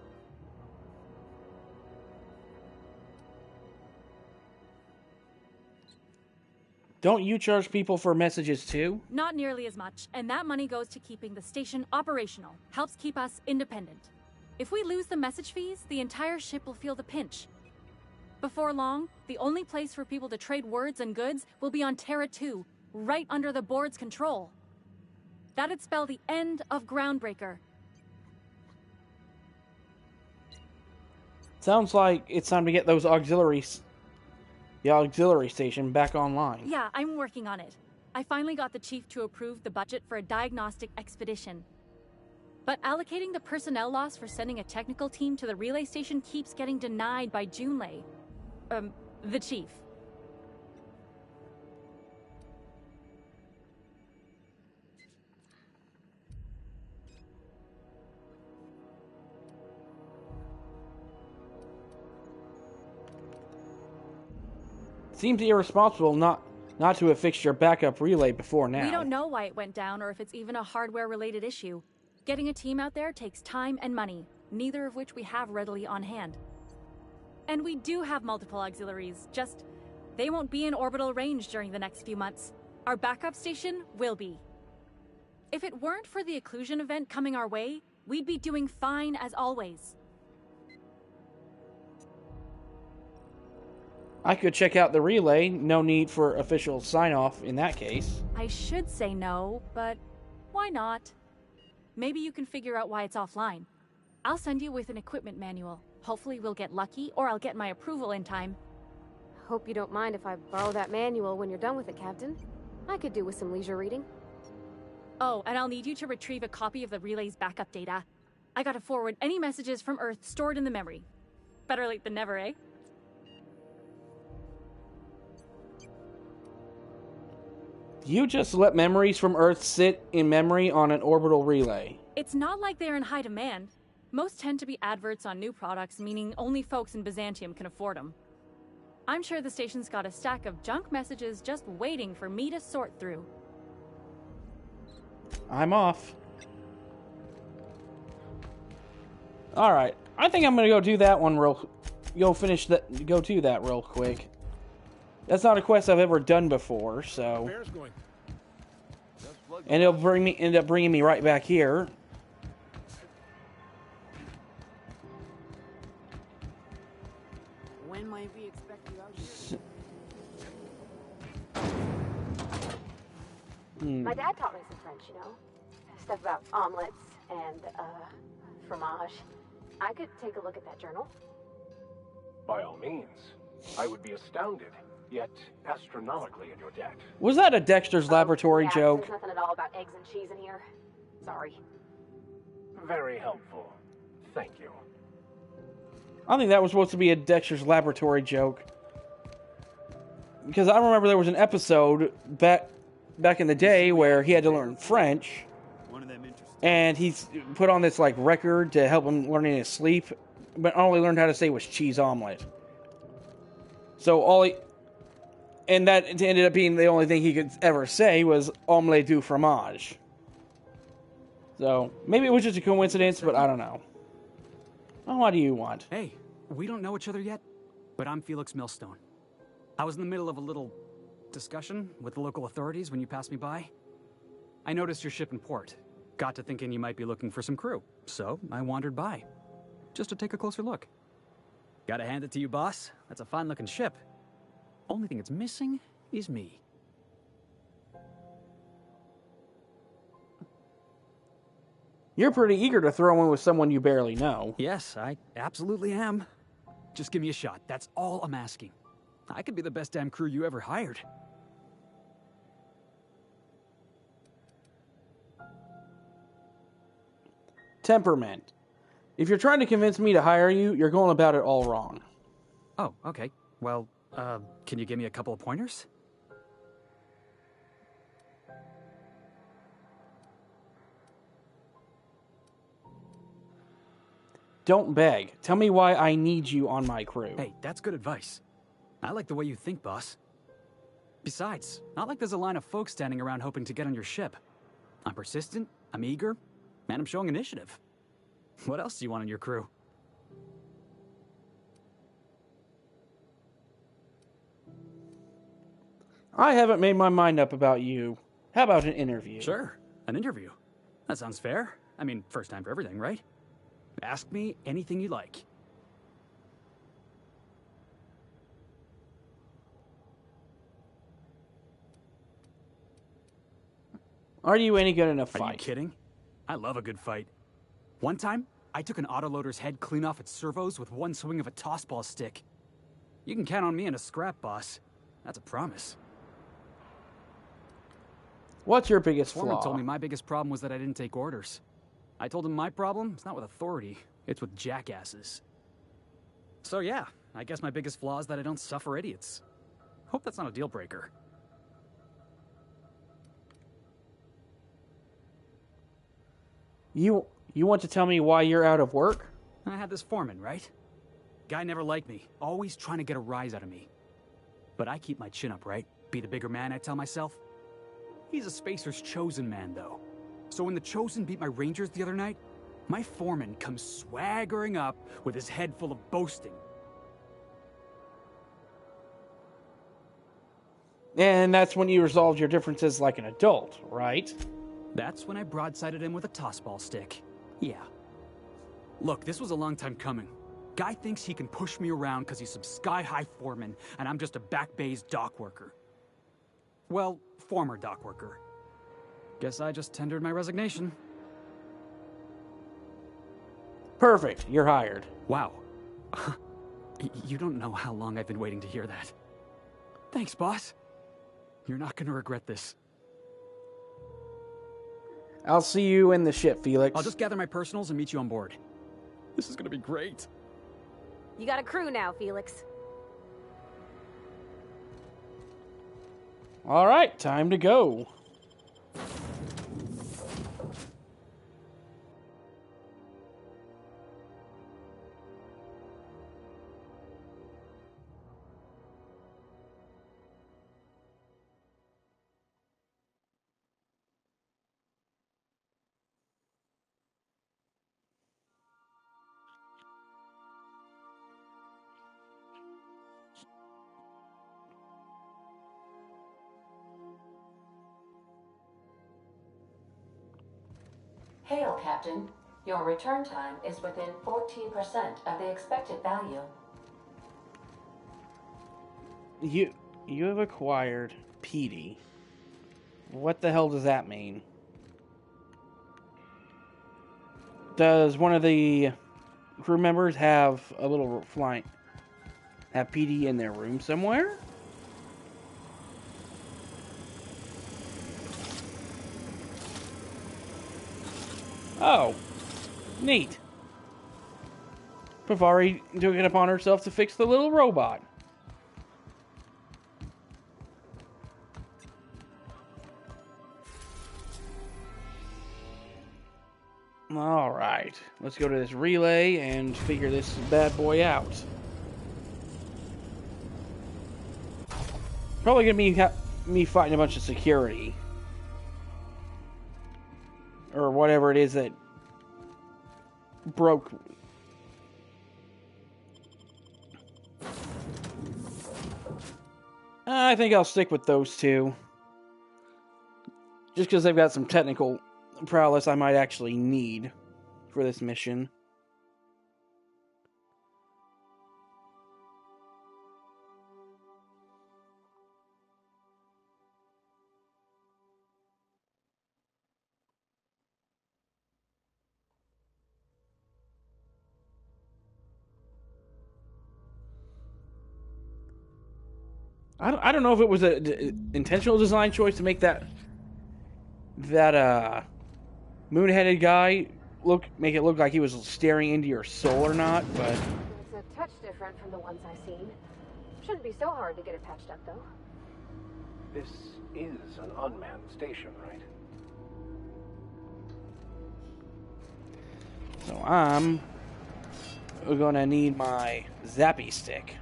Don't you charge people for messages too? Not nearly as much, and that money goes to keeping the station operational, helps keep us independent. If we lose the message fees, the entire ship will feel the pinch. Before long, the only place for people to trade words and goods will be on Terra 2, right under the board's control. That'd spell the end of Groundbreaker. Sounds like it's time to get those auxiliaries, the auxiliary station back online. Yeah, I'm working on it. I finally got the chief to approve the budget for a diagnostic expedition. But allocating the personnel loss for sending a technical team to the relay station keeps getting denied by Junlei. The chief. Seems irresponsible not to have fixed your backup relay before now. We don't know why it went down or if it's even a hardware-related issue. Getting a team out there takes time and money, neither of which we have readily on hand. And we do have multiple auxiliaries, just they won't be in orbital range during the next few months. Our backup station will be. If it weren't for the occlusion event coming our way, we'd be doing fine as always. I could check out the relay. No need for official sign-off in that case. I should say no, but why not? Maybe you can figure out why it's offline. I'll send you with an equipment manual. Hopefully we'll get lucky, or I'll get my approval in time. Hope you don't mind if I borrow that manual when you're done with it, Captain. I could do with some leisure reading. Oh, and I'll need you to retrieve a copy of the relay's backup data. I gotta forward any messages from Earth stored in the memory. Better late than never, eh? You just let memories from Earth sit in memory on an orbital relay. It's not like they're in high demand. Most tend to be adverts on new products, meaning only folks in Byzantium can afford them. I'm sure the station's got a stack of junk messages just waiting for me to sort through. I'm off. Alright, I think I'm gonna go do that one go do that real quick. That's not a quest I've ever done before, so... And it'll end up bringing me right back here. When might we expect you out here? My dad taught me some French, you know? Stuff about omelets and, fromage. I could take a look at that journal. By all means. I would be astounded, yet astronomically in your debt. Was that a Dexter's Laboratory joke? There's nothing at all about eggs and cheese in here. Sorry. Very helpful. Thank you. I think that was supposed to be a Dexter's Laboratory joke. Because I remember there was an episode back in the day where he had to learn French. And he's put on this like record to help him learn in his sleep. But all he learned how to say was cheese omelet. So and that ended up being the only thing he could ever say was omelette du fromage. So, maybe it was just a coincidence, but I don't know. Oh, what do you want? Hey, we don't know each other yet, but I'm Felix Millstone. I was in the middle of a little discussion with the local authorities when you passed me by. I noticed your ship in port. Got to thinking you might be looking for some crew, so I wandered by, just to take a closer look. Gotta hand it to you, boss. That's a fine-looking ship. Only thing it's missing is me. You're pretty eager to throw in with someone you barely know. Yes, I absolutely am. Just give me a shot. That's all I'm asking. I could be the best damn crew you ever hired. Temperament. If you're trying to convince me to hire you, you're going about it all wrong. Oh, okay. Well, can you give me a couple of pointers? Don't beg. Tell me why I need you on my crew. Hey, that's good advice. I like the way you think, boss. Besides, not like there's a line of folks standing around hoping to get on your ship. I'm persistent, I'm eager, and I'm showing initiative. What else do you want on your crew? I haven't made my mind up about you. How about an interview? Sure, an interview. That sounds fair. I mean, first time for everything, right? Ask me anything you like. Are you any good in a fight? Are you kidding? I love a good fight. One time, I took an autoloader's head clean off its servos with one swing of a tossball stick. You can count on me in a scrap, boss. That's a promise. What's your biggest flaw? Foreman told me my biggest problem was that I didn't take orders. I told him my problem is not with authority, it's with jackasses. So yeah, I guess my biggest flaw is that I don't suffer idiots. Hope that's not a deal breaker. You want to tell me why you're out of work? I had this foreman, right? Guy never liked me, always trying to get a rise out of me. But I keep my chin up, right? Be the bigger man, I tell myself. He's a Spacer's chosen man, though. So when the Chosen beat my Rangers the other night, my foreman comes swaggering up with his head full of boasting. And that's when you resolved your differences like an adult, right? That's when I broadsided him with a tossball stick. Yeah. Look, this was a long time coming. Guy thinks he can push me around because he's some sky-high foreman, and I'm just a back bay's dock worker. Well, former dock worker. Guess I just tendered my resignation. Perfect. You're hired. Wow. You don't know how long I've been waiting to hear that. Thanks, boss. You're not gonna regret this. I'll see you in the ship, Felix. I'll just gather my personals and meet you on board. This is gonna be great. You got a crew now, Felix. All right, time to go. Hail, Captain. Your return time is within 14% of the expected value. You have acquired PD. What the hell does that mean? Does one of the crew members have a little have PD in their room somewhere? Oh, neat. Pavari took it upon herself to fix the little robot. Alright, let's go to this relay and figure this bad boy out. Probably gonna be me fighting a bunch of security. Or whatever it is that broke. I think I'll stick with those two. Just because they've got some technical prowess I might actually need for this mission. I don't know if it was an intentional design choice to make that moon-headed guy make it look like he was staring into your soul or not, but It's a touch different from the ones I've seen. Shouldn't be so hard to get it patched up, though. This is an unmanned station, right? so I'm gonna need my zappy stick.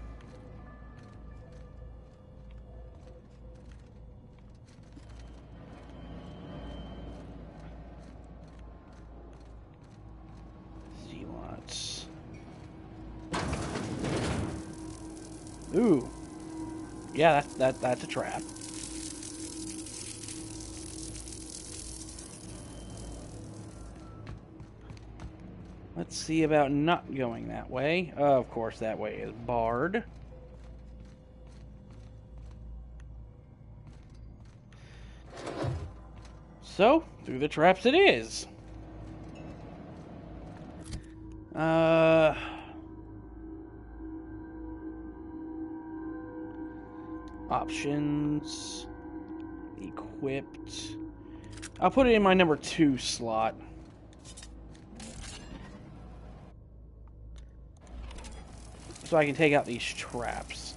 See what's. Ooh, yeah, that's a trap. Let's see about not going that way. Of course, that way is barred. So, through the traps it is. Options. Equipped. I'll put it in my number 2 slot. So I can take out these traps.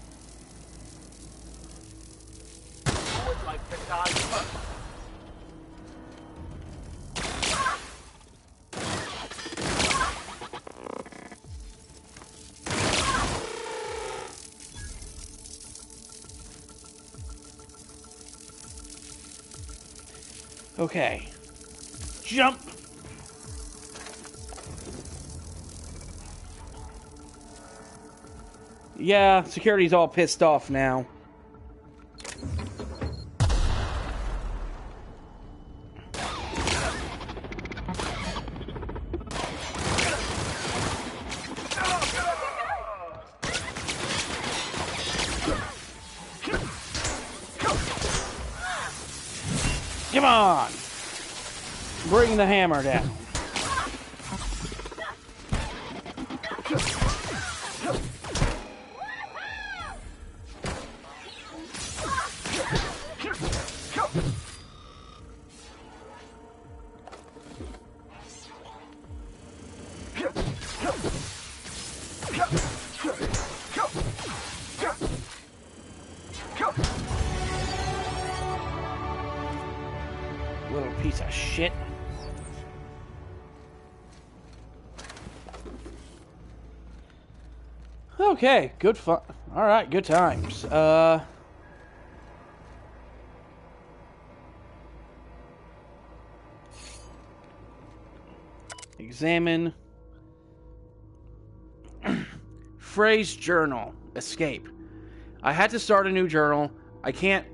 Okay. Jump! Yeah, security's all pissed off now. Come on! Bring the hammer down. Little piece of shit. Okay, good fun. Alright, good times. Examine. Phrase journal. Escape. I had to start a new journal. I can't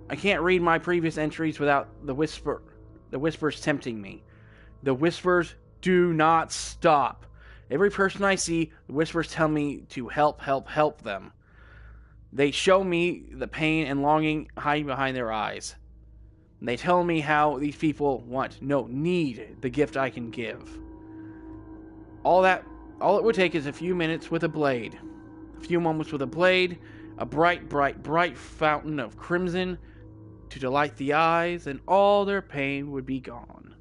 read my previous entries without the whispers tempting me. The whispers do not stop. Every person I see, the whispers tell me to help them. They show me the pain and longing hiding behind their eyes. They tell me how these people need the gift I can give. All it would take is a few minutes with a blade. A few moments with a blade, a bright fountain of crimson to delight the eyes, and all their pain would be gone.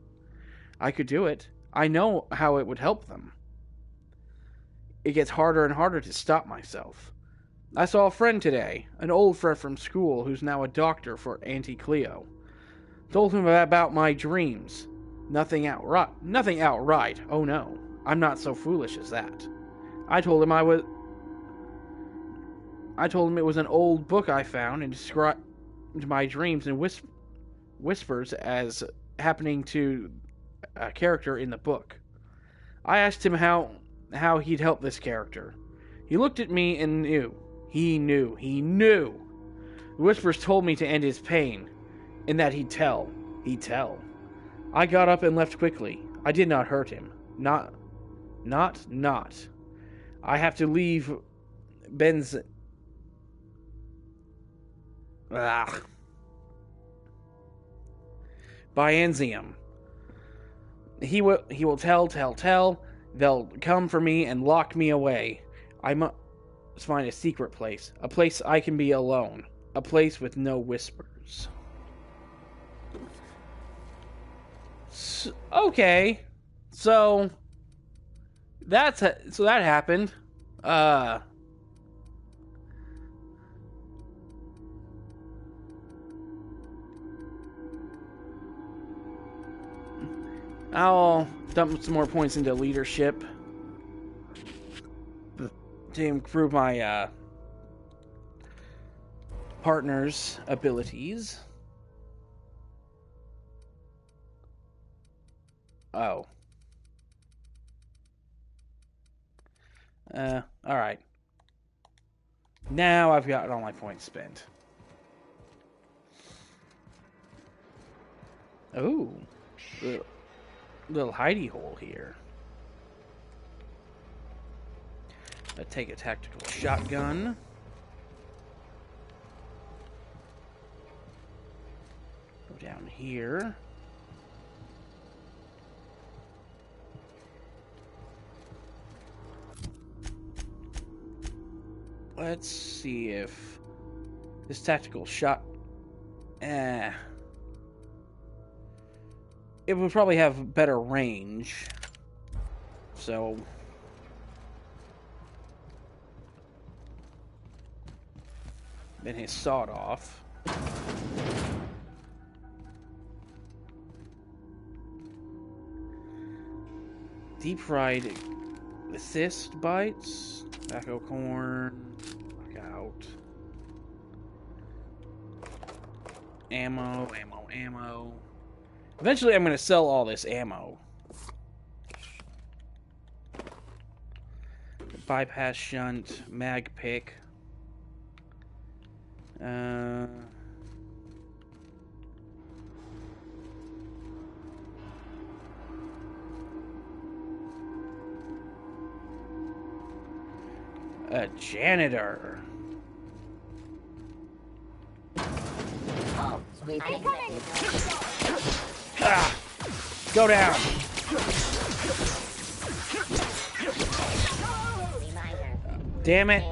I could do it. I know how it would help them. It gets harder and harder to stop myself. I saw a friend today, an old friend from school who's now a doctor for Auntie Cleo. Told him about my dreams. Nothing outright. Oh no, I'm not so foolish as that. I told him it was an old book I found and described my dreams and whispers as happening to a character in the book. I asked him how he'd help this character. He looked at me and knew. He knew. The whispers told me to end his pain, and that he'd tell. I got up and left quickly. I did not hurt him. Not. I have to leave Ben's... Byzantium. He will tell. They'll come for me and lock me away. I must find a secret place. A place I can be alone. A place with no whispers. Okay. So that happened. I'll dump some more points into leadership to improve my partner's abilities. Oh. Alright. Now I've got all my points spent. Ooh. Little hidey hole here. I take a tactical shotgun. Go down here. Let's see if this tactical shot... it would probably have better range. So... than his sawed-off. Deep-fried assist bites. Tobacco corn. Knockout. Ammo. Eventually I'm going to sell all this ammo. Bypass shunt. Mag pick. A janitor. Ah! Go down. Damn it.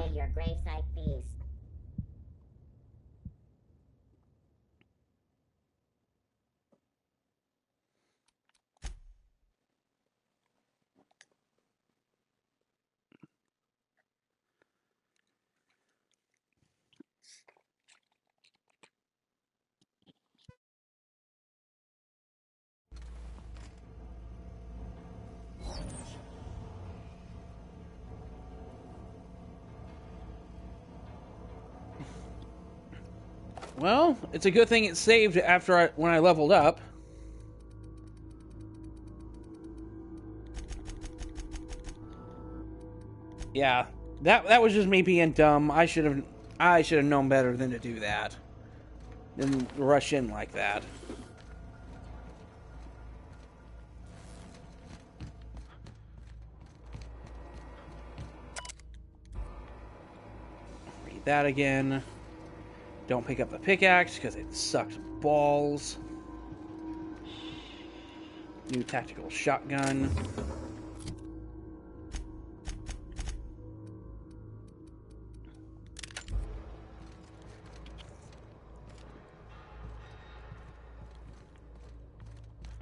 Well, it's a good thing it saved after when I leveled up. Yeah, that was just me being dumb. I should have known better than to do that. Than rush in like that. Read that again. Don't pick up the pickaxe because it sucks balls. New tactical shotgun.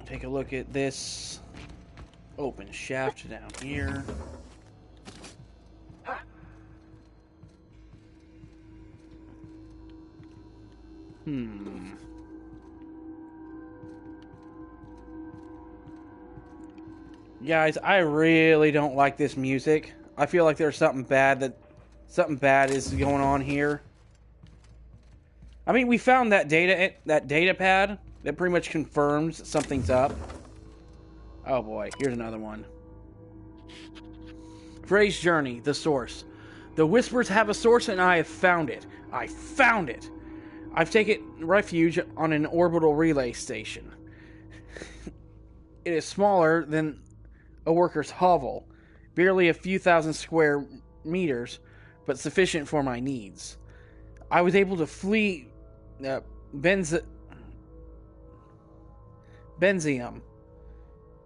Take a look at this open shaft down here. Guys, I really don't like this music. I feel like there's something bad is going on here. I mean, we found that data pad that pretty much confirms something's up. Oh boy, here's another one. Frey's Journey, the source. The Whispers have a source and I have found it. I found it. I've taken refuge on an orbital relay station. It is smaller than a worker's hovel, barely a few thousand square meters, but sufficient for my needs. I was able to flee Benzium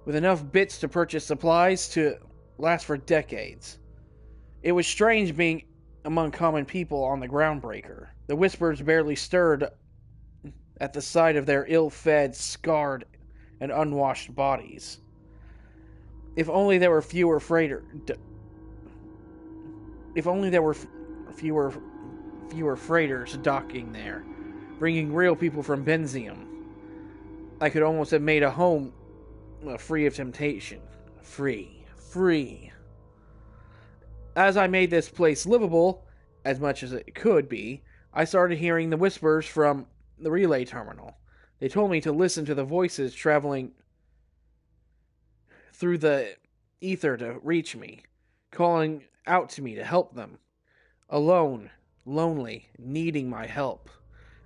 with enough bits to purchase supplies to last for decades. It was strange being among common people on the Groundbreaker. The Whispers barely stirred at the sight of their ill-fed, scarred, and unwashed bodies. If only there were fewer If only there were fewer freighters docking there, bringing real people from Benzium. I could almost have made a home free of temptation. Free. As I made this place livable, as much as it could be, I started hearing the whispers from the relay terminal. They told me to listen to the voices traveling through the ether to reach me, calling out to me to help them. Alone, lonely, needing my help.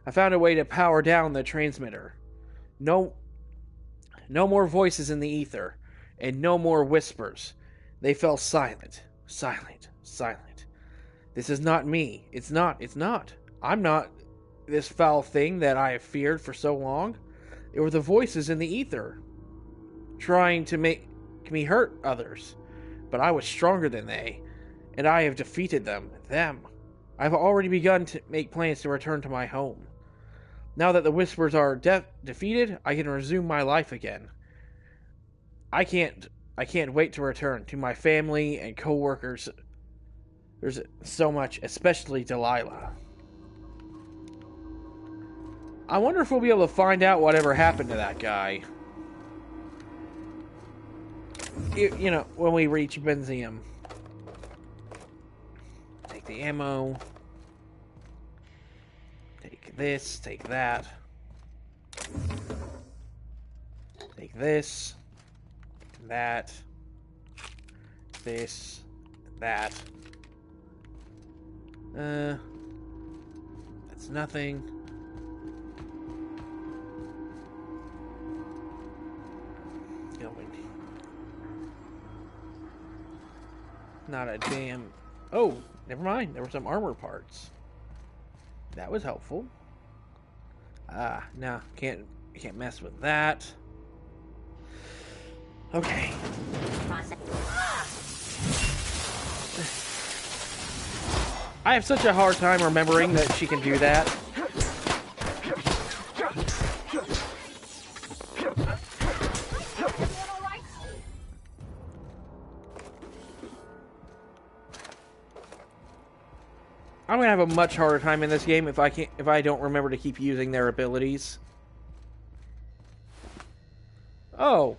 I found a way to power down the transmitter. No more voices in the ether, and no more whispers. They fell silent. This is not me. It's not. I'm not this foul thing that I have feared for so long. It were the voices in the ether, trying to make me hurt others. But I was stronger than they, and I have defeated them. I've already begun to make plans to return to my home. Now that the whispers are defeated, I can resume my life again. I can't wait to return to my family and co-workers. There's so much, especially Delilah. I wonder if we'll be able to find out whatever happened to that guy. You know, when we reach Benzium. Take the ammo. Take this, take that. Take this. That. This. That. That's nothing. Not a damn... Oh, never mind. There were some armor parts. That was helpful. No, can't mess with that. Okay. I have such a hard time remembering that she can do that. I'm gonna have a much harder time in this game if I don't remember to keep using their abilities. Oh.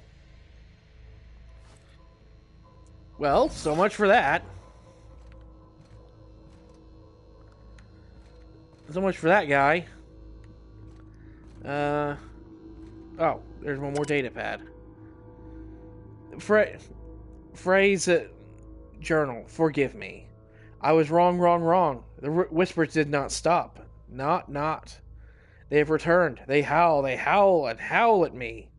Well, so much for that. So much for that guy. Oh, there's one more data pad. Phrase journal. Forgive me. I was wrong. The whispers did not stop. Not. They have returned. They howl at me,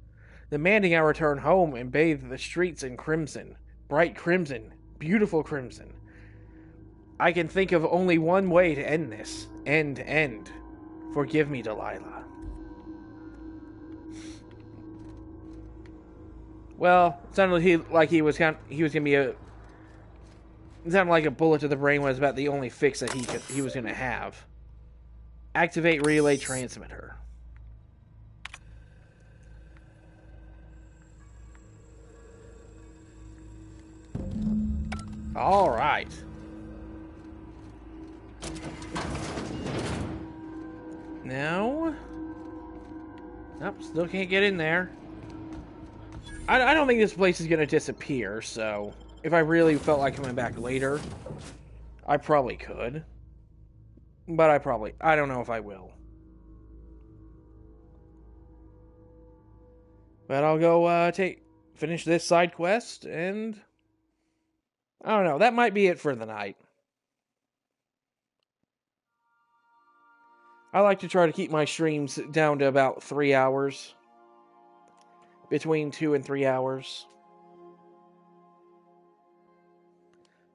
demanding I return home and bathe the streets in crimson. Bright crimson. Beautiful crimson. I can think of only one way to end this. End. Forgive me, Delilah. Well, it sounded like he was gonna be a... It sounded like a bullet to the brain was about the only fix that he was going to have. Activate relay transmitter. All right. Now, nope, still can't get in there. I don't think this place is going to disappear, so... If I really felt like coming back later, I probably could. But I don't know if I will. But I'll go finish this side quest, and I don't know, that might be it for the night. I like to try to keep my streams down to about 3 hours. Between 2 and 3 hours.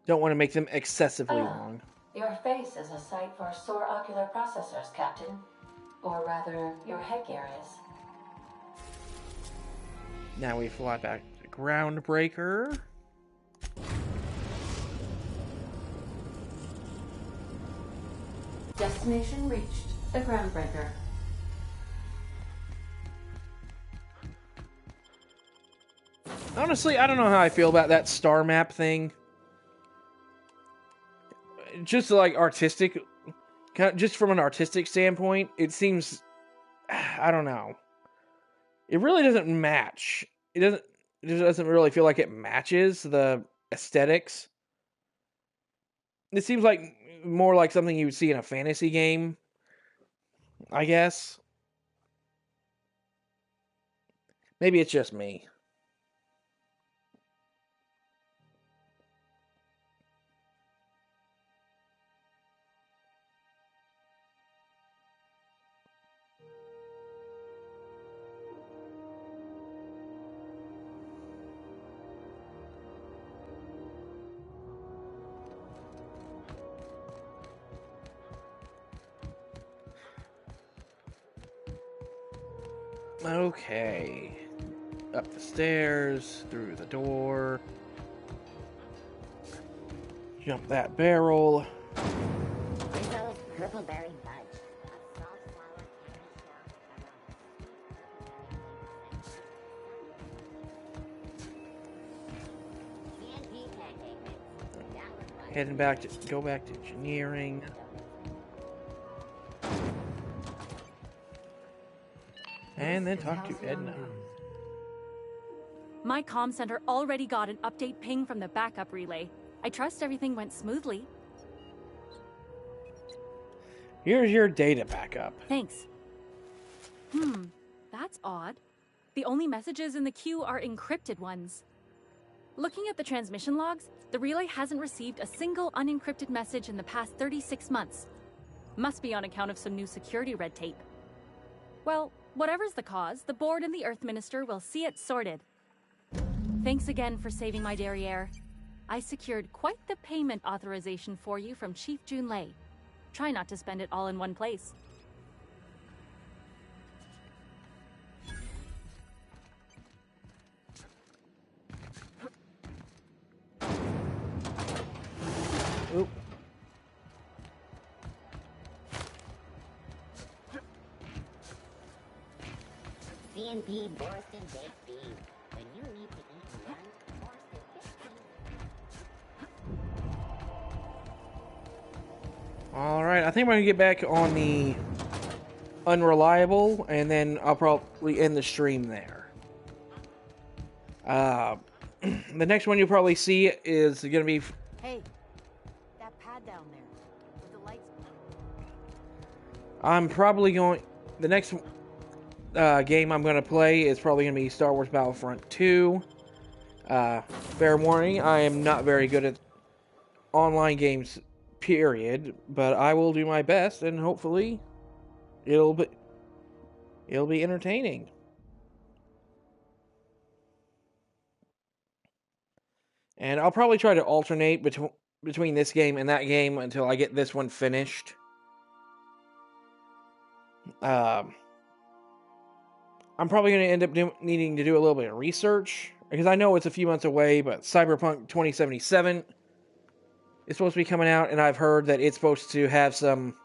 Don't want to make them excessively long. Your face is a sight for sore ocular processors, Captain. Or rather, your headgear is. Now we fly back to Groundbreaker. Destination reached. The Groundbreaker. Honestly, I don't know how I feel about that star map thing. Just like artistic, just from an artistic standpoint, it seems, I don't know. It really doesn't match. It doesn't really feel like it matches the aesthetics. It seems like more like something you would see in a fantasy game, I guess. Maybe it's just me. Okay. Up the stairs, through the door. Jump that barrel. Rizzo's Purpleberry Budge. Heading back to go back to engineering. And then talk to Edna. My comm center already got an update ping from the backup relay. I trust everything went smoothly. Here's your data backup. Thanks. That's odd. The only messages in the queue are encrypted ones. Looking at the transmission logs, the relay hasn't received a single unencrypted message in the past 36 months. Must be on account of some new security red tape. Well, whatever's the cause, the board and the Earth Minister will see it sorted. Thanks again for saving my derriere. I secured quite the payment authorization for you from Chief Junlei. Try not to spend it all in one place. Oop. CNP Borston Baked Beans. When you need to eat lunch, Borston Baked Beans. Alright, I think we're going to get back on the unreliable, and then I'll probably end the stream there. The next one you'll probably see is going to be... Hey, that pad down there, with the lights... I'm probably going... The next game I'm going to play is probably going to be Star Wars Battlefront 2. Fair warning, I am not very good at online games, period, but I will do my best, and hopefully it'll be entertaining. And I'll probably try to alternate between this game and that game until I get this one finished. I'm probably going to end up needing to do a little bit of research, because I know it's a few months away, but Cyberpunk 2077 is supposed to be coming out, and I've heard that it's supposed to have some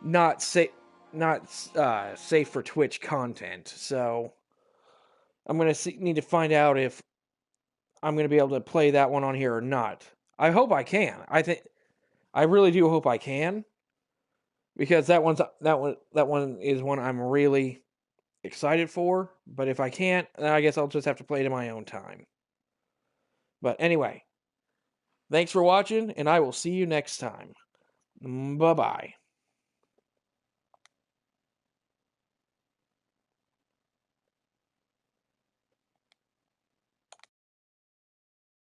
not safe for Twitch content. So I'm going to need to find out if I'm going to be able to play that one on here or not. I hope I can. I really do hope I can, because that one is one I'm really excited for. But if I can't, then I guess I'll just have to play it in my own time. But anyway, thanks for watching, and I will see you next time. Bye-bye.